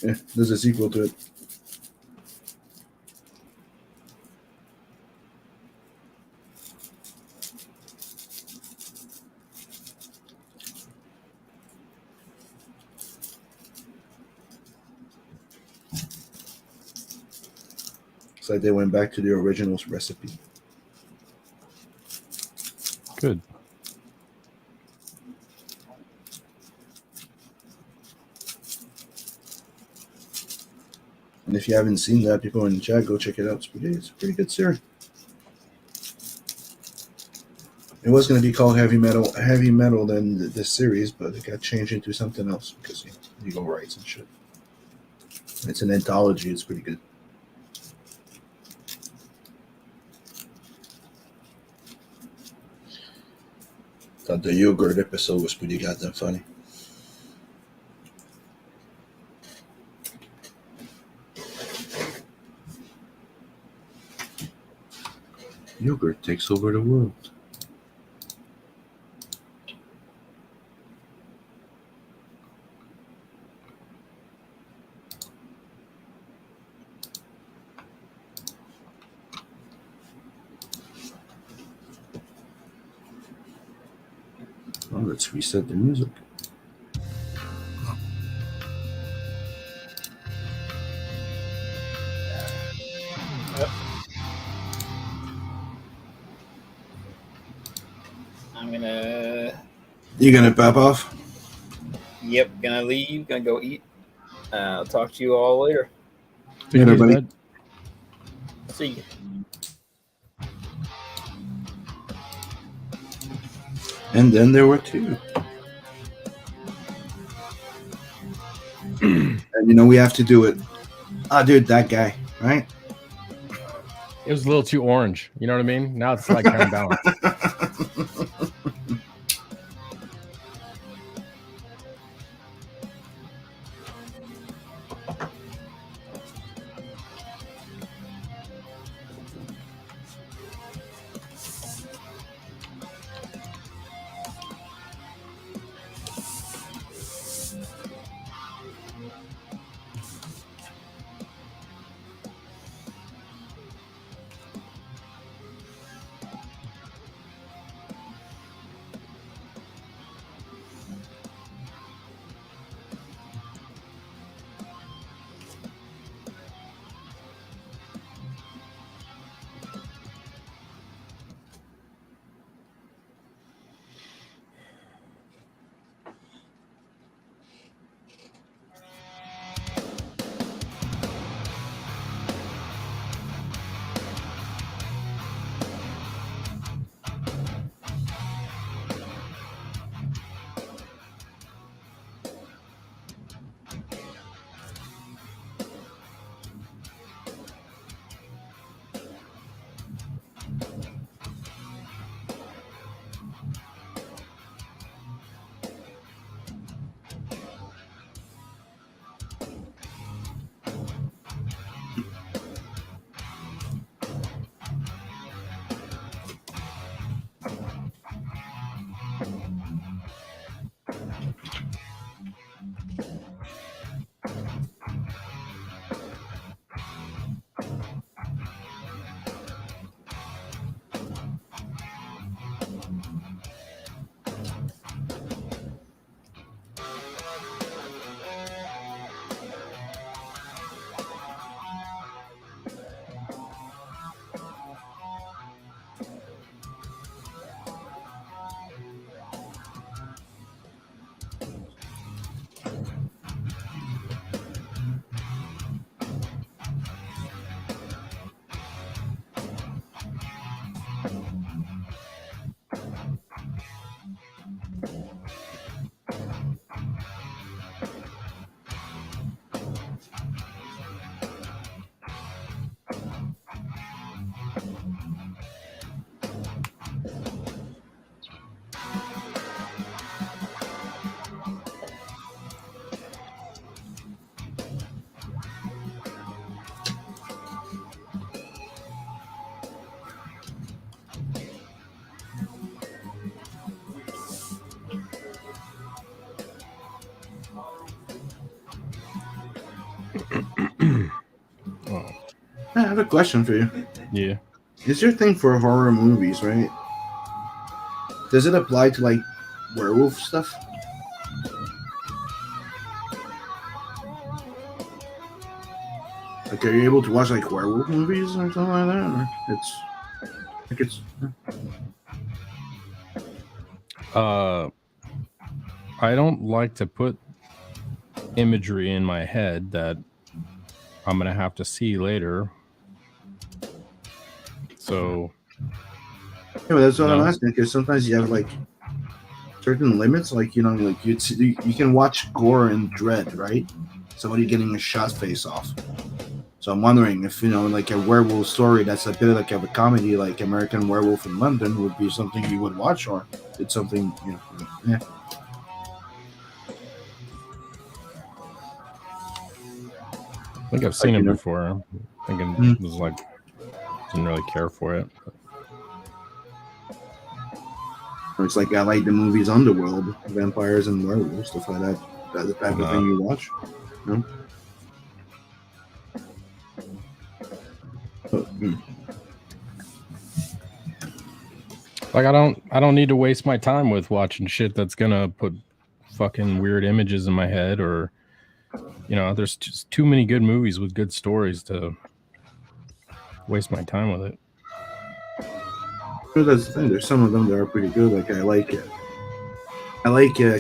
Yeah, there's a sequel to it. It's like they went back to the original recipe. Good. And if you haven't seen that, people in the chat, go check it out. It's a pretty good series. It was going to be called Heavy Metal than this series, but it got changed into something else because legal rights and shit. It's an anthology. It's pretty good. Thought the yogurt episode was pretty goddamn funny. Yogurt takes over the world. Well, let's reset the music. I'm gonna. You gonna pop off? Yep, gonna leave. Gonna go eat. I'll talk to you all later. Later, buddy. See you. And then there were two. And we have to do it. Oh, dude, that guy, right? It was a little too orange. You know what I mean? Now it's like kind of balanced. have a question for you. Yeah. Is your thing for horror movies, right? Does it apply to like werewolf stuff? Like, are you able to watch like werewolf movies or something like that? Or it's I don't like to put imagery in my head that I'm gonna have to see later. So yeah, but that's what I'm no. asking. Because sometimes you have like certain limits, like like you can watch gore and dread, right? Somebody getting a shot face off. So I'm wondering if like a werewolf story that's a bit like of a comedy, like American Werewolf in London, would be something you would watch, or it's something yeah. I think I've seen it before. I'm thinking it was like didn't really care for it. Or it's like I like the movies Underworld, vampires and werewolves, stuff like that. That's the type of thing you watch. No. Like I don't need to waste my time with watching shit that's gonna put fucking weird images in my head, or there's just too many good movies with good stories to waste my time with it. But that's the thing. There's some of them that are pretty good. Like I like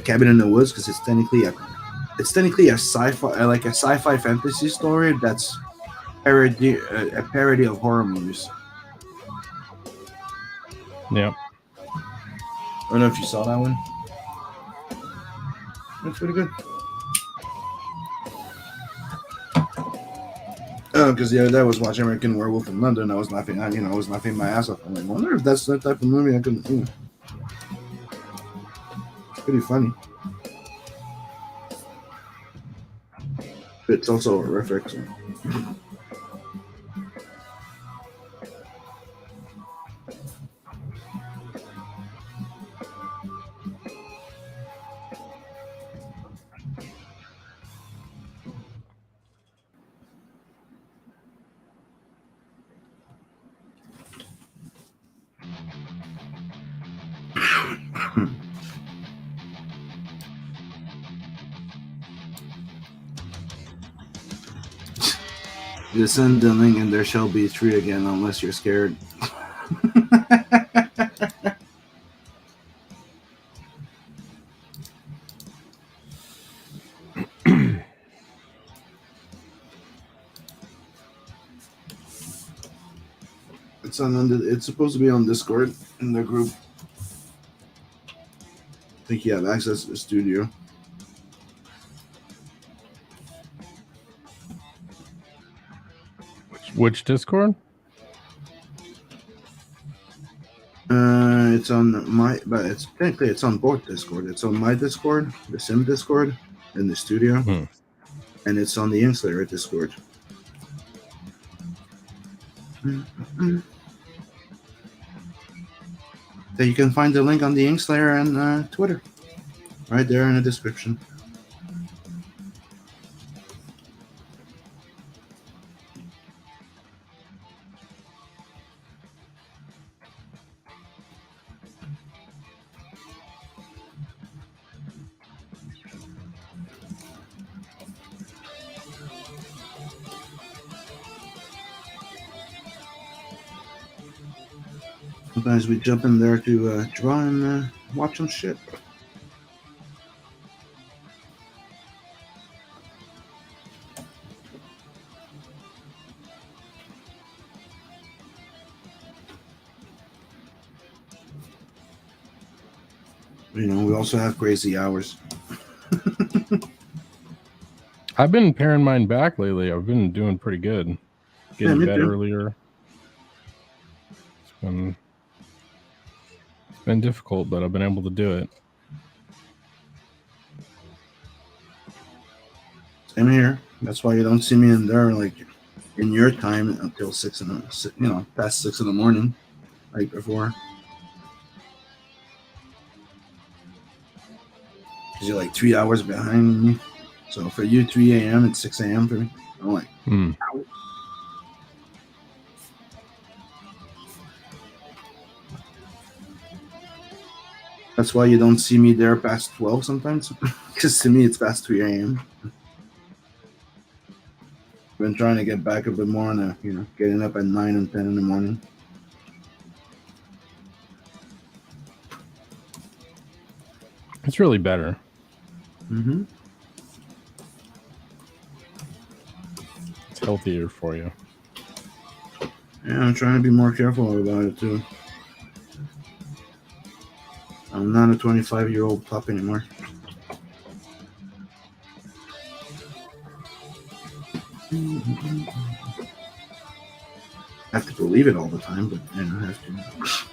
Cabin in the Woods because it's technically a sci-fi, like a sci-fi fantasy story that's a parody of horror movies. Yeah. I don't know if you saw that one. That's pretty good. Because the other day I was watching American Werewolf in London. I was laughing. I was laughing my ass off. I'm like, I wonder if that's that type of movie I can. It's pretty funny. It's also horrific. So. You send the link and there shall be 3 again unless you're scared. It's supposed to be on Discord in the group. I think you have access to the studio. Which Discord? It's on but it's technically it's on both Discord. It's on my Discord, the Sim Discord, in the studio, and it's on the Inkslayer Discord. So you can find the link on the Inkslayer and Twitter, right there in the description. Sometimes we jump in there to draw and watch some shit. We also have crazy hours. I've been paring mine back lately. I've been doing pretty good. Getting to bed earlier. It's been difficult, but I've been able to do it. Same here. That's why you don't see me in there like in your time until past 6 in the morning, like before. Because you're like 3 hours behind me. So for you, 3 a.m. and 6 a.m. for me. I'm like, That's why you don't see me there past 12 sometimes. Because to me, it's past 3 a.m. Been trying to get back a bit more on getting up at 9 and 10 in the morning. It's really better. Mm-hmm. It's healthier for you. Yeah, I'm trying to be more careful about it too. I'm not a 25-year-old pup anymore. I have to believe it all the time, but I have to.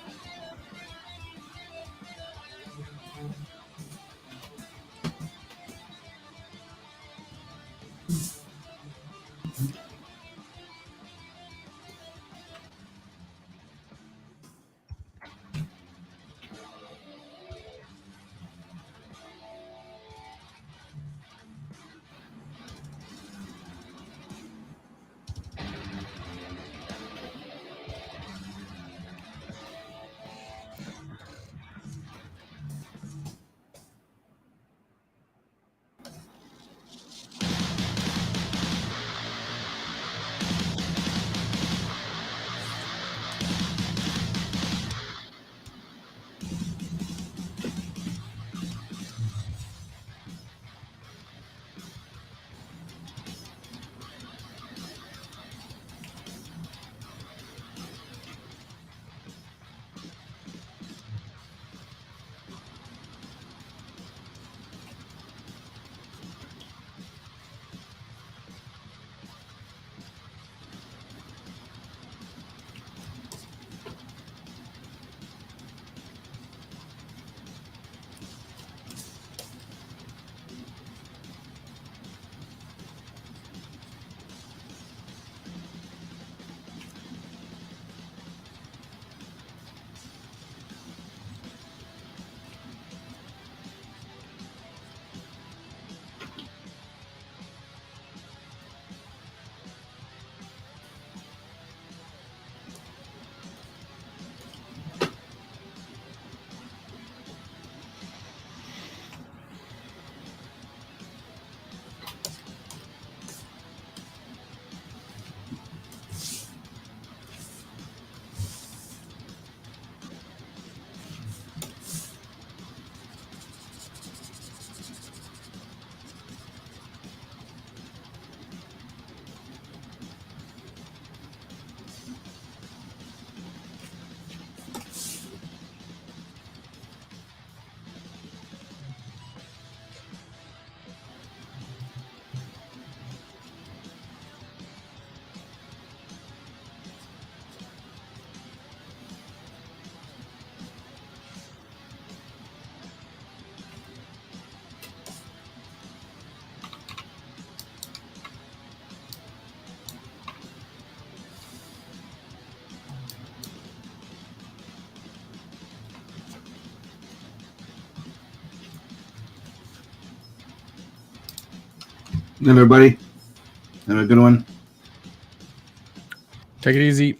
Everybody, have a good one. Take it easy.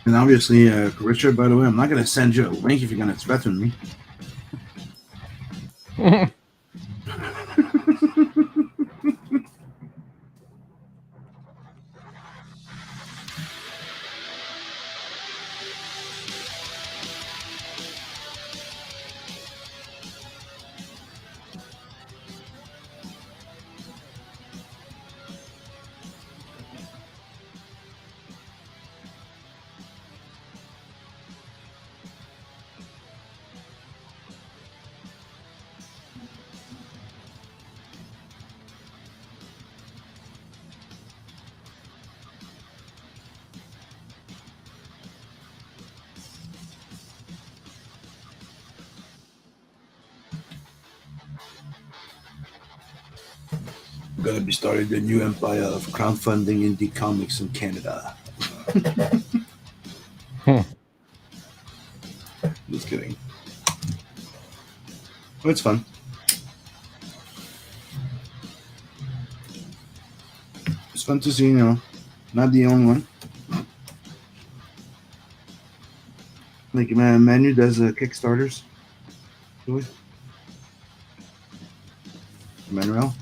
And obviously, Richard, by the way, I'm not going to send you a link if you're going to threaten me. Going to be starting the new empire of crowdfunding indie comics in Canada. Just kidding. Oh, it's fun. It's fun to see, not the only one. Like, Manu does Kickstarters. Do we? Manuel?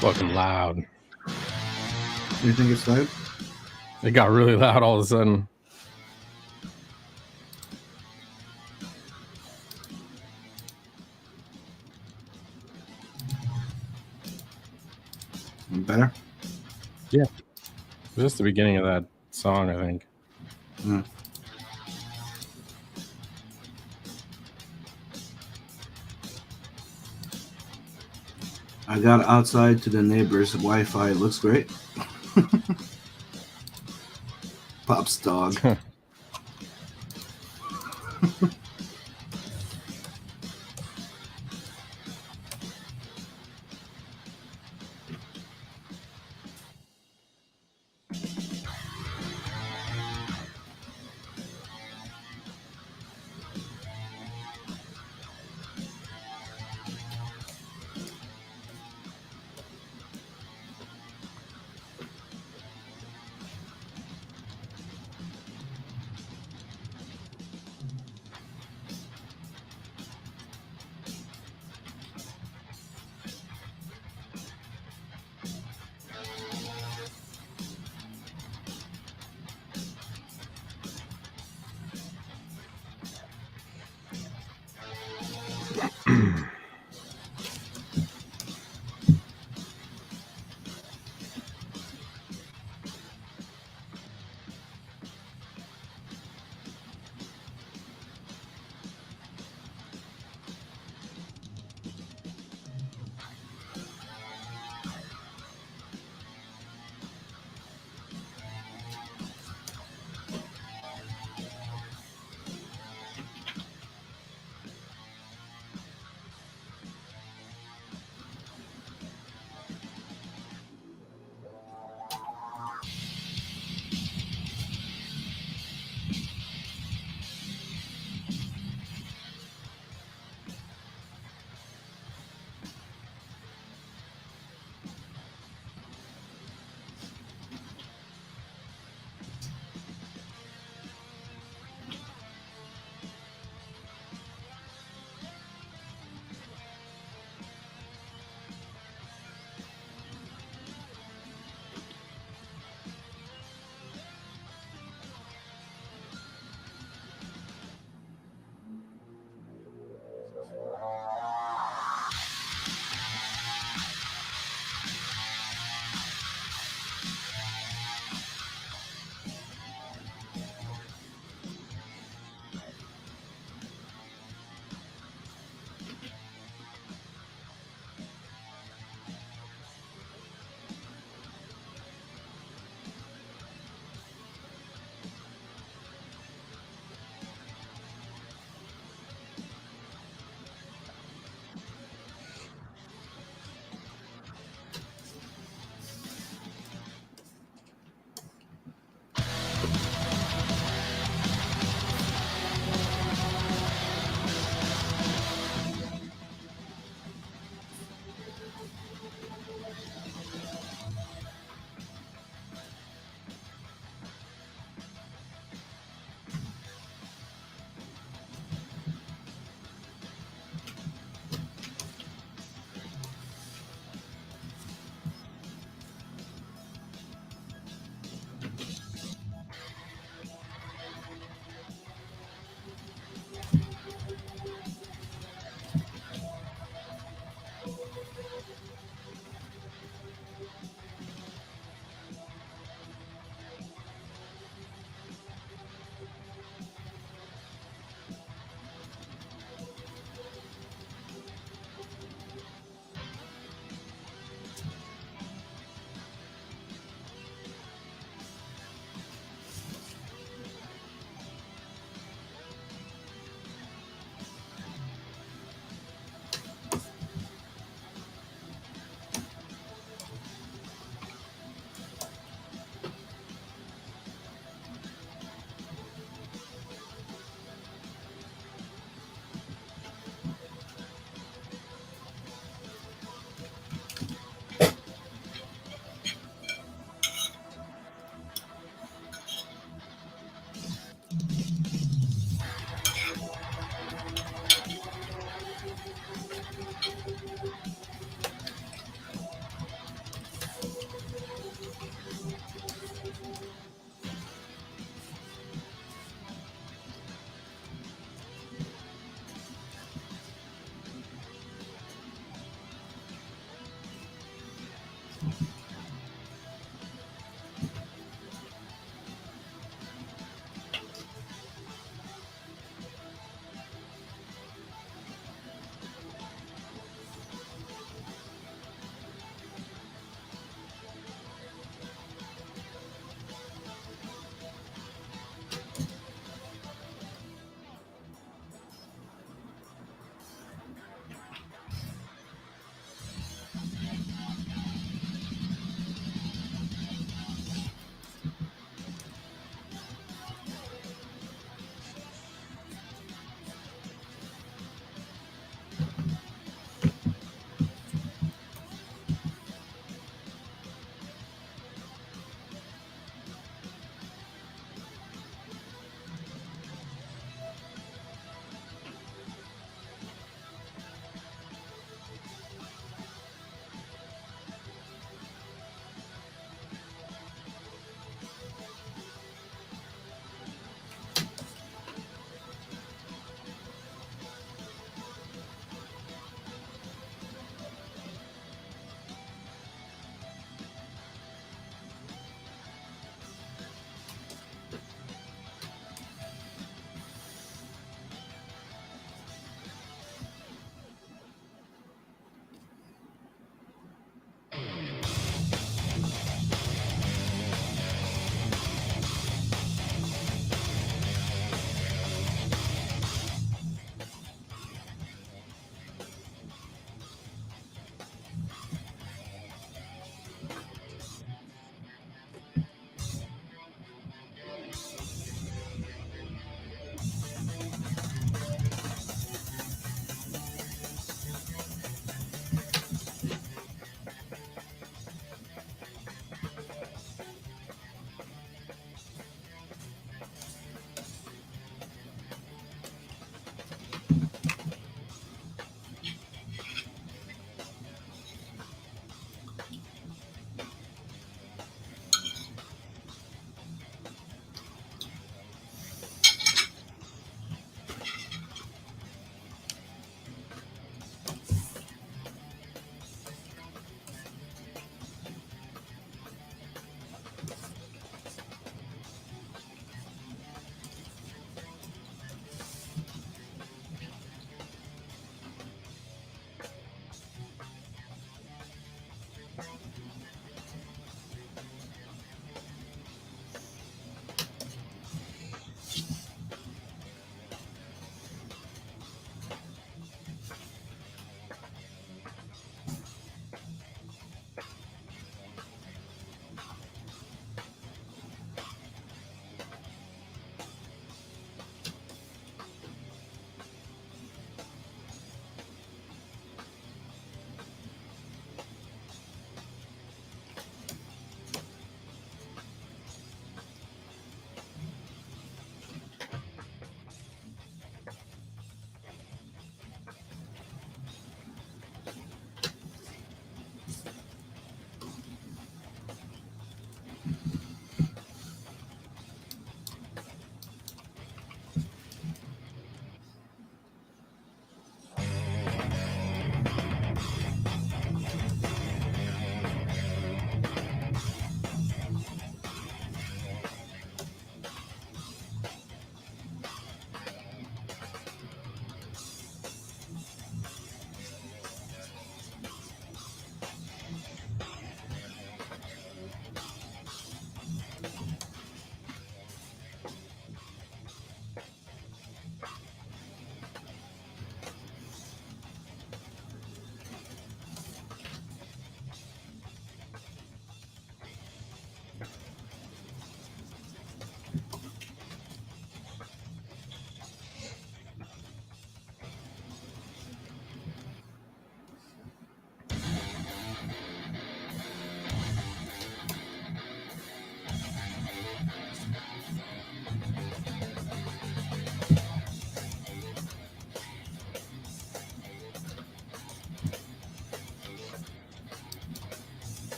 Fucking loud. You think it's loud? It got really loud all of a sudden. Better? Yeah. It was just the beginning of that song, I think. Yeah. I got outside to the neighbor's Wi-Fi. It looks great. Pop's dog.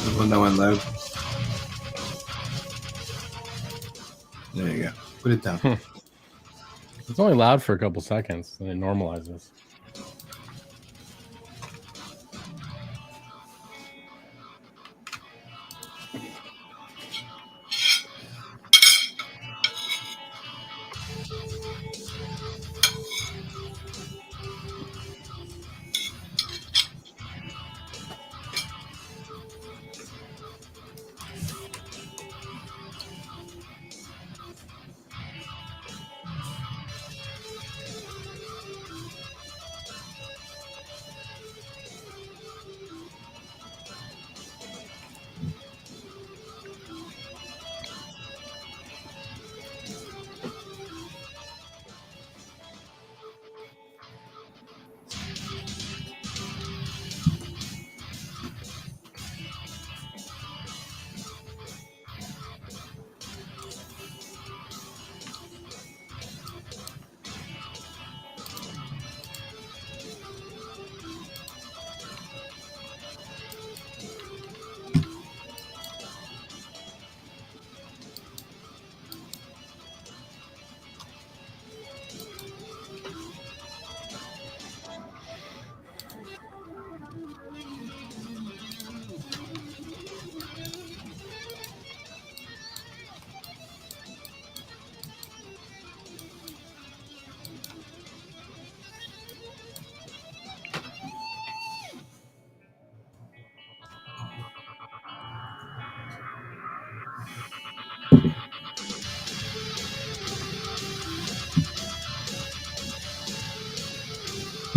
The one that went loud. There you go. Put it down. It's only loud for a couple seconds, and it normalizes.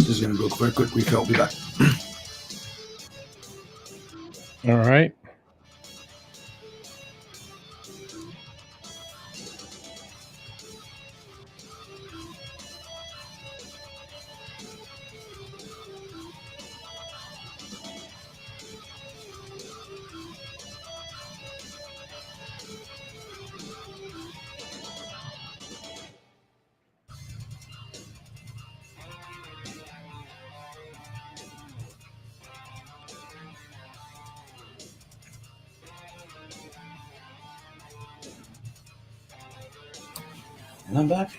Just gonna go for a quick refill. I'll be back. All right. And I'm back.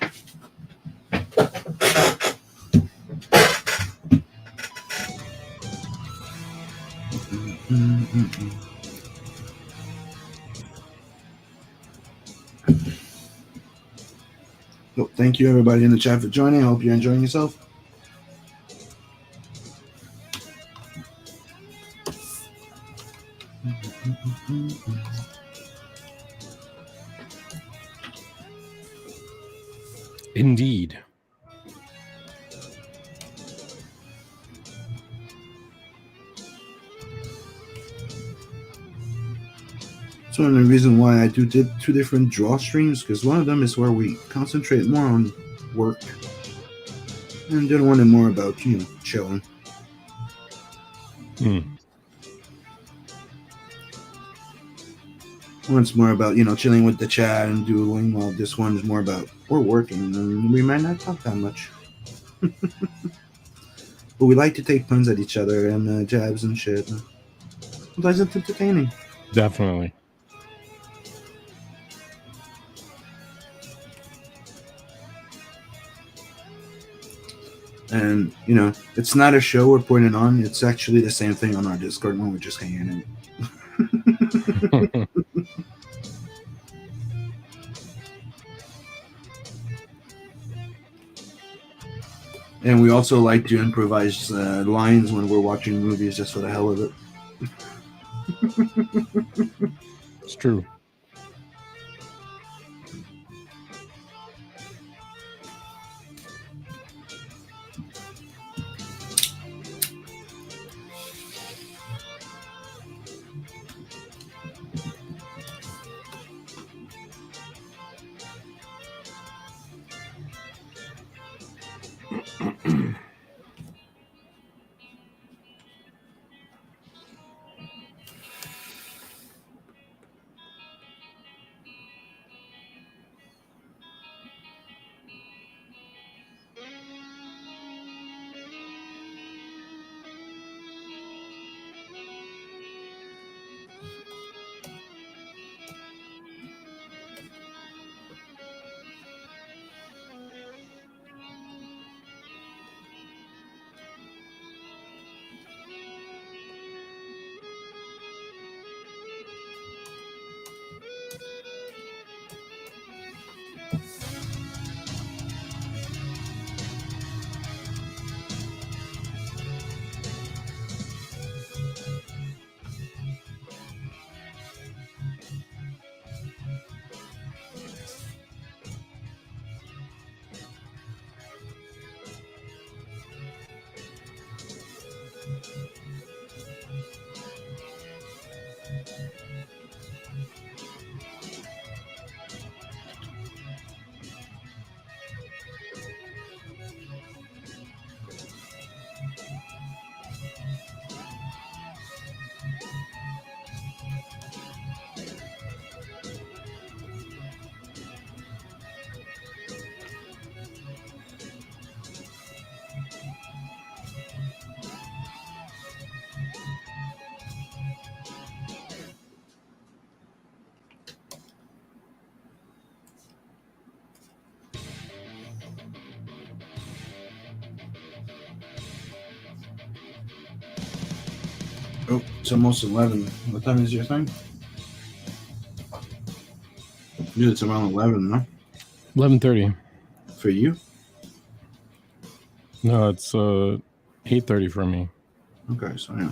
So, thank you everybody in the chat for joining. I hope you're enjoying yourself. Indeed. That's one of the reasons why I did two different draw streams, because one of them is where we concentrate more on work, and the other one is more about, chilling. One's more about, chilling with the chat and doodling, while this one's more about we're working, and we might not talk that much. But we like to take puns at each other and jabs and shit. Sometimes it's entertaining. Definitely. And, it's not a show we're putting on. It's actually the same thing on our Discord when we're just hanging out. And we also like to improvise lines when we're watching movies just for the hell of it. It's true. Oh, it's almost 11. What time is your thing? Dude, it's around 11, no? 11:30. For you? No, it's 8:30 for me. Okay, so yeah.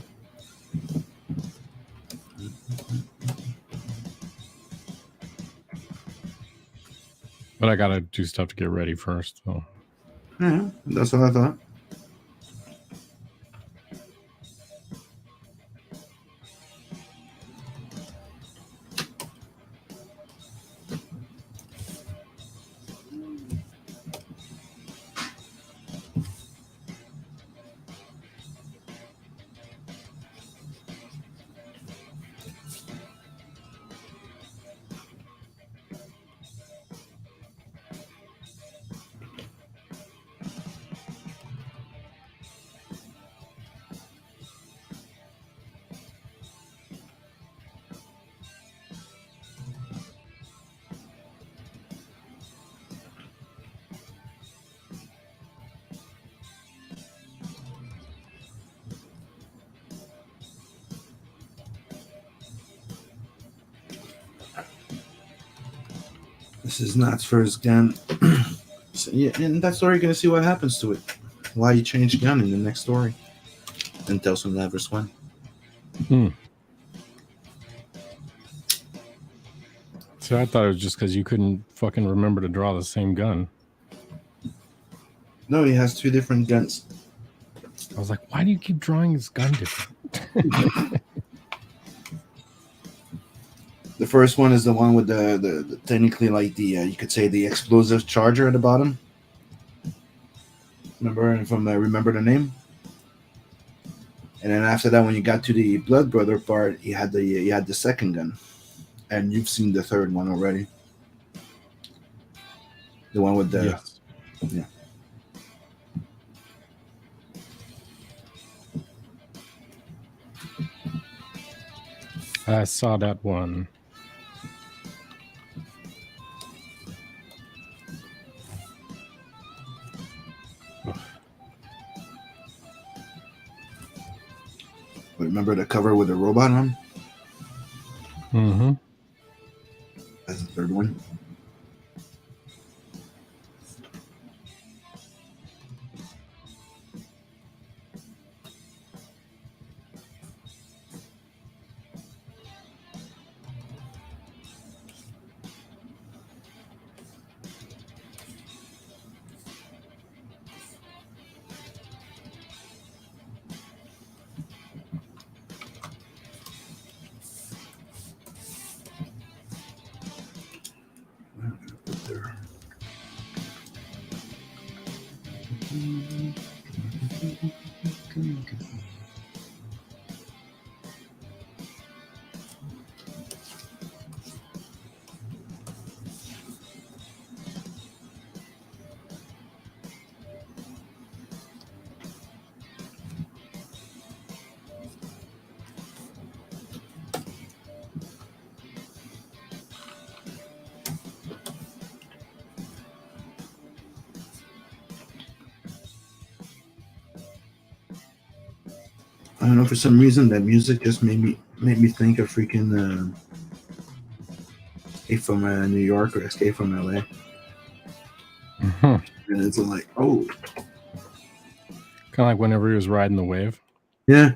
But I gotta do stuff to get ready first. So. Yeah, that's what I thought. This is Nat's first gun. So, yeah, and that story, you're going to see what happens to it. Why you change gun in the next story. And tells him never swim. So I thought it was just because you couldn't fucking remember to draw the same gun. No, he has 2 different guns. I was like, why do you keep drawing his gun different? The first one is the one with the technically like the you could say the explosive charger at the bottom. Remember from Remember the Name? And then after that, when you got to the Blood Brother part, he had the second gun, and you've seen the third one already. The one with the Yes. yeah. I saw that one. Remember the cover with the robot on? Mm-hmm. That's the third one. I don't know, for some reason that music just made me think of freaking Escape from New York or Escape from LA. Kind And it's like, oh of like whenever he was riding the wave. yeah.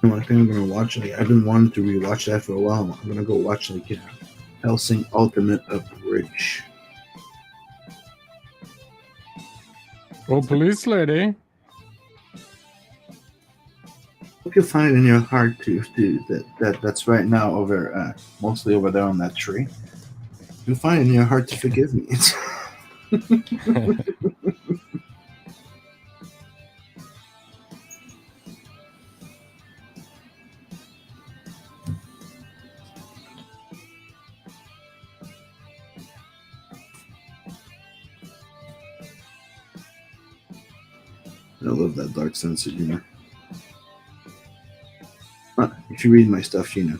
I think I'm gonna watch it. I've been wanting to rewatch that for a while. I'm gonna go watch Hellsing Ultimate Abridge. Oh, police lady. Hope you find it in your heart to that's right now over mostly over there on that tree. You find it in your heart to forgive me. I love that dark sense of humor. If you read my stuff, you know.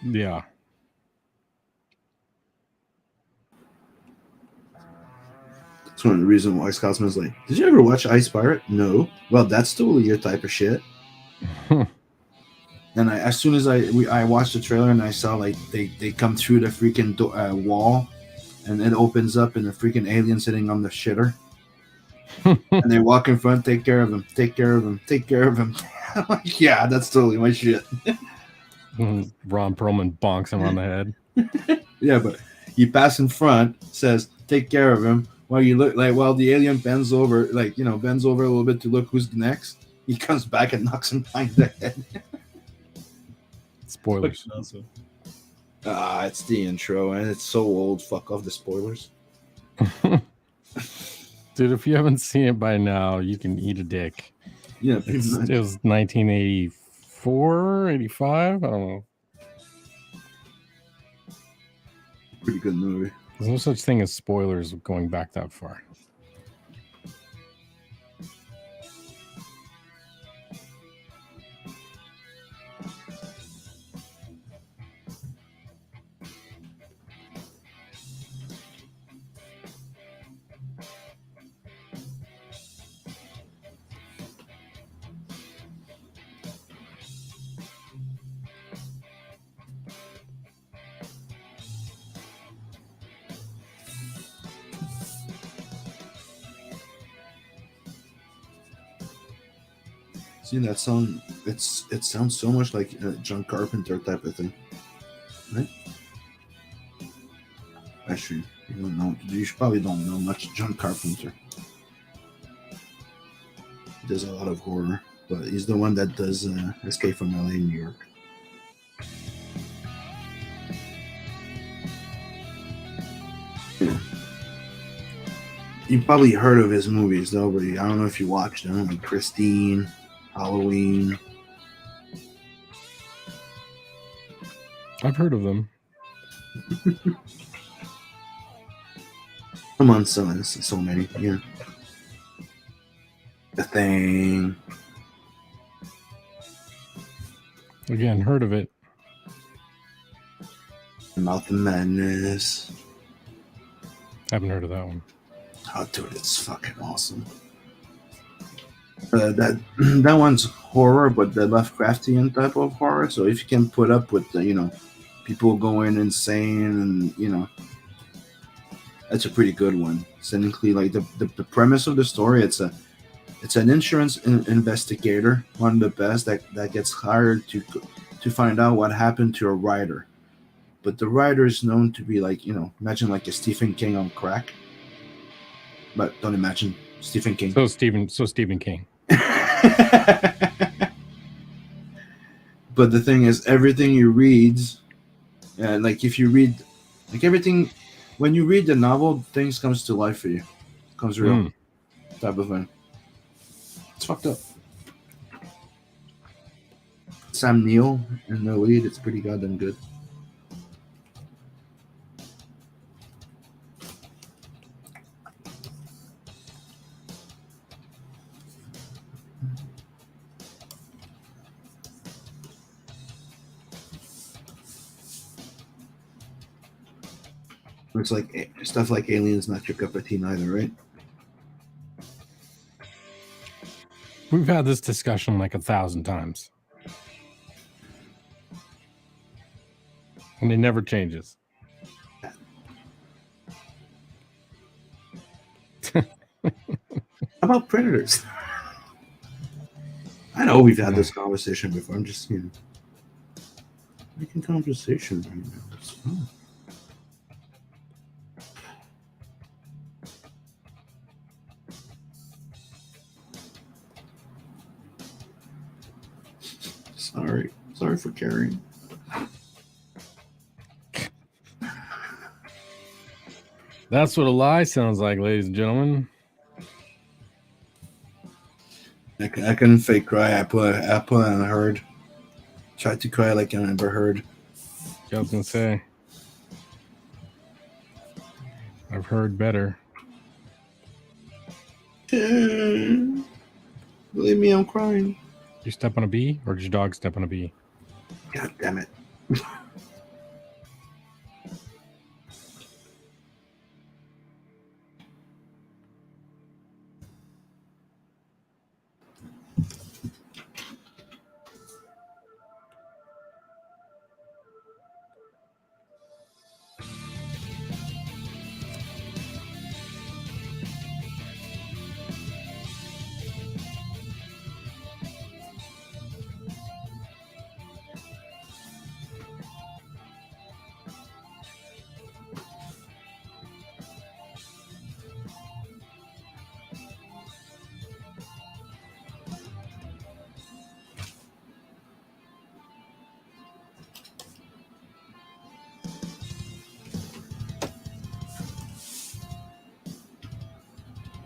Yeah. That's one of the reasons why Scotsman's like, did you ever watch Ice Pirate? No. Well, that's totally your type of shit. And as soon as I watched the trailer and I saw like they come through the freaking wall, and it opens up and the freaking alien sitting on the shitter, and they walk in front, take care of him, take care of him, take care of him. I'm like, yeah, that's totally my shit. Ron Perlman bonks him on the head. Yeah, but you pass in front, says take care of him, while you look like while the alien bends over, bends over a little bit to look who's next. He comes back and knocks him behind the head. Spoilers. It's the intro, and it's so old. Fuck off the spoilers. Dude, if you haven't seen it by now, you can eat a dick. Yeah, It was 1984, 85? I don't know. pretty good movie. There's no such thing as spoilers going back that far. See that song? It sounds so much like John Carpenter type of thing, right? Actually, you don't know. You probably don't know much John Carpenter. He does a lot of horror, but he's the one that does Escape from LA, New York. Yeah. You probably heard of his movies though, but I don't know if you watched them, like Christine, Halloween. I've heard of them. Come on, so many, yeah. The Thing. Again, heard of it. Mouth of Madness. Haven't heard of that one. Oh, dude, it's fucking awesome. That one's horror, but the Lovecraftian type of horror. So if you can put up with the, people going insane, and that's a pretty good one. Cynically, like the premise of the story, it's an insurance investigator, one of the best that gets hired to find out what happened to a writer. But the writer is known to be like, imagine like a Stephen King on crack. But don't imagine Stephen King. So Stephen King. But the thing is, everything you read, like if you read, like everything, when you read the novel, things comes to life for you, comes real, type of thing. It's fucked up. Sam Neill in the lead. It's pretty goddamn good. Looks like stuff like Aliens not your cup of tea neither, right? We've had this discussion like 1,000 times. And it never changes. How about Predators? I know we've had this conversation before. I'm just, making conversation right now. It's fun. Sorry for carrying. That's what a lie sounds like, ladies and gentlemen. I couldn't fake cry. I put on a herd. Tried to cry like I never heard. I was gonna say, I've heard better. Believe me, I'm crying. Did you step on a bee, or did your dog step on a bee? God damn it.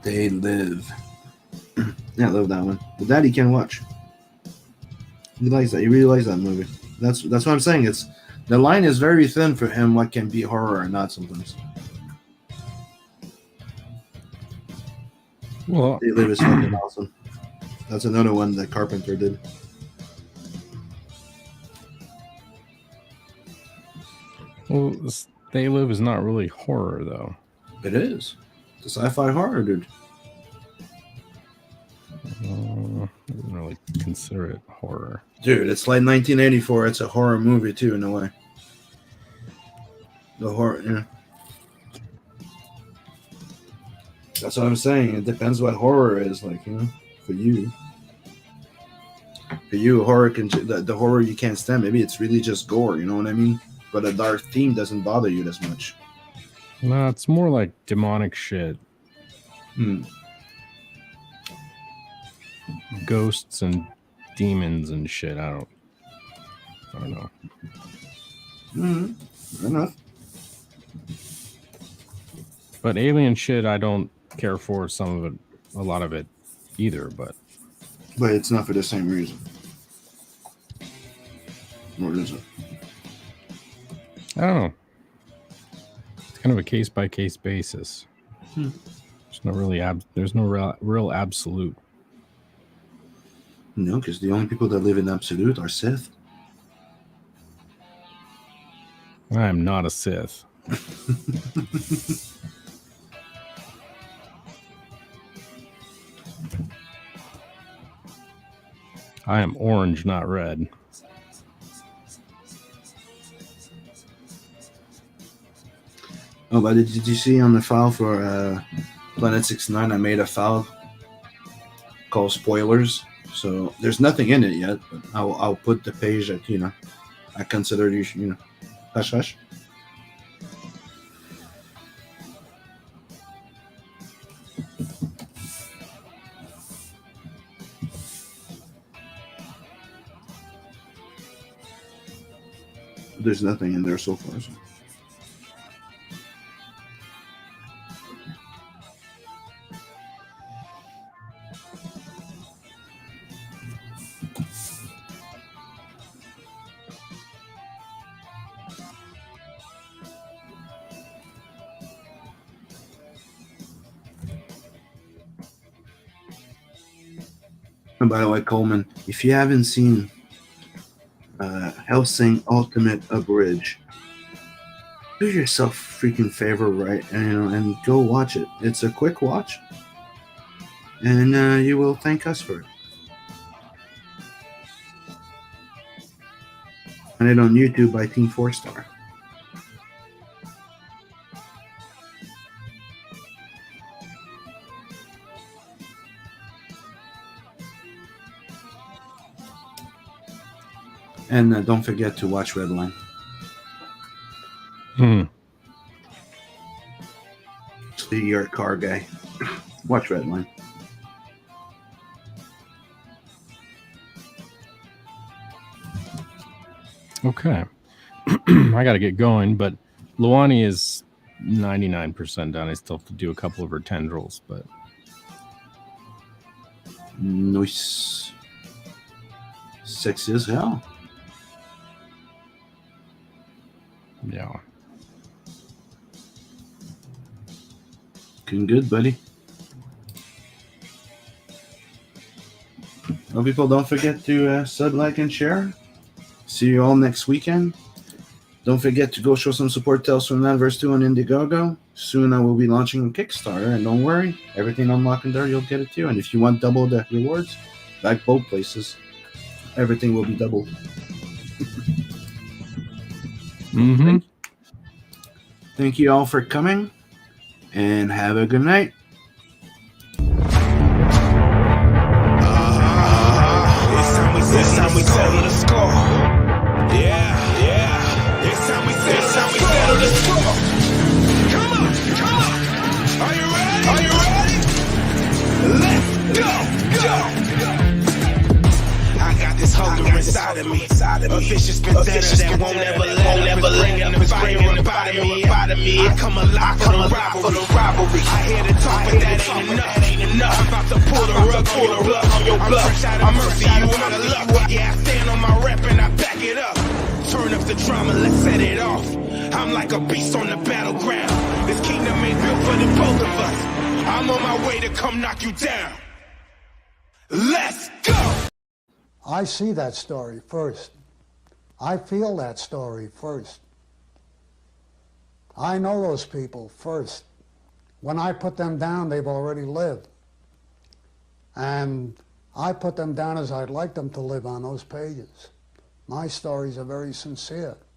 They Live. Yeah, I love that one. But Daddy can watch. He likes that. He really likes that movie. That's what I'm saying. It's the line is very thin for him. What can be horror or not sometimes. Well, They Live is fucking awesome. That's another one that Carpenter did. well, They Live is not really horror, though. It is. It's a sci-fi horror, dude. I wouldn't really consider it horror. Dude, it's like 1984. It's a horror movie too, in a way. The horror, yeah. That's what I'm saying. It depends what horror is, like, for you. For you, horror the horror you can't stand. Maybe it's really just gore. You know what I mean? But a dark theme doesn't bother you as much. No, it's more like demonic shit. Ghosts and demons and shit. I don't know. Fair enough. But alien shit, I don't care for some of it, a lot of it either. But it's not for the same reason. Or is it? I don't know. It's kind of a case by case basis. There's no really there's no real absolute. No, because the only people that live in absolute are Sith. I am not a Sith. I am orange, not red. Oh, but did you see on the file for Planet 69, I made a file called spoilers. So there's nothing in it yet, but I'll put the page that, I consider you should, hush hush. There's nothing in there so far. So. And by the way, Coleman, if you haven't seen Hellsing Ultimate Abridged, do yourself a freaking favor, right? And go watch it. It's a quick watch, and you will thank us for it. And it on YouTube by Team 4-Star. And don't forget to watch Redline. So you're a car guy. Watch Redline. Okay. I got to get going, but Luani is 99% done. I still have to do a couple of her tendrils, but Nice. Sexy as hell. yeah. Looking good, buddy. Well, people, don't forget to sub, like, and share. See you all next weekend. Don't forget to go show some support to Tales from None 2 on Indiegogo. Soon I will be launching a Kickstarter, and don't worry, everything unlocking there, you'll get it too. And if you want double the rewards, like both places, everything will be doubled. Mm-hmm. Thank you all for coming, and have a good night. This time we settle the score. Yeah. This time we settle the score. Come on. Are you ready? Let's go. I got this hunger inside of me. A vicious vendetta that won't ever let up. It's bringing the fire out of me. I come alive for the rivalry. I hear the talk, but that ain't enough. I'm about to pull the rug on your blood. I'm fresh out of mercy, you out of luck. Yeah, I stand on my rep and I back it up. Turn up the drama, let's set it off. I'm like a beast on the battleground. This kingdom ain't built for the both of us. I'm on my way to come knock you down. Let's go! I see that story first. I feel that story first. I know those people first. When I put them down, they've already lived. And I put them down as I'd like them to live on those pages. My stories are very sincere.